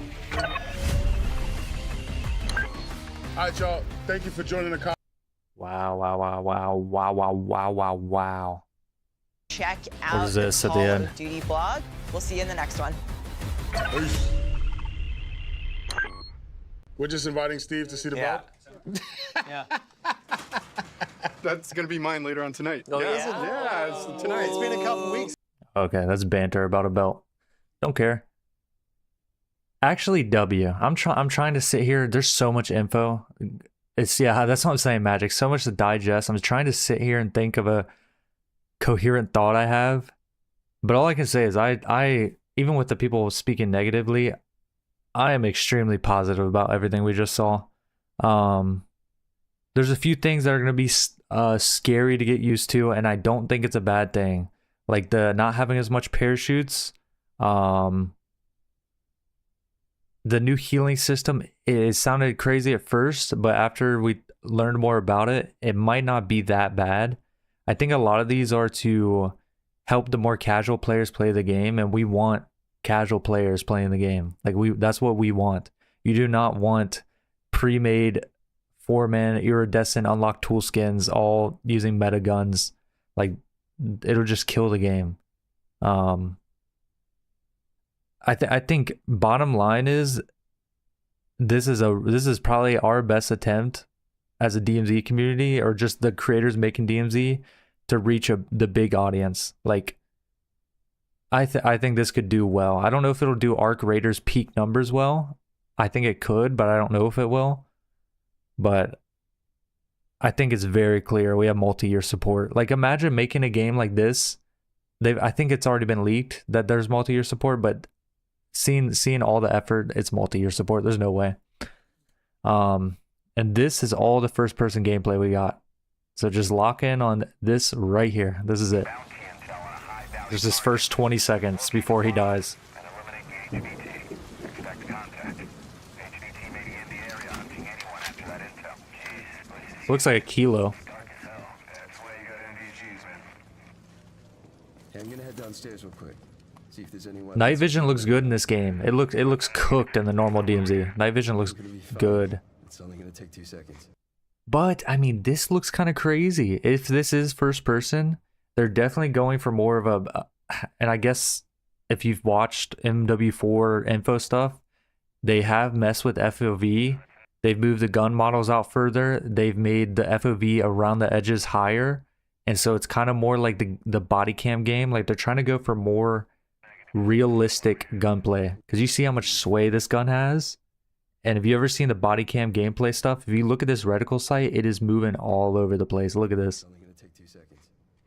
All right, y'all. Thank you for joining the Wow. Check What out is the this at the Call end? of Duty blog. We'll see you in the next one. Peace. We're just inviting Steve to see the boat. Yeah. That's gonna be mine later on tonight. Oh, yeah, yeah? yeah, it's tonight. It's been a couple weeks. Okay, that's banter about a belt. Don't care. Actually, W. I'm trying to sit here. There's so much info. That's what I'm saying, Magic. So much to digest. I'm trying to sit here and think of a coherent thought I have. But all I can say is I even with the people speaking negatively, I am extremely positive about everything we just saw. There's a few things that are going to be scary to get used to, and I don't think it's a bad thing. Like the not having as much parachutes. The new healing system, it sounded crazy at first, but after we learned more about it, it might not be that bad. I think a lot of these are to help the more casual players play the game, and we want casual players playing the game. That's what we want. You do not want pre-made 4-man iridescent unlocked tool skins all using meta guns. Like, it'll just kill the game. I think bottom line is this is probably our best attempt as a DMZ community, or just the creators making DMZ, to reach the big audience. Like, I think this could do well. I don't know if it'll do Arc Raiders peak numbers well. I think it could, but I don't know if it will. But I think it's very clear we have multi-year support. Like, imagine making a game like this. I think it's already been leaked that there's multi-year support, but seeing all the effort, it's multi-year support. There's no way. And this is all the first-person gameplay we got. So just lock in on this right here. This is it. There's this first 20 seconds before he dies. Looks like a kilo. Hey, I'm gonna head downstairs real quick. See if there's anyone. Night vision looks good in this game. It looks cooked in the normal DMZ. Night vision looks good. It's only gonna take 2 seconds. But I mean, this looks kind of crazy. If this is first person, they're definitely going for more of a. And I guess if you've watched MW4 info stuff, they have messed with FOV. They've moved the gun models out further. They've made the FOV around the edges higher. And so it's kind of more like the body cam game. Like, they're trying to go for more realistic gunplay. Because you see how much sway this gun has. And have you ever seen the body cam gameplay stuff? If you look at this reticle sight, it is moving all over the place. Look at this.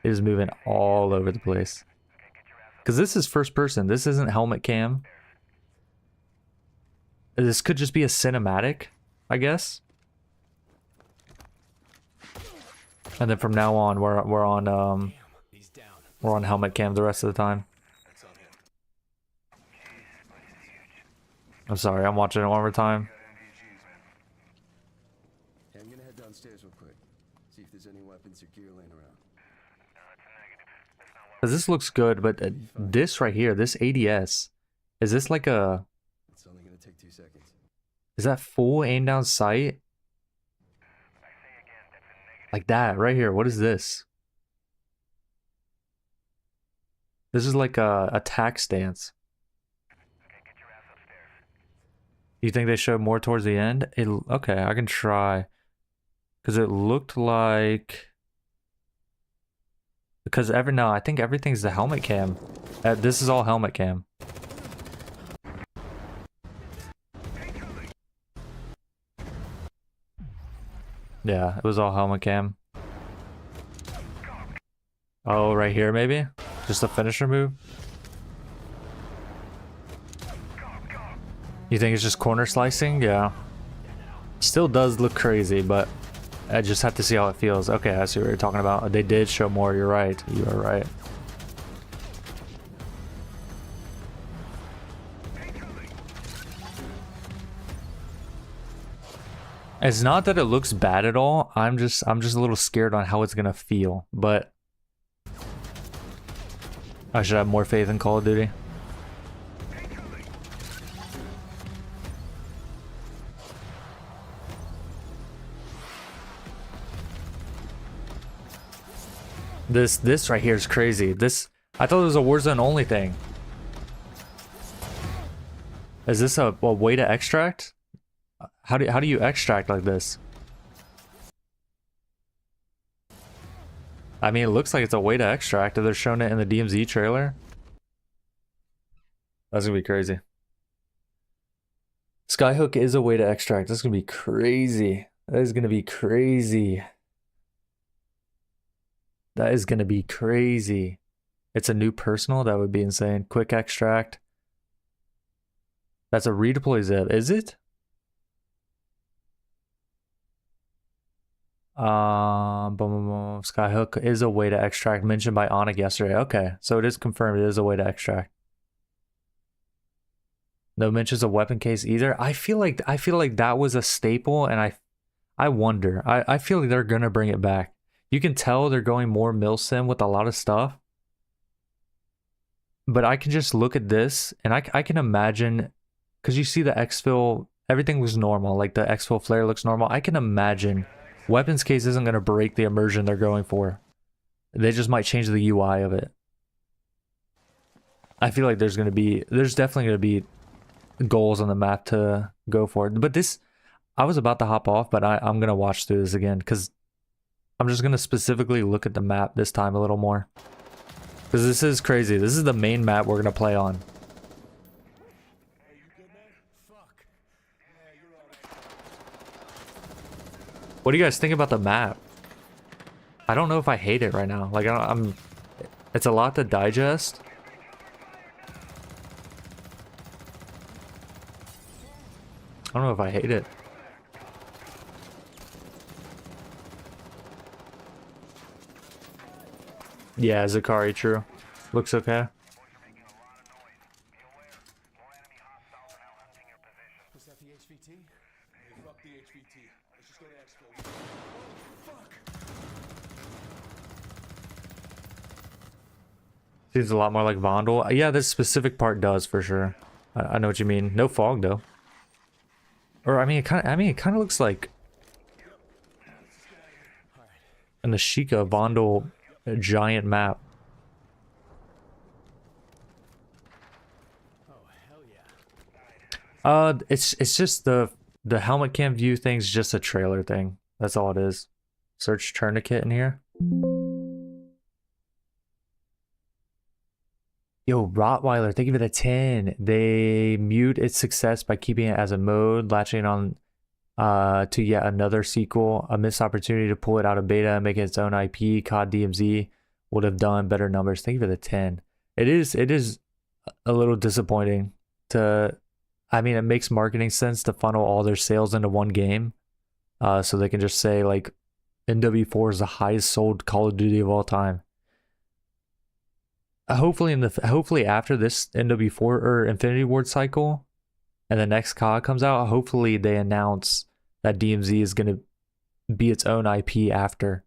It is moving all over the place. Because this is first person. This isn't helmet cam. This could just be a cinematic, I guess. And then from now on, we're on helmet cam the rest of the time. I'm sorry, I'm watching it one more time. Hey, I'm gonna head downstairs real quick. See if there's any weapons or gear laying around. Cause this looks good, but this right here, this ADS, is this like a? It's only gonna take 2 seconds. Is that full aim down sight? Like that right here. What is this? This is like a attack stance. You think they showed more towards the end? Okay, I can try. Because it looked like... Because no, I think everything's the helmet cam. This is all helmet cam. Yeah, it was all helmet cam. Oh, right here maybe? Just a finisher move? You think it's just corner slicing? Yeah. Still does look crazy, but I just have to see how it feels. Okay, I see what you're talking about. They did show more. You're right. You are right. It's not that it looks bad at all. I'm just a little scared on how it's gonna feel. But I should have more faith in Call of Duty. This right here is crazy. I thought it was a Warzone only thing. Is this a way to extract? How do you extract like this? I mean, it looks like it's a way to extract if they're showing it in the DMZ trailer. That's gonna be crazy. Skyhook is a way to extract. That's gonna be crazy. That is gonna be crazy. That is gonna be crazy. It's a new personal. That would be insane. Quick extract. That's a redeploy zip. Is it? Skyhook is a way to extract, mentioned by Onik yesterday. Okay, so it is confirmed. It is a way to extract. No mentions of weapon case either. I feel like that was a staple, and I wonder. I feel like they're gonna bring it back. You can tell they're going more milsim with a lot of stuff. But I can just look at this, and I can imagine, because you see the exfil, everything was normal. Like the exfil flare looks normal. I can imagine weapons case isn't going to break the immersion they're going for. They just might change the UI of it. I feel like there's definitely going to be goals on the map to go for it. But this, I was about to hop off, but I'm going to watch through this again, because I'm just going to specifically look at the map this time a little more. Because this is crazy. This is the main map we're going to play on. What do you guys think about the map? I don't know if I hate it right now. Like, it's a lot to digest. I don't know if I hate it. Yeah, Zakari, true. Looks okay. Was that the HVT? Hey, fuck the HVT. Let's just go to exfil. Fuck! Seems a lot more like Vondel. Yeah, this specific part does for sure. I know what you mean. No fog though. Or I mean, it kind of looks like an Ashika Vondel giant map. It's just the helmet cam view thing's just a trailer thing. That's all it is. Search tourniquet in here. Yo, Rottweiler, thank you for the 10. They mute its success by keeping it as a mode, latching on to yet another sequel. A missed opportunity to pull it out of beta and make it its own IP. COD DMZ would have done better numbers. Thank you for the 10. It is a little disappointing to, I mean, it makes marketing sense to funnel all their sales into one game. So they can just say like NW4 is the highest sold Call of Duty of all time. Hopefully after this NW4 or Infinity Ward cycle and the next COD comes out, hopefully they announce that DMZ is going to be its own IP after.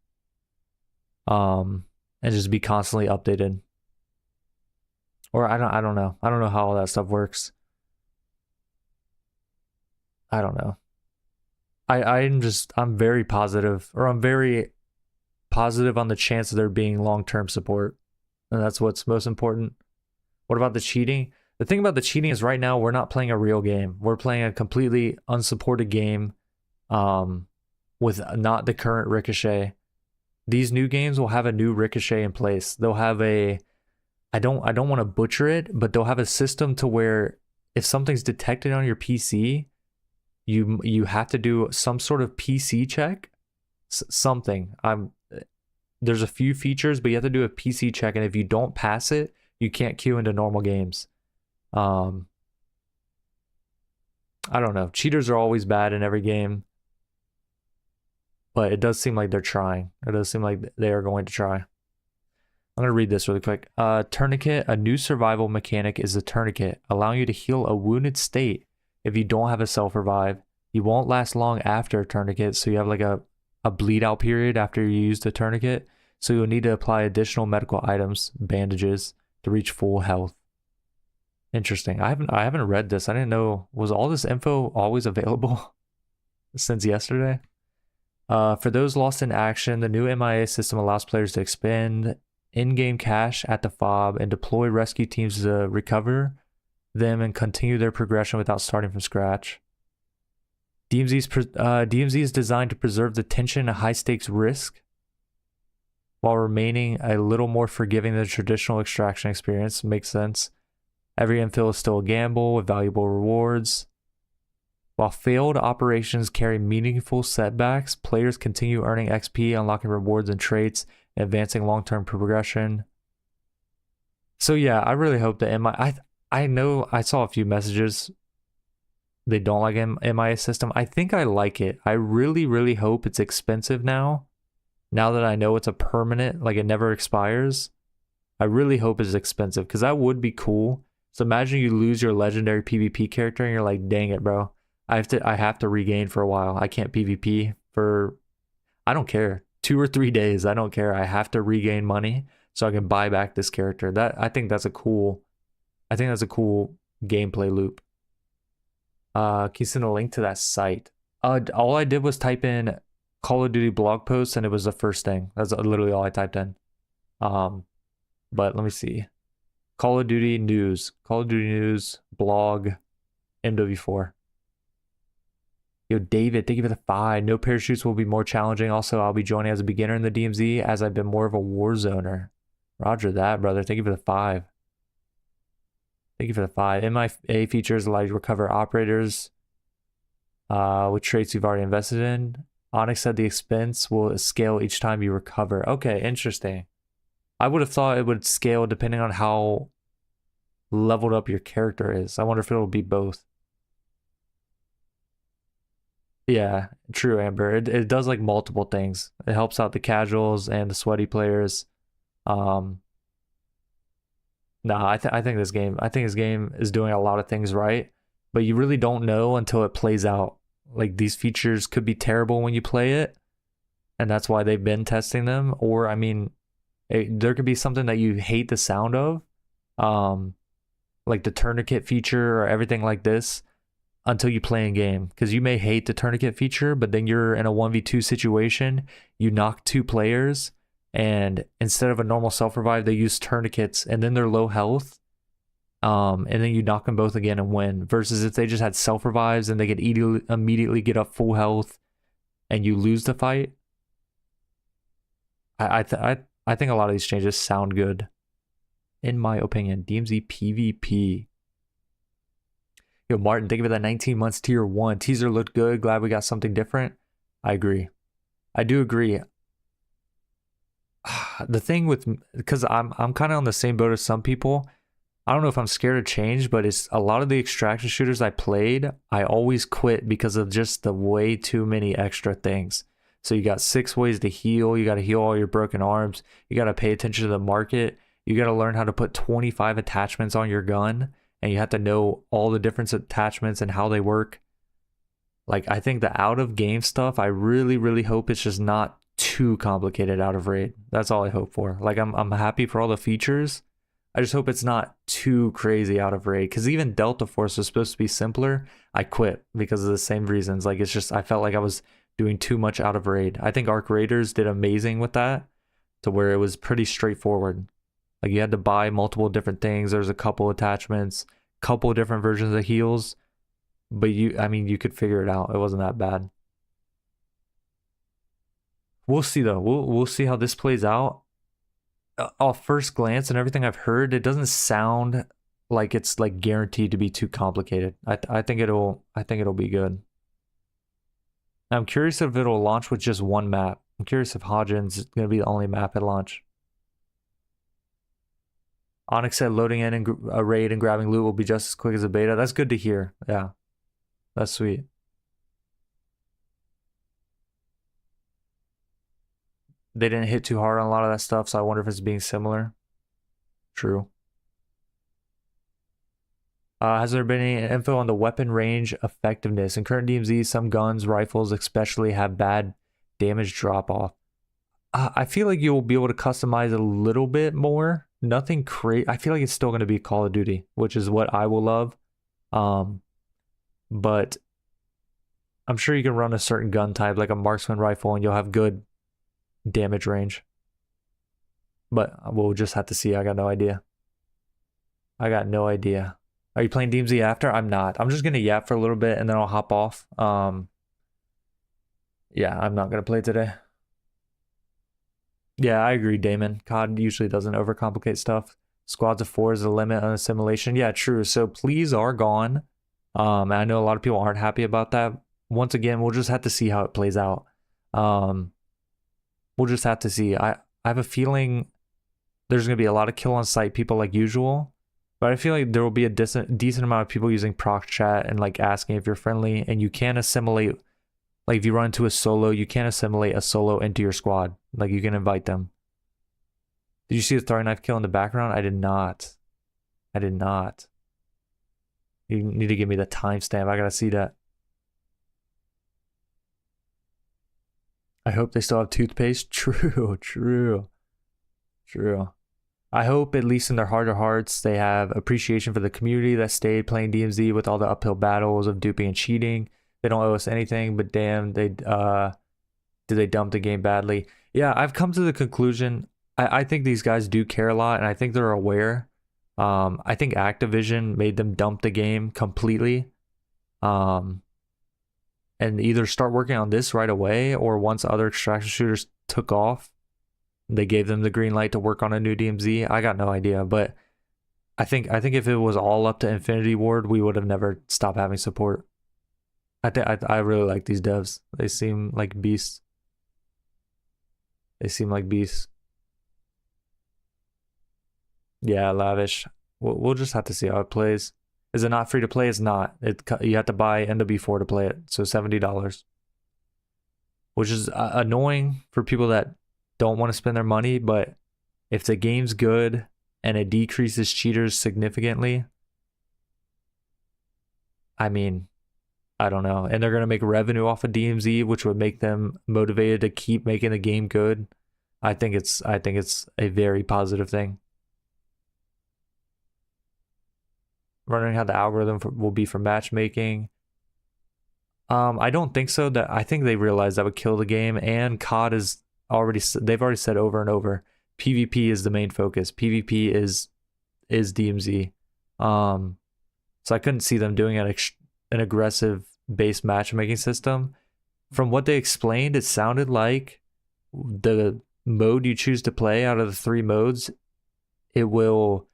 And just be constantly updated. Or I don't know. I don't know how all that stuff works. I don't know. I'm very positive, or I'm very positive on the chance of there being long-term support. And that's what's most important. What about the cheating? The thing about the cheating is right now we're not playing a real game. We're playing a completely unsupported game with not the current Ricochet. These new games will have a new Ricochet in place. They'll have a, I don't want to butcher it, but they'll have a system to where if something's detected on your PC, you have to do some sort of PC check, something. There's a few features, but you have to do a PC check, and if you don't pass it, you can't queue into normal games. I don't know. Cheaters are always bad in every game, but it does seem like they're trying. It does seem like they are going to try. I'm going to read this really quick. Tourniquet, a new survival mechanic is a tourniquet, allowing you to heal a wounded state if you don't have a self-revive. You won't last long after a tourniquet, so you have like a bleed out period after you use the tourniquet, so you'll need to apply additional medical items, bandages, to reach full health. Interesting. I haven't read this. I didn't know, was all this info always available since yesterday? For those lost in action, the new MIA system allows players to expend in-game cash at the FOB and deploy rescue teams to recover them and continue their progression without starting from scratch. DMZ is designed to preserve the tension and high-stakes risk while remaining a little more forgiving than the traditional extraction experience. Makes sense. Every infill is still a gamble with valuable rewards. While failed operations carry meaningful setbacks, players continue earning XP, unlocking rewards and traits, and advancing long-term progression. So yeah, I really hope that I know I saw a few messages. They don't like MIA system. I think I like it. I really, really hope it's expensive now. Now that I know it's a permanent, like it never expires. I really hope it's expensive because that would be cool. So imagine you lose your legendary PvP character and you're like, dang it, bro. I have to regain for a while. I can't PvP for, I don't care, 2 or 3 days. I don't care. I have to regain money so I can buy back this character. I think that's a cool gameplay loop. Can you send a link to that site? All I did was type in Call of Duty blog posts and it was the first thing. That's literally all I typed in. But let me see. Call of Duty news blog, MW4. Yo, David, thank you for the 5. No parachutes will be more challenging. Also, I'll be joining as a beginner in the DMZ as I've been more of a warzoner. Roger that, brother. Thank you for the 5. Thank you for the 5. MIA features allow you to recover operators with traits you've already invested in. Onyx said the expense will scale each time you recover. Okay, interesting. I would have thought it would scale depending on how leveled up your character is. I wonder if it'll be both. Yeah, true, Amber. It does like multiple things. It helps out the casuals and the sweaty players. No, I think this game is doing a lot of things right, but you really don't know until it plays out. Like these features could be terrible when you play it, and that's why they've been testing them. Or I mean, there could be something that you hate the sound of, like the tourniquet feature or everything like this, until you play in game. Because you may hate the tourniquet feature, but then you're in a 1v2 situation, you knock 2 players, and instead of a normal self-revive, they use tourniquets, and then they're low health, and then you knock them both again and win. Versus if they just had self-revives and they could immediately get up full health, and you lose the fight. I think a lot of these changes sound good. in my opinion. DMZ PvP. Yo, Martin, thank you for that 19 months tier 1. Teaser looked good. Glad we got something different. I agree. I do agree. The thing with, because I'm kind of on the same boat as some people. I don't know if I'm scared of change, but it's a lot of the extraction shooters I played, I always quit because of just the way too many extra things. So you got 6 ways to heal. You got to heal all your broken arms. You got to pay attention to the market. You got to learn how to put 25 attachments on your gun, and you have to know all the different attachments and how they work. Like, I think the out of game stuff, I really, really hope it's just not too complicated out of raid. That's all I hope for. Like, I'm happy for all the features. I just hope it's not too crazy out of raid, because even Delta Force was supposed to be simpler. I quit because of the same reasons. Like, it's just, I felt like I was doing too much out of raid. I think Arc Raiders did amazing with that, to where it was pretty straightforward. Like, you had to buy multiple different things. There's a couple attachments, couple different versions of heals, but you could figure it out. It wasn't that bad. We'll see though. We'll see how this plays out. Off first glance and everything I've heard, it doesn't sound like it's like guaranteed to be too complicated. I think it'll be good. I'm curious if it'll launch with just one map. I'm curious if Hodgen's gonna be the only map at launch. Onyx said loading in a raid and grabbing loot will be just as quick as a beta. That's good to hear. Yeah, that's sweet. They didn't hit too hard on a lot of that stuff, so I wonder if it's being similar. True. Has there been any info on the weapon range effectiveness? In current DMZ, some guns, rifles especially, have bad damage drop-off. I feel like you'll be able to customize a little bit more. Nothing crazy. I feel like it's still going to be Call of Duty, which is what I will love. But I'm sure you can run a certain gun type, like a marksman rifle, and you'll have good damage range. But we'll just have to see. I got no idea. Are you playing DMZ after? I'm not. I'm just gonna yap for a little bit and then I'll hop off. Yeah, I'm not gonna play today. Yeah, I agree, Damon. COD usually doesn't overcomplicate stuff. Squads of 4 is the limit on assimilation. Yeah, true. So pleas are gone. I know a lot of people aren't happy about that. Once again, we'll just have to see how it plays out. We'll just have to see. I have a feeling there's going to be a lot of kill on sight people like usual, but I feel like there will be a decent amount of people using proc chat and like asking if you're friendly, and you can assimilate. Like if you run into a solo, you can assimilate a solo into your squad. Like you can invite them. Did you see the throwing knife kill in the background? I did not. You need to give me the timestamp. I gotta see that. I hope they still have toothpaste. True. I hope, at least in their heart of hearts, they have appreciation for the community that stayed playing DMZ with all the uphill battles of duping and cheating. They don't owe us anything, but damn, did they dump the game badly? Yeah, I've come to the conclusion. I think these guys do care a lot, and I think they're aware. I think Activision made them dump the game completely. And either start working on this right away, or once other extraction shooters took off, they gave them the green light to work on a new DMZ. I got no idea, but I think if it was all up to Infinity Ward, we would have never stopped having support. I really like these devs. They seem like beasts. Yeah, Lavish. We'll just have to see how it plays. Is it not free to play? It's not. You have to buy NW4 to play it, so $70, which is annoying for people that don't want to spend their money. But if the game's good and it decreases cheaters significantly, I mean, I don't know. And they're gonna make revenue off of DMZ, which would make them motivated to keep making the game good. I think it's a very positive thing. Wondering how the algorithm will be for matchmaking. I don't think so. I think they realized that would kill the game, and COD they've already said over and over, PvP is the main focus. PvP is DMZ. So I couldn't see them doing an aggressive base matchmaking system. From what they explained, it sounded like the mode you choose to play out of the 3 modes, it will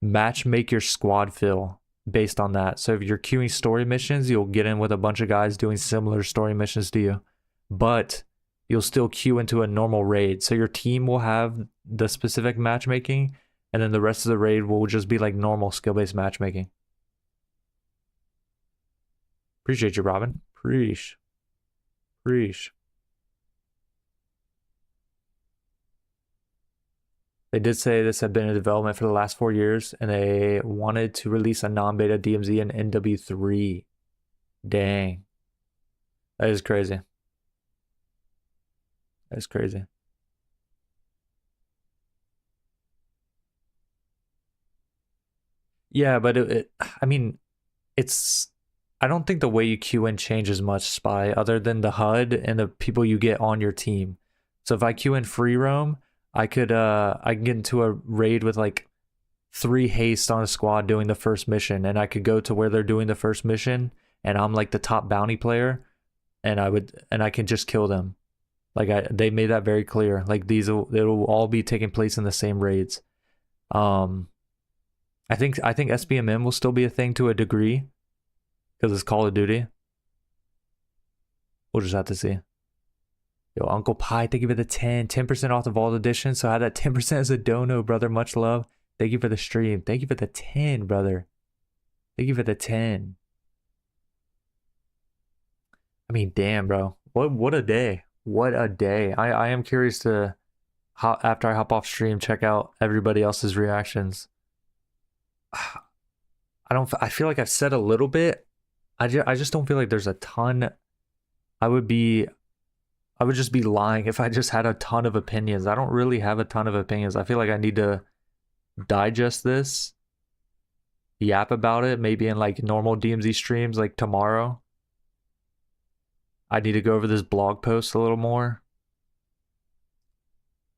match make your squad fill based on that. So if you're queuing story missions, you'll get in with a bunch of guys doing similar story missions to you, but you'll still queue into a normal raid. So your team will have the specific matchmaking, and then the rest of the raid will just be like normal skill-based matchmaking. Appreciate you, Robin. Preach. They did say this had been in development for the last 4 years, and they wanted to release a non-beta DMZ in NW3. Dang. That is crazy. That's crazy. Yeah, but I mean, I don't think the way you queue in changes much, Spy, other than the HUD and the people you get on your team. So if I queue in free roam, I can get into a raid with like 3 haste on a squad doing the first mission, and I could go to where they're doing the first mission, and I'm like the top bounty player, and I can just kill them. Like they made that very clear. Like it'll all be taking place in the same raids. I think SBMM will still be a thing to a degree because it's Call of Duty. We'll just have to see. Yo, Uncle Pi, thank you for the 10% off the Vault Edition. So I had that 10% as a dono, brother. Much love. Thank you for the stream. Thank you for the 10, brother. Thank you for the 10. I mean, damn, bro. What a day. What a day. I am curious to, after I hop off stream, check out everybody else's reactions. I feel like I've said a little bit. I just don't feel like there's a ton. I would just be lying if I just had a ton of opinions. I don't really have a ton of opinions. I feel like I need to digest this, yap about it, maybe in like normal DMZ streams like tomorrow. I need to go over this blog post a little more.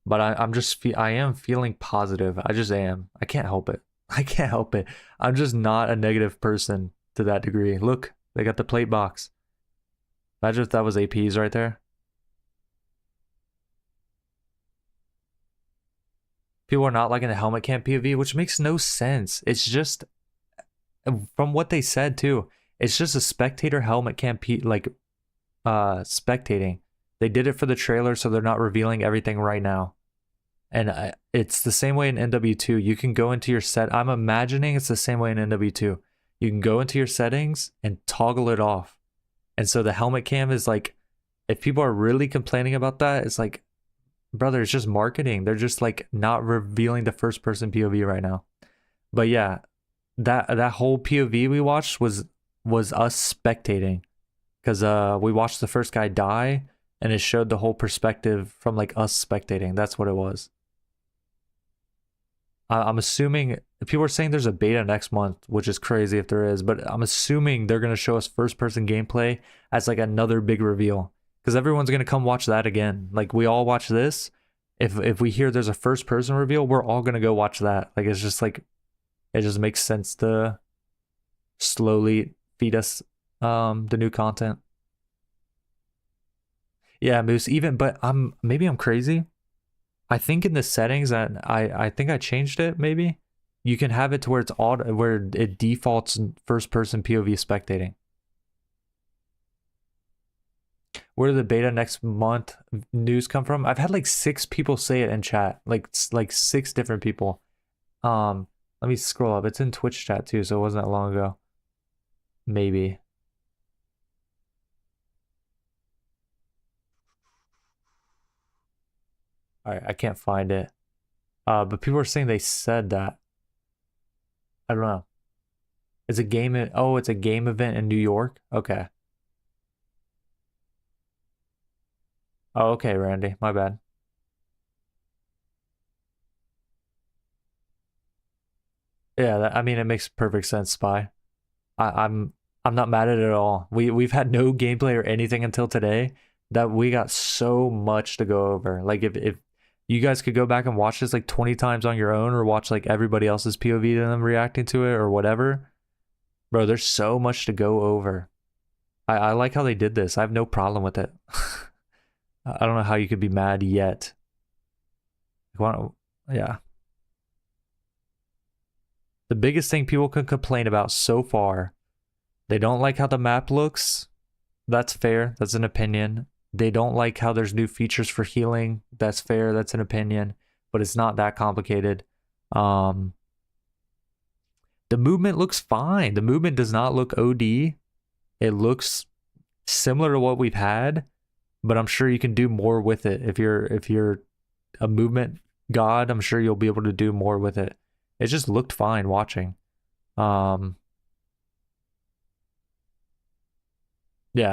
But I am feeling positive. I just am. I can't help it. I can't help it. I'm just not a negative person to that degree. Look, they got the plate box. Imagine if that was APs right there. People are not liking the helmet cam POV, which makes no sense. It's just, from what they said too, it's just a spectator helmet cam spectating. They did it for the trailer, so they're not revealing everything right now. And it's the same way in NW2. You can go into your I'm imagining it's the same way in NW2. You can go into your settings and toggle it off. And so the helmet cam is like, if people are really complaining about that, it's like, brother, it's just marketing. They're just like not revealing the first person POV right now. But yeah, that whole POV we watched was us spectating, because we watched the first guy die, and it showed the whole perspective from like us spectating. That's what it was. I'm assuming people are saying there's a beta next month, which is crazy if there is, but I'm assuming they're going to show us first person gameplay as like another big reveal, because everyone's going to come watch that again. Like we all watch this. If we hear there's a first person reveal, we're all going to go watch that. Like it's just like, it just makes sense to slowly feed us the new content. Yeah, Moose, but maybe I'm crazy. I think in the settings, and I think I changed it, maybe. You can have it to where it's where it defaults first person POV spectating. Where did the beta next month news come from? I've had like 6 people say it in chat, like 6 different people. Let me scroll up. It's in Twitch chat too, so it wasn't that long ago. Maybe. All right, I can't find it. But people are saying they said that. I don't know. It's a game. It's a game event in New York. Okay. Oh, okay, Randy. My bad. Yeah, I mean, it makes perfect sense, Spy. I'm not mad at it at all. We've had no gameplay or anything until today, that we got so much to go over. Like if you guys could go back and watch this like 20 times on your own, or watch like everybody else's POV and them reacting to it or whatever, bro, there's so much to go over. I like how they did this. I have no problem with it. I don't know how you could be mad yet. Yeah. The biggest thing people can complain about so far, they don't like how the map looks. That's fair. That's an opinion. They don't like how there's new features for healing. That's fair. That's an opinion. But it's not that complicated. The movement looks fine. The movement does not look OD. It looks similar to what we've had, but I'm sure you can do more with it. If you're a movement god, I'm sure you'll be able to do more with it. It just looked fine watching. Yeah,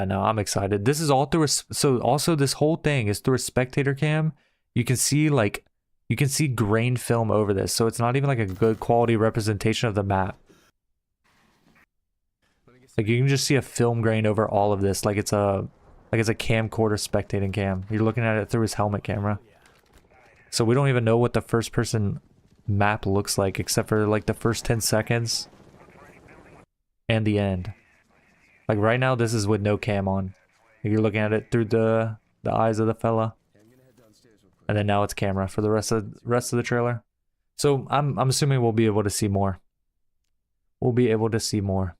no, I'm excited. This is all through so also this whole thing is through a spectator cam. You can see grain film over this, so it's not even like a good quality representation of the map. Like you can just see a film grain over all of this, like it's a camcorder spectating cam. You're looking at it through his helmet camera. So we don't even know what the first person map looks like except for like the first 10 seconds and the end. Like right now this is with no cam on. You're looking at it through the eyes of the fella. And then now it's camera for the rest of the trailer. So I'm assuming we'll be able to see more. We'll be able to see more.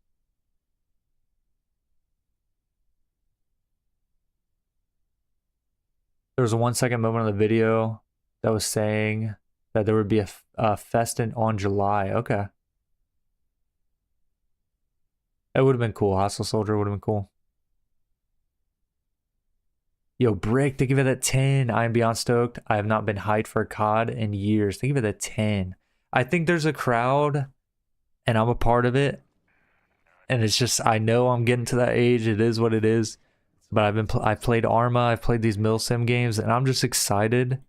There was a 1-second moment on the video that was saying that there would be a fest on July. Okay. It would have been cool. Hostile Soldier would have been cool. Yo, Brick, thank you for that 10. I am beyond stoked. I have not been hyped for a COD in years. Thank you for that 10. I think there's a crowd, and I'm a part of it. And it's just, I know I'm getting to that age. It is what it is. But I've played Arma. I've played these milsim games, and I'm just excited.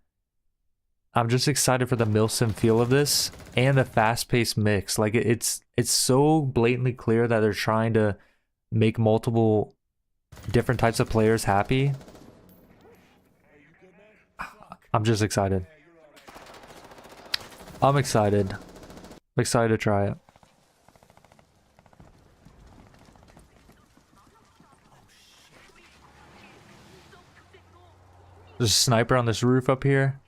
I'm just excited for the milsim feel of this and the fast-paced mix. Like it's so blatantly clear that they're trying to make multiple different types of players happy. I'm just excited. I'm excited. I'm excited to try it. There's a sniper on this roof up here,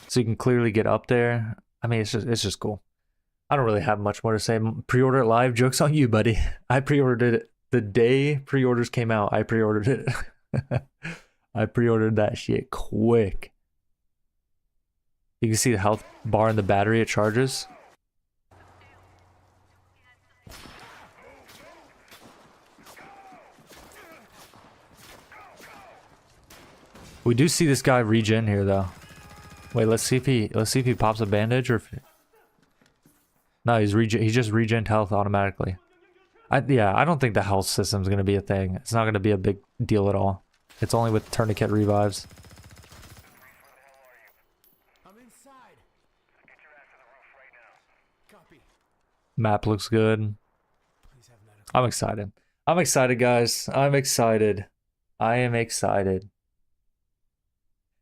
so you can clearly get up there. I mean, it's just cool. I don't really have much more to say. Pre-order it live. Joke's on you, buddy. I pre-ordered it the day pre-orders came out. I pre-ordered it. I pre-ordered that shit quick. You can see the health bar in the battery. It charges. We do see this guy regen here though. Wait, let's see if he pops a bandage or if... No, he just regened health automatically. I don't think the health system is going to be a thing. It's not going to be a big deal at all. It's only with tourniquet revives. I'm inside. Get your ass to the roof right now. Copy. Map looks good. I'm excited. I'm excited, guys. I'm excited. I am excited.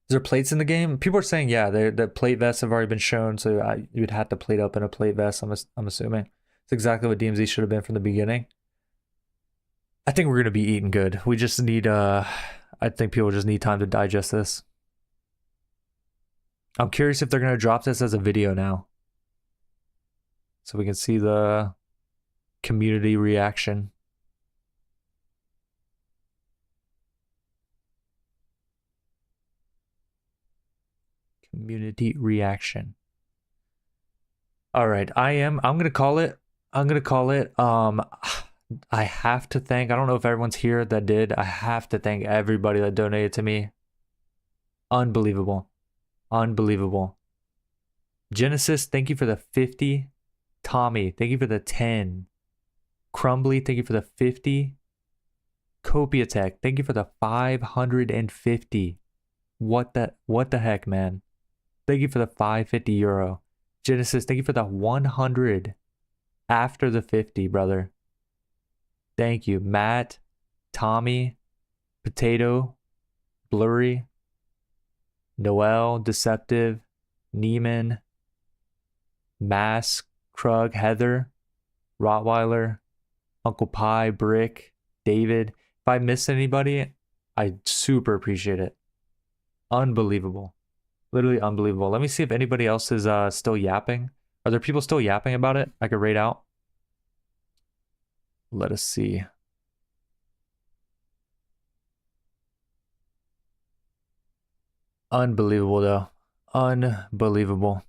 Is there plates in the game? People are saying, yeah, the plate vests have already been shown, so you'd have to plate up in a plate vest, I'm assuming. It's exactly what DMZ should have been from the beginning. I think we're going to be eating good. We just need, I think people just need time to digest this. I'm curious if they're going to drop this as a video now, so we can see the community reaction. Community reaction. All right, I'm gonna call it. I have to thank, I don't know if everyone's here that did. I have to thank everybody that donated to me. Unbelievable. Unbelievable. Genesis, thank you for the 50. Tommy, thank you for the 10. Crumbly, thank you for the 50. Copiatech, thank you for the 550. What the heck, man? Thank you for the 550 euro. Genesis, thank you for the 100 after the 50, brother. Thank you. Matt, Tommy, Potato, Blurry, Noel, Deceptive, Neiman, Mask, Krug, Heather, Rottweiler, Uncle Pie, Brick, David. If I missed anybody, I super appreciate it. Unbelievable. Literally unbelievable. Let me see if anybody else is still yapping. Are there people still yapping about it? I could raid out. Let us see. Unbelievable though. Unbelievable.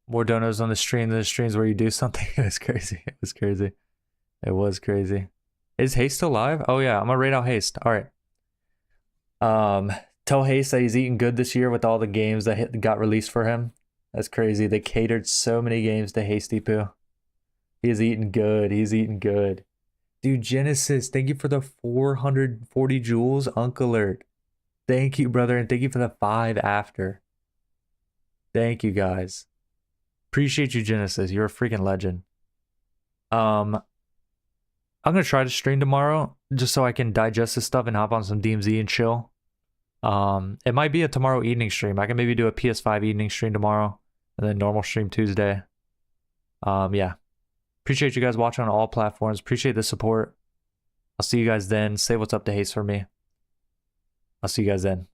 More donos on the stream than the streams where you do something. It was crazy. It was crazy. It was crazy. Is Haste still live? Oh yeah, I'm gonna raid out Haste. All right. Tell Haste that he's eating good this year with all the games that got released for him. That's crazy. They catered so many games to Hasty Poo. He is eating good. He's eating good. Dude, Genesis, thank you for the 440 jewels. Uncle Alert. Thank you, brother, and thank you for the 5 after. Thank you, guys. Appreciate you, Genesis. You're a freaking legend. I'm gonna try to stream tomorrow just so I can digest this stuff and hop on some DMZ and chill. It might be a tomorrow evening stream. I can maybe do a PS5 evening stream tomorrow and then normal stream Tuesday. Yeah. Appreciate you guys watching on all platforms. Appreciate the support. I'll see you guys then. Say what's up to Haste for me. I'll see you guys then.